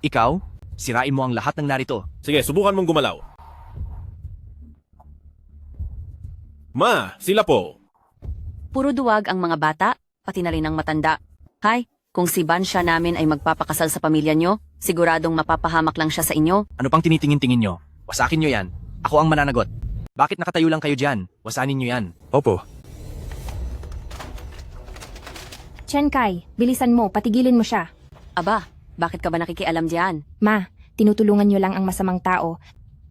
[SPEAKER 3] ikaw, sirain mo ang lahat ng narito.
[SPEAKER 6] Sige, subukan mong gumalaw. Ma, sila po.
[SPEAKER 8] Puro duwag ang mga bata, pati na rin ang matanda. Hay, kung si Bansha namin ay magpapakasal sa pamilya nyo, siguradong mapapahamak lang siya sa inyo.
[SPEAKER 3] Ano pang tinitingin-tingin nyo? Wasakin nyo yan. Ako ang mananagot. Bakit nakatayo lang kayo dyan? Wasanin nyo yan.
[SPEAKER 13] Opo.
[SPEAKER 7] Chen Kai, bilisan mo, patigilin mo siya.
[SPEAKER 8] Aba, bakit ka ba nakikialam diyan?
[SPEAKER 7] Ma, tinutulungan niyo lang ang masamang tao.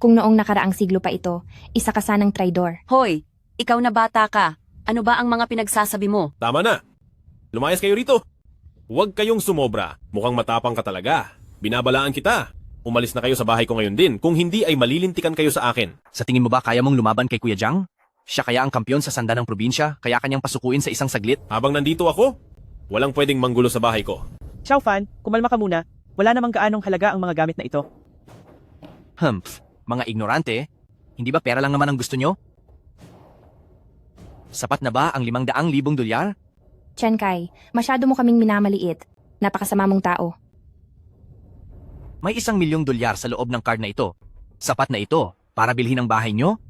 [SPEAKER 7] Kung noong nakaraang siglo pa ito, isa ka sanang traidor.
[SPEAKER 8] Hoy, ikaw na bata ka. Ano ba ang mga pinagsasabi mo?
[SPEAKER 6] Tama na. Lumayas kayo rito. Huwag kayong sumobra. Mukhang matapang ka talaga. Binabalaan kita. Umalis na kayo sa bahay ko ngayon din. Kung hindi ay malilintikan kayo sa akin.
[SPEAKER 3] Sa tingin mo ba kaya mong lumaban kay Kuya Zhang? Siya kaya ang kampyon sa sanda ng probinsya, kaya kanyang pasukuin sa isang saglit?
[SPEAKER 6] Habang nandito ako, walang pwedeng manggulo sa bahay ko.
[SPEAKER 9] Xiao Fan, kumalma ka muna. Wala namang gaanong halaga ang mga gamit na ito.
[SPEAKER 3] Humph, mga ignorante. Hindi ba pera lang naman ang gusto nyo? Sapat na ba ang 500,000 dolyar?
[SPEAKER 7] Chen Kai, masyado mo kaming minamaliit. Napakasama mong tao.
[SPEAKER 3] May 1,000,000 dolyar sa loob ng card na ito. Sapat na ito para bilhin ang bahay nyo?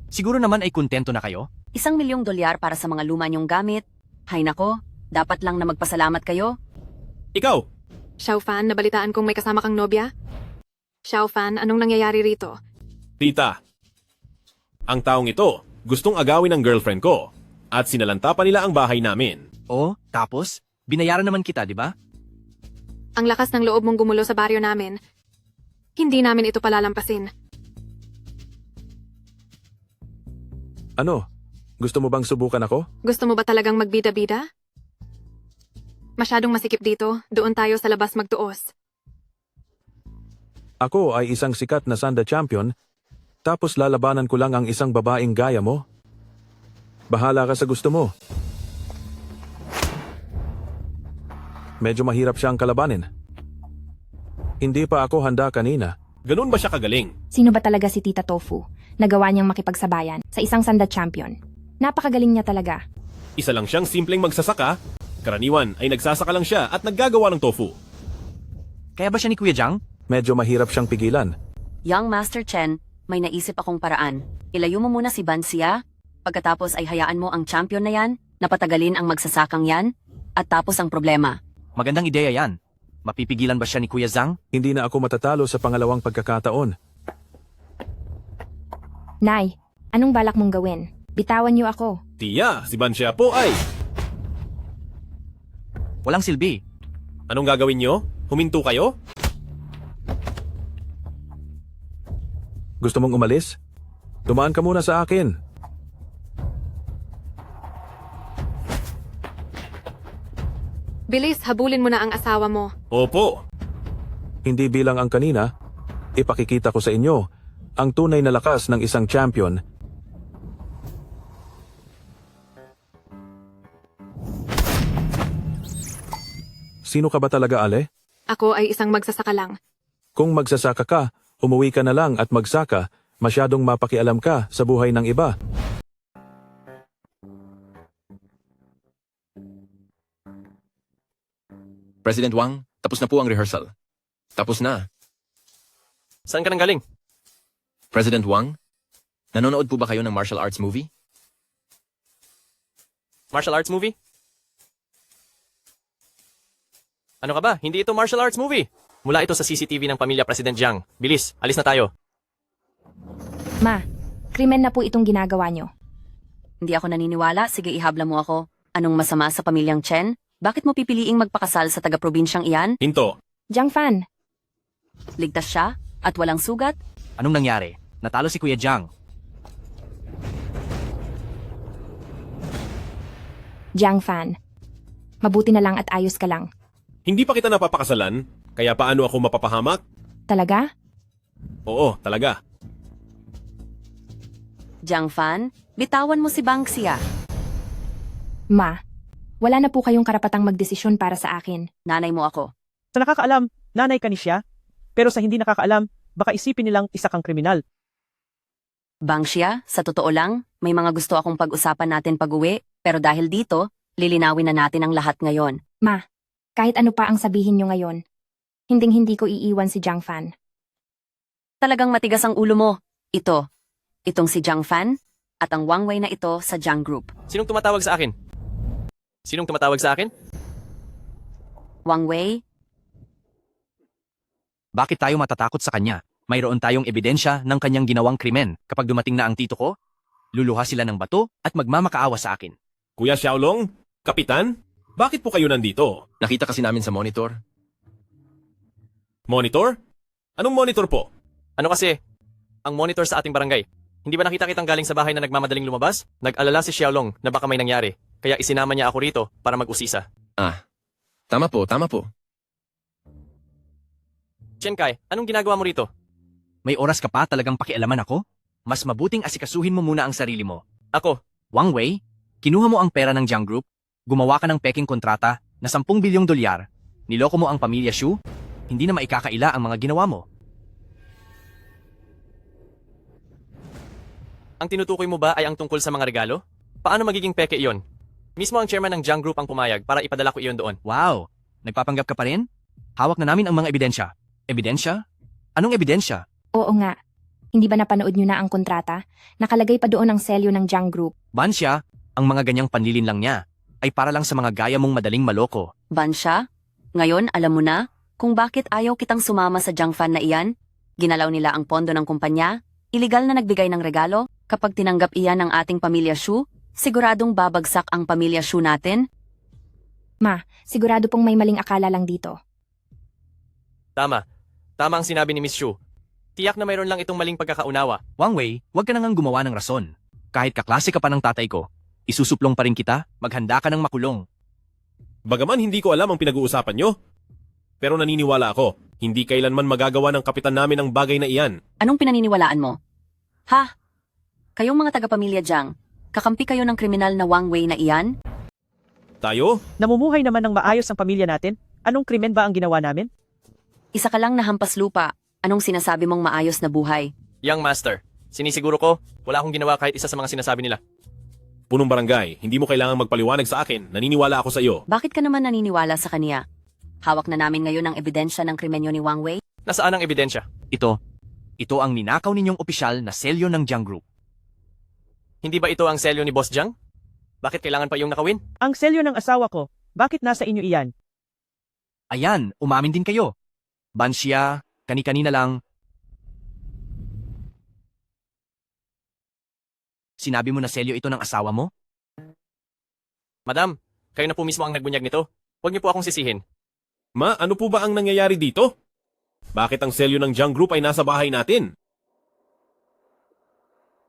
[SPEAKER 3] Siguro naman ay kontento na kayo?
[SPEAKER 8] 1,000,000 dolyar para sa mga luma niyong gamit. Hay nako, dapat lang na magpasalamat kayo.
[SPEAKER 6] Ikaw,
[SPEAKER 10] Xiao Fan, nabalitaan kong may kasama kang nobya? Xiao Fan, anong nangyayari rito?
[SPEAKER 6] Tita. Ang taong ito, gustong agawin ng girlfriend ko. At sinalanta pa nila ang bahay namin.
[SPEAKER 3] Oh, tapos? Binayaran naman kita, di ba?
[SPEAKER 10] Ang lakas ng loob mong gumulo sa baryo namin. Hindi namin ito palalampasin.
[SPEAKER 13] Ano? Gusto mo bang subukan ako?
[SPEAKER 10] Gusto mo ba talagang magbida-bida? Masyadong masikip dito. Doon tayo sa labas magtuos.
[SPEAKER 13] Ako ay isang sikat na sanda champion, tapos lalabanan ko lang ang isang babaeng gaya mo? Bahala ka sa gusto mo. Medyo mahirap siyang kalabanin. Hindi pa ako handa kanina.
[SPEAKER 6] Ganun ba siya kagaling?
[SPEAKER 7] Sino ba talaga si Tita Tofu? Nagawa niyang makipagsabayan sa isang sanda champion. Napakagaling niya talaga.
[SPEAKER 6] Isa lang siyang simpleng magsasaka. Karaniwan ay nagsasaka lang siya at naggagawa ng tofu.
[SPEAKER 3] Kaya ba siya ni Kuya Zhang?
[SPEAKER 13] Medyo mahirap siyang pigilan.
[SPEAKER 8] Young Master Chen, may naisip akong paraan. Ilayo mo muna si Bansia. Pagkatapos ay hayaan mo ang champion na yan, napatagalin ang magsasakang yan, at tapos ang problema.
[SPEAKER 3] Magandang ideya yan. Mapipigilan ba siya ni Kuya Zhang?
[SPEAKER 13] Hindi na ako matatalo sa pangalawang pagkakataon.
[SPEAKER 7] Nay, anong balak mong gawin? Bitawan niyo ako.
[SPEAKER 6] Tiya, si Bansha po ay...
[SPEAKER 3] Walang silbi.
[SPEAKER 6] Anong gagawin nyo? Huminto kayo?
[SPEAKER 13] Gusto mong umalis? Dumaan ka muna sa akin.
[SPEAKER 10] Bilis, habulin mo na ang asawa mo.
[SPEAKER 6] Opo.
[SPEAKER 13] Hindi bilang ang kanina, ipakikita ko sa inyo ang tunay na lakas ng isang champion. Sino ka ba talaga, Ale?
[SPEAKER 10] Ako ay isang magsasaka lang.
[SPEAKER 13] Kung magsasaka ka, umuwi ka na lang at magsaka, masyadong mapakialam ka sa buhay ng iba.
[SPEAKER 12] President Wang, tapos na po ang rehearsal. Tapos na.
[SPEAKER 3] Saan ka nang galing?
[SPEAKER 12] President Wang, nanonood po ba kayo ng martial arts movie?
[SPEAKER 3] Martial arts movie? Ano ka ba? Hindi ito martial arts movie. Mula ito sa CCTV ng pamilya President Zhang. Bilis, alis na tayo.
[SPEAKER 7] Ma, krimen na po itong ginagawa niyo.
[SPEAKER 8] Hindi ako naniniwala, sige ihabla mo ako. Anong masama sa pamilyang Chen? Bakit mo pipiliing magpakasal sa taga-probinsyang iyan?
[SPEAKER 6] Hinto.
[SPEAKER 7] Jiang Fan,
[SPEAKER 8] Ligtas siya? At walang sugat?
[SPEAKER 3] Anong nangyari? Natalo si Kuya Jiang.
[SPEAKER 7] Jiang Fan. Mabuti na lang at ayos ka lang.
[SPEAKER 6] Hindi pa kita napapakasalan, kaya paano ako mapapahamak?
[SPEAKER 7] Talaga?
[SPEAKER 6] Oo, talaga.
[SPEAKER 8] Jiang Fan, bitawan mo si Bangxia.
[SPEAKER 7] Ma, wala na po kayong karapatang magdesisyon para sa akin.
[SPEAKER 8] Nanay mo ako.
[SPEAKER 9] Sa nakakaalam, nanay ka ni siya. Pero sa hindi nakakaalam, baka isipin nilang isa kang kriminal.
[SPEAKER 8] Bangxia, sa totoo lang, may mga gusto akong pag-usapan natin pag-uwi, pero dahil dito, lilinawin na natin ang lahat ngayon.
[SPEAKER 7] Ma, kahit ano pa ang sabihin nyo ngayon, hinding-hindi ko iiwan si Jiang Fan.
[SPEAKER 8] Talagang matigas ang ulo mo. Itong si Jiang Fan, at ang Wang Wei na ito sa Jiang Group.
[SPEAKER 3] Sinong tumatawag sa akin? Sinong tumatawag sa akin?
[SPEAKER 8] Wang Wei,
[SPEAKER 3] Bakit tayo matatakot sa kanya? Mayroon tayong ebidensya ng kanyang ginawang krimen. Kapag dumating na ang tito ko, luluha sila ng bato at magmamakaawa sa akin.
[SPEAKER 6] Kuya Xiaolong, Kapitan, bakit po kayo nandito?
[SPEAKER 12] Nakita kasi namin sa monitor.
[SPEAKER 6] Monitor? Anong monitor po?
[SPEAKER 3] Ano kasi? Ang monitor sa ating barangay. Hindi ba nakita kitang galing sa bahay na nagmamadaling lumabas? Nag-alala si Xiaolong na baka may nangyari. Kaya isinama niya ako rito para mag-usisa.
[SPEAKER 12] Tama po, tama po.
[SPEAKER 3] Chen Kai, anong ginagawa mo rito? May oras ka pa talagang pakialaman ako? Mas mabuting asikasuhin mo muna ang sarili mo. Ako, Wang Wei, kinuha mo ang pera ng Jiang Group, gumawa ka ng peking kontrata na 10 bilyong dolyar, niloko mo ang pamilya Xu, hindi na maikakaila ang mga ginawa mo. Ang tinutukoy mo ba ay ang tungkol sa mga regalo? Paano magiging peke iyon? Mismo ang chairman ng Jiang Group ang pumayag para ipadala ko iyon doon. Wow! Nagpapanggap ka pa rin? Hawak na namin ang mga ebidensya. Ebidensya? Anong ebidensya?
[SPEAKER 7] Oo nga. Hindi ba napanood nyo na ang kontrata? Nakalagay pa doon ang selyo ng Jiang Group.
[SPEAKER 3] Bansya, ang mga ganyang panlilin lang niya ay para lang sa mga gaya mong madaling maloko.
[SPEAKER 8] Bansya, ngayon alam mo na kung bakit ayaw kitang sumama sa Jiang Fan na iyan? Ginalaw nila ang pondo ng kumpanya, iligal na nagbigay ng regalo, kapag tinanggap iyan ng ating pamilya Xu, siguradong babagsak ang pamilya Xu natin.
[SPEAKER 7] Ma, sigurado pong may maling akala lang dito.
[SPEAKER 3] Tama. Tama ang sinabi ni Miss Xu. Tiyak na mayroon lang itong maling pagkakaunawa. Wang Wei, huwag ka nang gumawa ng rason. Kahit kaklase ka pa ng tatay ko, isusuplong pa rin kita, maghanda ka ng makulong.
[SPEAKER 6] Bagaman hindi ko alam ang pinag-uusapan nyo, pero naniniwala ako, hindi kailanman magagawa ng kapitan namin ang bagay na iyan.
[SPEAKER 8] Anong pinaniniwalaan mo? Ha? Kayong mga taga-pamilya Jiang, kakampi kayo ng kriminal na Wang Wei na iyan?
[SPEAKER 6] Tayo?
[SPEAKER 9] Namumuhay naman ng maayos ang pamilya natin. Anong krimen ba ang ginawa namin?
[SPEAKER 8] Isa ka lang na hampas lupa. Anong sinasabi mong maayos na buhay?
[SPEAKER 3] Young Master, sinisiguro ko, wala akong ginawa kahit isa sa mga sinasabi nila.
[SPEAKER 6] Punong barangay, hindi mo kailangang magpaliwanag sa akin. Naniniwala ako sa iyo.
[SPEAKER 8] Bakit ka naman naniniwala sa kaniya? Hawak na namin ngayon ang ebidensya ng krimenyo ni Wang Wei.
[SPEAKER 3] Nasaan ang ebidensya? Ito ang ninakaw ninyong opisyal na selyo ng Jiang Group. Hindi ba ito ang selyo ni Boss Jiang? Bakit kailangan pa iyong nakawin?
[SPEAKER 9] Ang selyo ng asawa ko, bakit nasa inyo iyan?
[SPEAKER 3] Ayan, umamin din kayo. Bansya, kani-kanina lang. Sinabi mo na selyo ito ng asawa mo? Madam, kayo na po mismo ang nagbunyag nito. Huwag niyo po akong sisihin.
[SPEAKER 6] Ma, ano po ba ang nangyayari dito? Bakit ang selyo ng Jiang Group ay nasa bahay natin?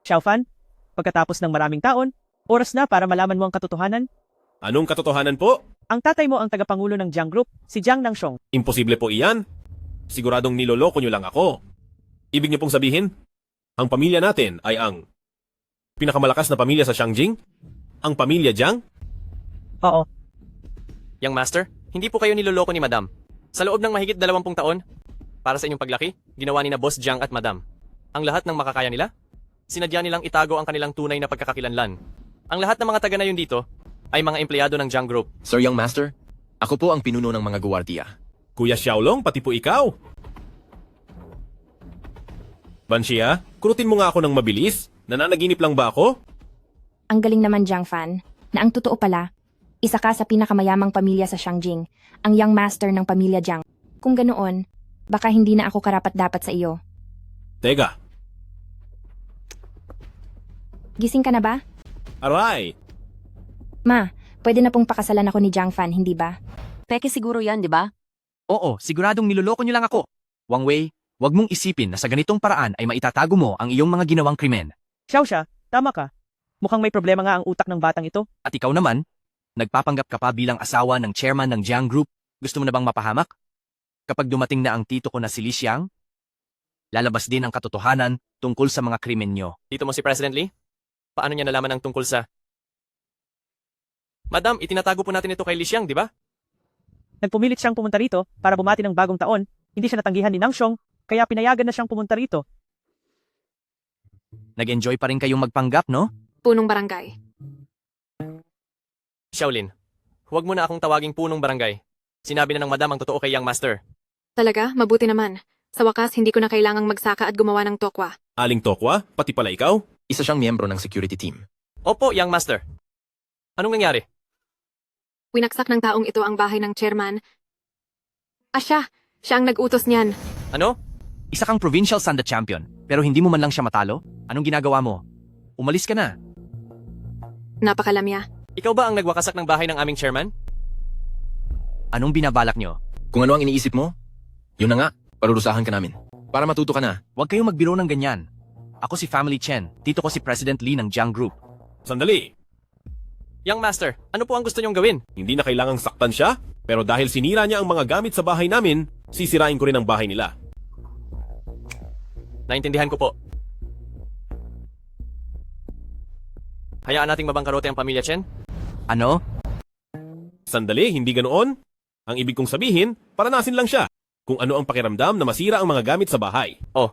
[SPEAKER 9] Xiaofan, pagkatapos ng maraming taon, oras na para malaman mo ang katotohanan.
[SPEAKER 6] Anong katotohanan po?
[SPEAKER 9] Ang tatay mo ang tagapangulo ng Jiang Group, si Jiang Nangshong.
[SPEAKER 6] Imposible po iyan. Siguradong niloloko nyo lang ako. Ibig niyo pong sabihin, ang pamilya natin ay ang pinakamalakas na pamilya sa Shangjing? Ang pamilya Jiang?
[SPEAKER 9] Oo.
[SPEAKER 3] Young Master, hindi po kayo niloloko ni Madam. Sa loob ng mahigit 20 taon, para sa inyong paglaki, ginawa ni na Boss Jiang at Madam. Ang lahat ng makakaya nila, sinadya nilang itago ang kanilang tunay na pagkakakilanlan. Ang lahat ng mga taga na yun dito ay mga empleyado ng Jiang Group.
[SPEAKER 12] Sir Young Master, ako po ang pinuno ng mga guwardiya.
[SPEAKER 6] Kuya Xiaolong, pati po ikaw. Banshia, kurutin mo nga ako ng mabilis. Nananaginip lang ba ako?
[SPEAKER 7] Ang galing naman, Jiang Fan, na ang totoo pala, isa ka sa pinakamayamang pamilya sa Shangjing, ang young master ng pamilya Jiang. Kung ganoon, baka hindi na ako karapat-dapat sa iyo.
[SPEAKER 6] Teka,
[SPEAKER 7] Gising ka na ba?
[SPEAKER 6] Aray!
[SPEAKER 7] Ma, pwede na pong pakasalan ako ni Jiang Fan, hindi ba?
[SPEAKER 8] Peke siguro yan, di ba?
[SPEAKER 3] Oo, siguradong niloloko niyo lang ako. Wang Wei, huwag mong isipin na sa ganitong paraan ay maitatago mo ang iyong mga ginawang krimen.
[SPEAKER 9] Xiao, tama ka. Mukhang may problema nga ang utak ng batang ito.
[SPEAKER 3] At ikaw naman, nagpapanggap ka pa bilang asawa ng chairman ng Jiang Group. Gusto mo na bang mapahamak? Kapag dumating na ang tito ko na si Li Xiang, lalabas din ang katotohanan tungkol sa mga krimen nyo.
[SPEAKER 12] Dito mo si President Lee? Paano niya nalaman ang tungkol sa... Madam, itinatago po natin ito kay Li Xiang, di ba?
[SPEAKER 9] Nagpumilit siyang pumunta rito para bumati ng bagong taon. Hindi siya natanggihan ni Nang Xiong, kaya pinayagan na siyang pumunta rito.
[SPEAKER 3] Nag-enjoy pa rin kayong magpanggap, no?
[SPEAKER 10] Punong barangay.
[SPEAKER 12] Xiaolin, huwag mo na akong tawaging punong barangay. Sinabi na ng madam ang totoo kay Young Master.
[SPEAKER 10] Talaga? Mabuti naman. Sa wakas, hindi ko na kailangang magsaka at gumawa ng tokwa.
[SPEAKER 6] Aling Tokwa? Pati pala ikaw?
[SPEAKER 12] Isa siyang miyembro ng security team.
[SPEAKER 3] Opo, Young Master. Anong nangyari?
[SPEAKER 10] Winaksak ng taong ito ang bahay ng chairman. Siya ang nag-utos niyan.
[SPEAKER 3] Ano? Isa kang provincial Sanda champion, pero hindi mo man lang siya matalo? Anong ginagawa mo? Umalis ka na.
[SPEAKER 10] Napakalamya.
[SPEAKER 12] Ikaw ba ang nagwakasak ng bahay ng aming chairman?
[SPEAKER 3] Anong binabalak nyo?
[SPEAKER 12] Kung ano ang iniisip mo, yun na nga, parurusahan ka namin. Para matuto ka na.
[SPEAKER 3] Huwag kayong magbiro ng ganyan. Ako si Family Chen, tito ko si President Lee ng Jiang Group.
[SPEAKER 6] Sandali!
[SPEAKER 12] Young Master, ano po ang gusto niyong gawin?
[SPEAKER 6] Hindi na kailangang saktan siya, pero dahil sinira niya ang mga gamit sa bahay namin, sisirain ko rin ang bahay nila.
[SPEAKER 12] Naintindihan ko po. Hayaan nating mabangkarote ang pamilya Chen?
[SPEAKER 3] Ano?
[SPEAKER 6] Sandali, hindi ganoon. Ang ibig kong sabihin, paranasin lang siya kung ano ang pakiramdam na masira ang mga gamit sa bahay.
[SPEAKER 12] Oh.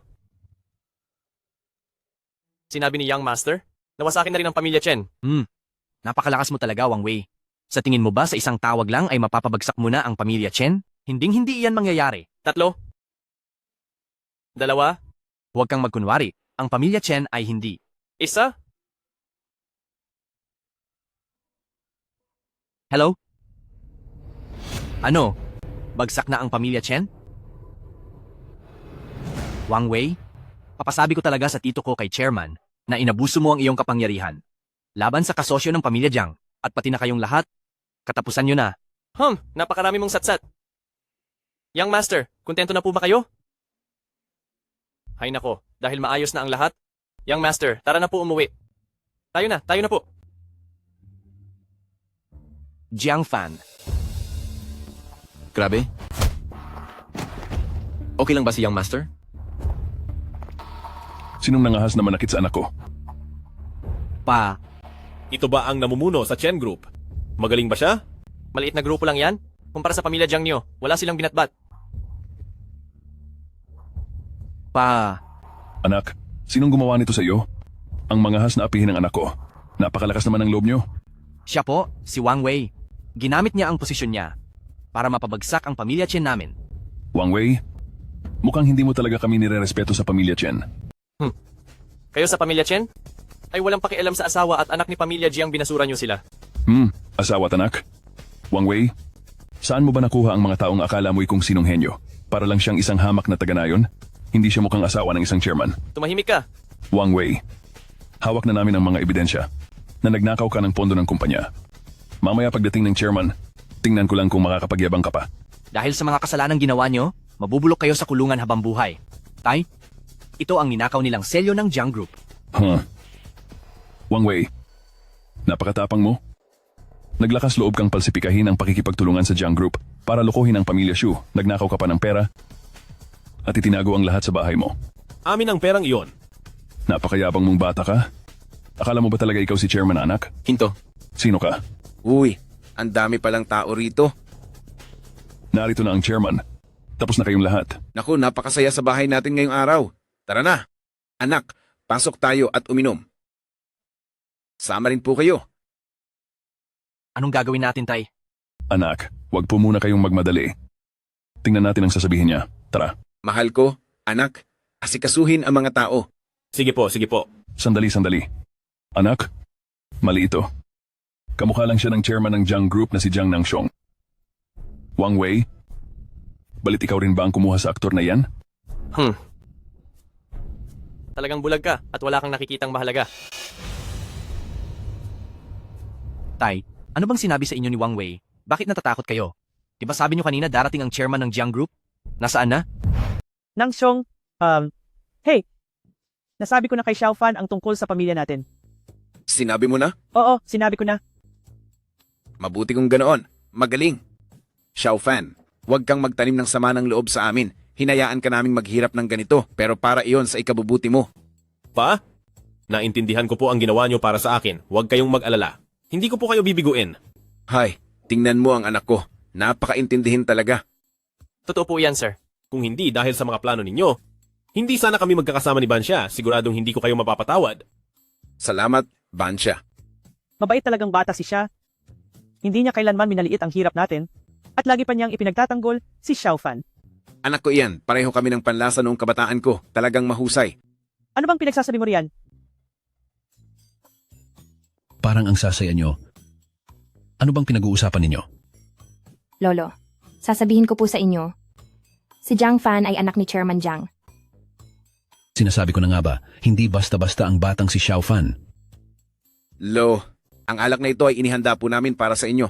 [SPEAKER 12] Sinabi ni Young Master, nawasakin na rin ang pamilya Chen.
[SPEAKER 3] Napakalakas mo talaga, Wang Wei. Sa tingin mo ba sa isang tawag lang ay mapapabagsak mo na ang pamilya Chen? Hinding-hindi iyan mangyayari.
[SPEAKER 12] 3, 2,
[SPEAKER 3] Huwag kang magkunwari. Ang pamilya Chen ay hindi.
[SPEAKER 12] 1.
[SPEAKER 3] Hello? Ano? Bagsak na ang pamilya Chen? Wang Wei, papasabi ko talaga sa tito ko kay chairman na inabuso mo ang iyong kapangyarihan. Laban sa kasosyo ng pamilya Jiang at pati na kayong lahat, katapusan nyo na.
[SPEAKER 12] Napakarami mong satsat. Young Master, kontento na po ba kayo? Hay nako, dahil maayos na ang lahat. Young Master, tara na po umuwi. Tayo na po.
[SPEAKER 3] Jiang Fan.
[SPEAKER 12] Grabe. Okay lang ba si Young Master?
[SPEAKER 11] Sinong nangahas na manakit sa anak ko?
[SPEAKER 6] Ito ba ang namumuno sa Chen Group? Magaling ba siya?
[SPEAKER 12] Maliit na grupo lang yan. Kumpara sa pamilya Jiang niyo, wala silang binatbat.
[SPEAKER 11] Anak, sinong gumawa nito sa iyo? Ang mangahas na apihin ng anak ko. Napakalakas naman ng loob niyo.
[SPEAKER 3] Siya po, si Wang Wei. Ginamit niya ang posisyon niya para mapabagsak ang pamilya Chen namin.
[SPEAKER 11] Wang Wei, mukhang hindi mo talaga kami nire-respeto sa pamilya Chen.
[SPEAKER 12] Kayo sa pamilya Chen? Ay walang pakialam sa asawa at anak ni pamilya Jiang binasura niyo sila.
[SPEAKER 11] Asawa at anak? Wang Wei, saan mo ba nakuha ang mga taong akala mo'y kung sinong henyo? Para lang siyang isang hamak na taga-nayon? Hindi siya mukhang asawa ng isang chairman.
[SPEAKER 12] Tumahimik ka.
[SPEAKER 11] Wang Wei, hawak na namin ang mga ebidensya na nagnakaw ka ng pondo ng kumpanya. Mamaya pagdating ng chairman, tingnan ko lang kung makakapagyabang ka pa.
[SPEAKER 3] Dahil sa mga kasalanan ginawa nyo, mabubulok kayo sa kulungan habang buhay. Tay, ito ang ninakaw nilang selyo ng Jiang Group.
[SPEAKER 11] Wang Wei, napakatapang mo. Naglakas loob kang palsipikahin ang pakikipagtulungan sa Jiang Group para lokohin ang pamilya Xu. Nagnakaw ka pa ng pera at itinago ang lahat sa bahay mo.
[SPEAKER 6] Amin ang perang iyon.
[SPEAKER 11] Napakayabang mong bata ka. Akala mo ba talaga ikaw si chairman, anak?
[SPEAKER 12] Hinto.
[SPEAKER 11] Sino ka?
[SPEAKER 1] Uy, ang dami palang tao rito.
[SPEAKER 11] Narito na ang chairman. Tapos na kayong lahat.
[SPEAKER 1] Naku, napakasaya sa bahay natin ngayong araw. Tara na. Anak, pasok tayo at uminom. Sama rin po kayo.
[SPEAKER 3] Anong gagawin natin, Tay?
[SPEAKER 11] Anak, wag po muna kayong magmadali. Tingnan natin ang sasabihin niya. Tara.
[SPEAKER 1] Mahal ko, anak, asikasuhin ang mga tao.
[SPEAKER 6] Sige po.
[SPEAKER 11] Sandali. Anak, mali ito. Kamukha lang siya ng chairman ng Jiang Group na si Jiang Nangxiong. Wang Wei, balit ikaw rin ba ang kumuha sa aktor na yan?
[SPEAKER 12] Talagang bulag ka at wala kang nakikitang mahalaga.
[SPEAKER 3] Tay, ano bang sinabi sa inyo ni Wang Wei? Bakit natatakot kayo? Di ba sabi nyo kanina darating ang chairman ng Jiang Group? Nasaan na?
[SPEAKER 9] Nang Xiong, hey, nasabi ko na kay Xiao Fan ang tungkol sa pamilya natin.
[SPEAKER 1] Sinabi mo na?
[SPEAKER 9] Oo, sinabi ko na.
[SPEAKER 1] Mabuti kung ganoon. Magaling. Xiao Fan, huwag kang magtanim ng sama ng loob sa amin. Hinayaan ka naming maghirap ng ganito, pero para iyon sa ikabubuti mo.
[SPEAKER 6] Pa? Naintindihan ko po ang ginawa nyo para sa akin. Huwag kayong mag-alala. Hindi ko po kayo bibiguin.
[SPEAKER 1] Hay, tingnan mo ang anak ko. Napakaintindihin talaga.
[SPEAKER 12] Totoo po yan, sir.
[SPEAKER 6] Kung hindi dahil sa mga plano ninyo, hindi sana kami magkakasama ni Bansya. Siguradong hindi ko kayo mapapatawad.
[SPEAKER 1] Salamat, Bansya.
[SPEAKER 9] Mabait talagang bata si siya. Hindi niya kailanman minaliit ang hirap natin. At lagi pa niyang ipinagtatanggol si Xiao Fan.
[SPEAKER 1] Anak ko iyan, pareho kami ng panlasa noong kabataan ko. Talagang mahusay.
[SPEAKER 9] Ano bang pinagsasabi mo riyan?
[SPEAKER 2] Parang ang sasaya nyo. Ano bang pinag-uusapan ninyo?
[SPEAKER 7] Lolo, sasabihin ko po sa inyo, si Jiang Fan ay anak ni Chairman Jiang.
[SPEAKER 2] Sinasabi ko na nga ba, hindi basta-basta ang batang si Xiao Fan.
[SPEAKER 1] Lo, ang alak na ito ay inihanda po namin para sa inyo.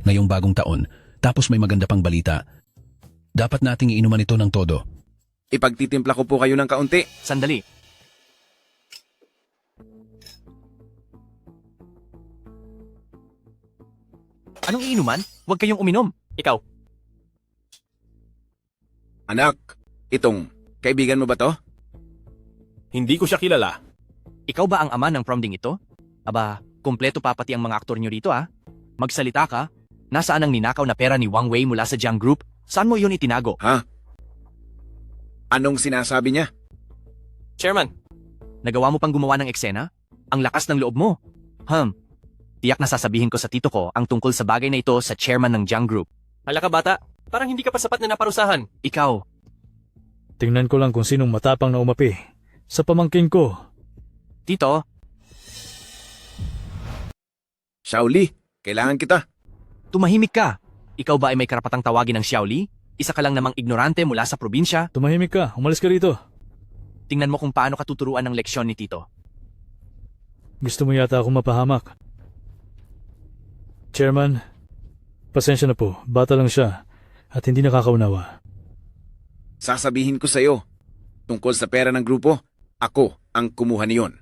[SPEAKER 2] Ngayong bagong taon, tapos may maganda pang balita. Dapat nating iinuman ito ng todo.
[SPEAKER 1] Ipagtitimpla ko po kayo ng kaunti.
[SPEAKER 3] Sandali. Anong iinuman? Huwag kayong uminom. Ikaw.
[SPEAKER 1] Anak, itong kaibigan mo ba to?
[SPEAKER 6] Hindi ko siya kilala.
[SPEAKER 3] Ikaw ba ang ama ng prom ding ito? Aba, kumpleto pa pati ang mga aktor nyo rito ah. Magsalita ka. Nasaan ang ninakaw na pera ni Wang Wei mula sa Jiang Group? Saan mo yun itinago?
[SPEAKER 1] Ha? Anong sinasabi niya?
[SPEAKER 12] Chairman,
[SPEAKER 3] Nagawa mo pang gumawa ng eksena? Ang lakas ng loob mo. Tiyak na sasabihin ko sa tito ko ang tungkol sa bagay na ito sa chairman ng Jiang Group.
[SPEAKER 12] hala ka bata, parang hindi ka pa sapat na naparusahan.
[SPEAKER 3] Ikaw,
[SPEAKER 5] Tingnan ko lang kung sinong matapang na umapi. Sa pamangkin ko.
[SPEAKER 3] tito,
[SPEAKER 1] Shaoli, kailangan kita.
[SPEAKER 3] tumahimik ka. Ikaw ba ay may karapatang tawagin ng Xiaoli? Isa ka lang namang ignorante mula sa probinsya.
[SPEAKER 5] Tumahimik ka. Umalis ka rito.
[SPEAKER 3] Tingnan mo kung paano ka tuturuan ng leksyon ni tito.
[SPEAKER 5] Gusto mo yata akong mapahamak. Chairman, pasensya na po. Bata lang siya at hindi nakakaunawa.
[SPEAKER 1] Sasabihin ko sa iyo, tungkol sa pera ng grupo, ako ang kumuha niyon.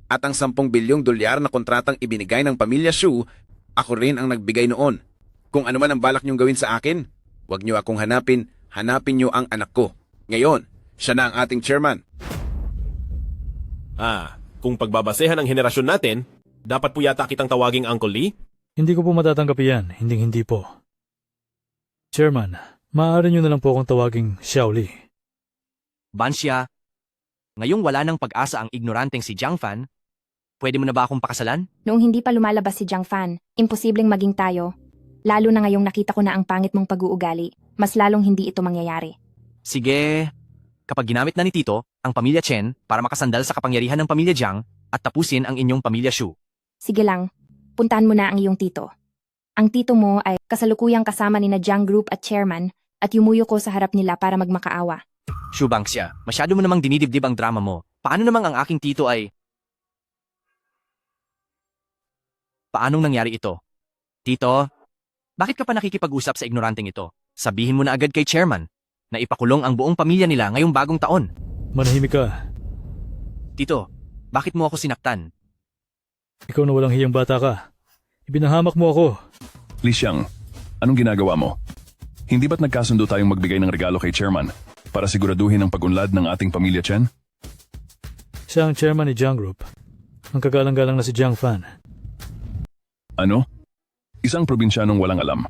[SPEAKER 1] At ang 10 bilyong dolyar na kontratang ibinigay ng pamilya Xu, ako rin ang nagbigay noon. Kung ano man ang balak niyong gawin sa akin, huwag niyo akong hanapin, hanapin niyo ang anak ko. Ngayon, siya na ang ating chairman.
[SPEAKER 6] Kung pagbabasehan ang henerasyon natin, dapat po yata kitang tawaging Uncle Lee?
[SPEAKER 5] Hindi ko po matatanggap yan. Hindi po. Chairman, maaari niyo na lang po akong tawaging Xiaoli.
[SPEAKER 3] Bansya, ngayong wala nang pag-asa ang ignoranteng si Jiang Fan, pwede mo na ba akong pakasalan?
[SPEAKER 7] Noong hindi pa lumalabas si Jiang Fan, imposibleng maging tayo. Lalo na ngayong nakita ko na ang pangit mong pag-uugali, mas lalong hindi ito mangyayari.
[SPEAKER 3] Sige, kapag ginamit na ni Tito ang pamilya Chen para makasandal sa kapangyarihan ng pamilya Jiang at tapusin ang inyong pamilya Xu.
[SPEAKER 7] Sige lang, puntahan mo na ang iyong tito. Ang tito mo ay kasalukuyang kasama ni na Jiang Group at chairman at yumuyo ko sa harap nila para magmakaawa.
[SPEAKER 3] Xu Bangxia, masyado mo namang dinidibdib ang drama mo. Paano namang ang aking tito ay... Paanong nangyari ito? Tito, bakit ka pa nakikipag-usap sa ignoranteng ito? Sabihin mo na agad kay chairman na ipakulong ang buong pamilya nila ngayong bagong taon.
[SPEAKER 5] Manahimik ka.
[SPEAKER 3] Tito, bakit mo ako sinaktan?
[SPEAKER 5] Ikaw na walang hiyang bata ka. Ibinahamak mo ako.
[SPEAKER 11] Li Xiang, anong ginagawa mo? Hindi ba't nagkasundo tayong magbigay ng regalo kay chairman para siguraduhin ang pag-unlad ng ating pamilya Chen?
[SPEAKER 5] Siya ang chairman ni Jiang Group. Ang kagalang-galang na si Jiang Fan.
[SPEAKER 11] Ano? Isang probinsyanong walang alam.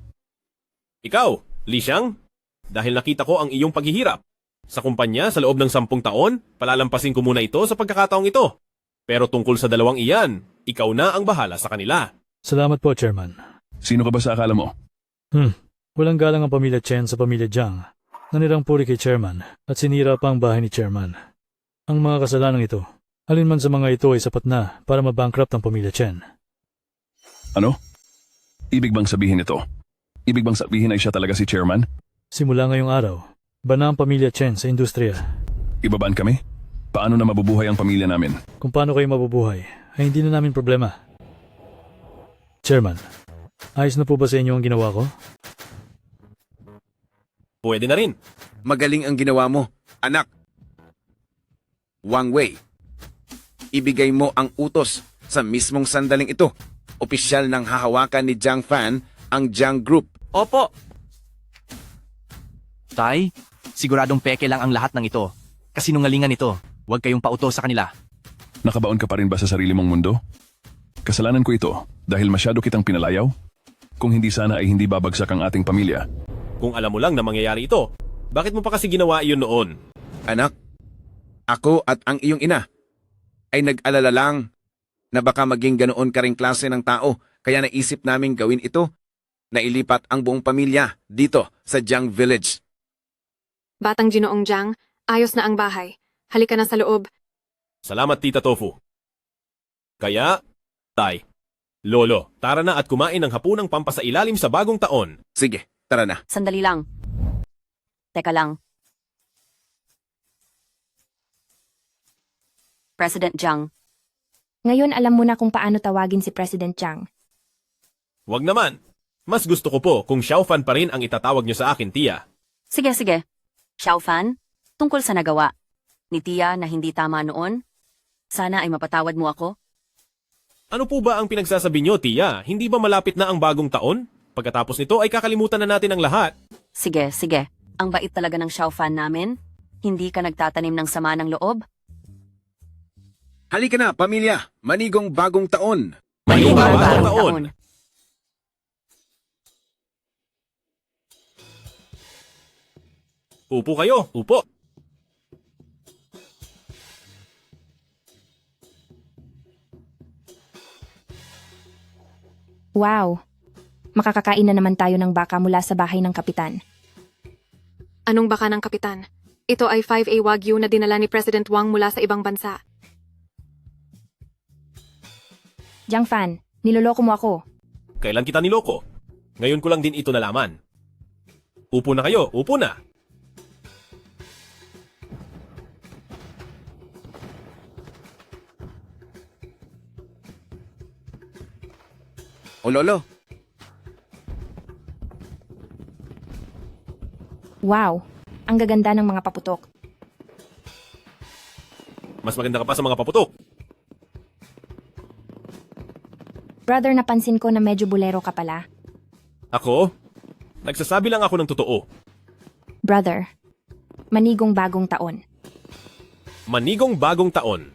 [SPEAKER 6] Ikaw, Li Xiang? Dahil nakita ko ang iyong paghihirap. Sa kumpanya sa loob ng 10 taon, palalampasin ko muna ito sa pagkakataong ito. Pero tungkol sa dalawang iyan, ikaw na ang bahala sa kanila.
[SPEAKER 5] Salamat po, Chairman.
[SPEAKER 11] Sino ka ba sa akala mo?
[SPEAKER 5] Walang galang ang pamilya Chen sa pamilya Jiang. Nanirang puri kay Chairman at sinira pa ang bahay ni Chairman. Ang mga kasalanan ito, alinman sa mga ito ay sapat na para mabankrupt ang pamilya Chen.
[SPEAKER 11] Ano? Ibig bang sabihin ito? Ibig bang sabihin ay siya talaga si chairman?
[SPEAKER 5] Simula ngayong araw, bana ang pamilya Chen sa industriya.
[SPEAKER 11] Ibabaan kami? Paano na mabubuhay ang pamilya namin?
[SPEAKER 5] Kung paano kayo mabubuhay, ay hindi na namin problema. Chairman, ayos na po ba sa inyo ang ginawa ko?
[SPEAKER 6] Pwede na rin.
[SPEAKER 1] Magaling ang ginawa mo, anak. Wang Wei, ibigay mo ang utos sa mismong sandaling ito. Opisyal nang hahawakan ni Jiang Fan ang Jiang Group.
[SPEAKER 3] Opo. Tay, siguradong peke lang ang lahat ng ito. Kasinungalingan ito. Huwag kayong pauto sa kanila.
[SPEAKER 11] Nakabaon ka pa rin ba sa sarili mong mundo? Kasalanan ko ito dahil masyado kitang pinalayaw? Kung hindi sana ay hindi babagsak ang ating pamilya.
[SPEAKER 6] Kung alam mo lang na mangyayari ito, bakit mo pa kasi ginawa iyon noon?
[SPEAKER 1] Anak, ako at ang iyong ina ay nag-alala lang na baka maging ganoon ka ring klase ng tao, kaya naisip naming gawin ito na ilipat ang buong pamilya dito sa Jiang Village.
[SPEAKER 10] Batang Ginoong Jiang, ayos na ang bahay. Halika na sa loob.
[SPEAKER 6] Salamat, Tita Tofu. Kaya, Tay, Lolo, tara na at kumain ng hapunang pampasailalim sa bagong taon.
[SPEAKER 1] Sige, tara na.
[SPEAKER 8] Sandali lang. Teka lang. President Jiang,
[SPEAKER 7] Ngayon alam mo na kung paano tawagin si President Jiang.
[SPEAKER 6] Wag naman. Mas gusto ko po kung Xiaofan pa rin ang itatawag niyo sa akin, Tia.
[SPEAKER 8] sige. Xiaofan, tungkol sa nagawa ni Tia na hindi tama noon, sana ay mapatawad mo ako.
[SPEAKER 6] Ano po ba ang pinagsasabi niyo, Tia? Hindi ba malapit na ang bagong taon? Pagkatapos nito ay kakalimutan na natin ang lahat.
[SPEAKER 8] Sige. Ang bait talaga ng Xiaofan namin. Hindi ka nagtatanim ng sama ng loob.
[SPEAKER 1] Halika na, pamilya. Manigong bagong taon.
[SPEAKER 6] Manigong
[SPEAKER 8] Bagong
[SPEAKER 6] bagong taon. Upo kayo, upo.
[SPEAKER 7] Wow! Makakakain na naman tayo ng baka mula sa bahay ng kapitan.
[SPEAKER 10] Anong baka ng kapitan? Ito ay 5A Wagyu na dinala ni President Wang mula sa ibang bansa.
[SPEAKER 7] Jiang Fan, niloloko mo ako.
[SPEAKER 6] Kailan kita niloko? Ngayon ko lang din ito nalaman. Upo na kayo, upo na.
[SPEAKER 1] O Lolo,
[SPEAKER 7] Wow! Ang gaganda ng mga paputok.
[SPEAKER 6] Mas maganda ka pa sa mga paputok.
[SPEAKER 7] Brother, napansin ko na medyo bulero ka pala.
[SPEAKER 6] Ako? Nagsasabi lang ako ng totoo.
[SPEAKER 7] Brother, manigong bagong taon.
[SPEAKER 6] Manigong bagong taon.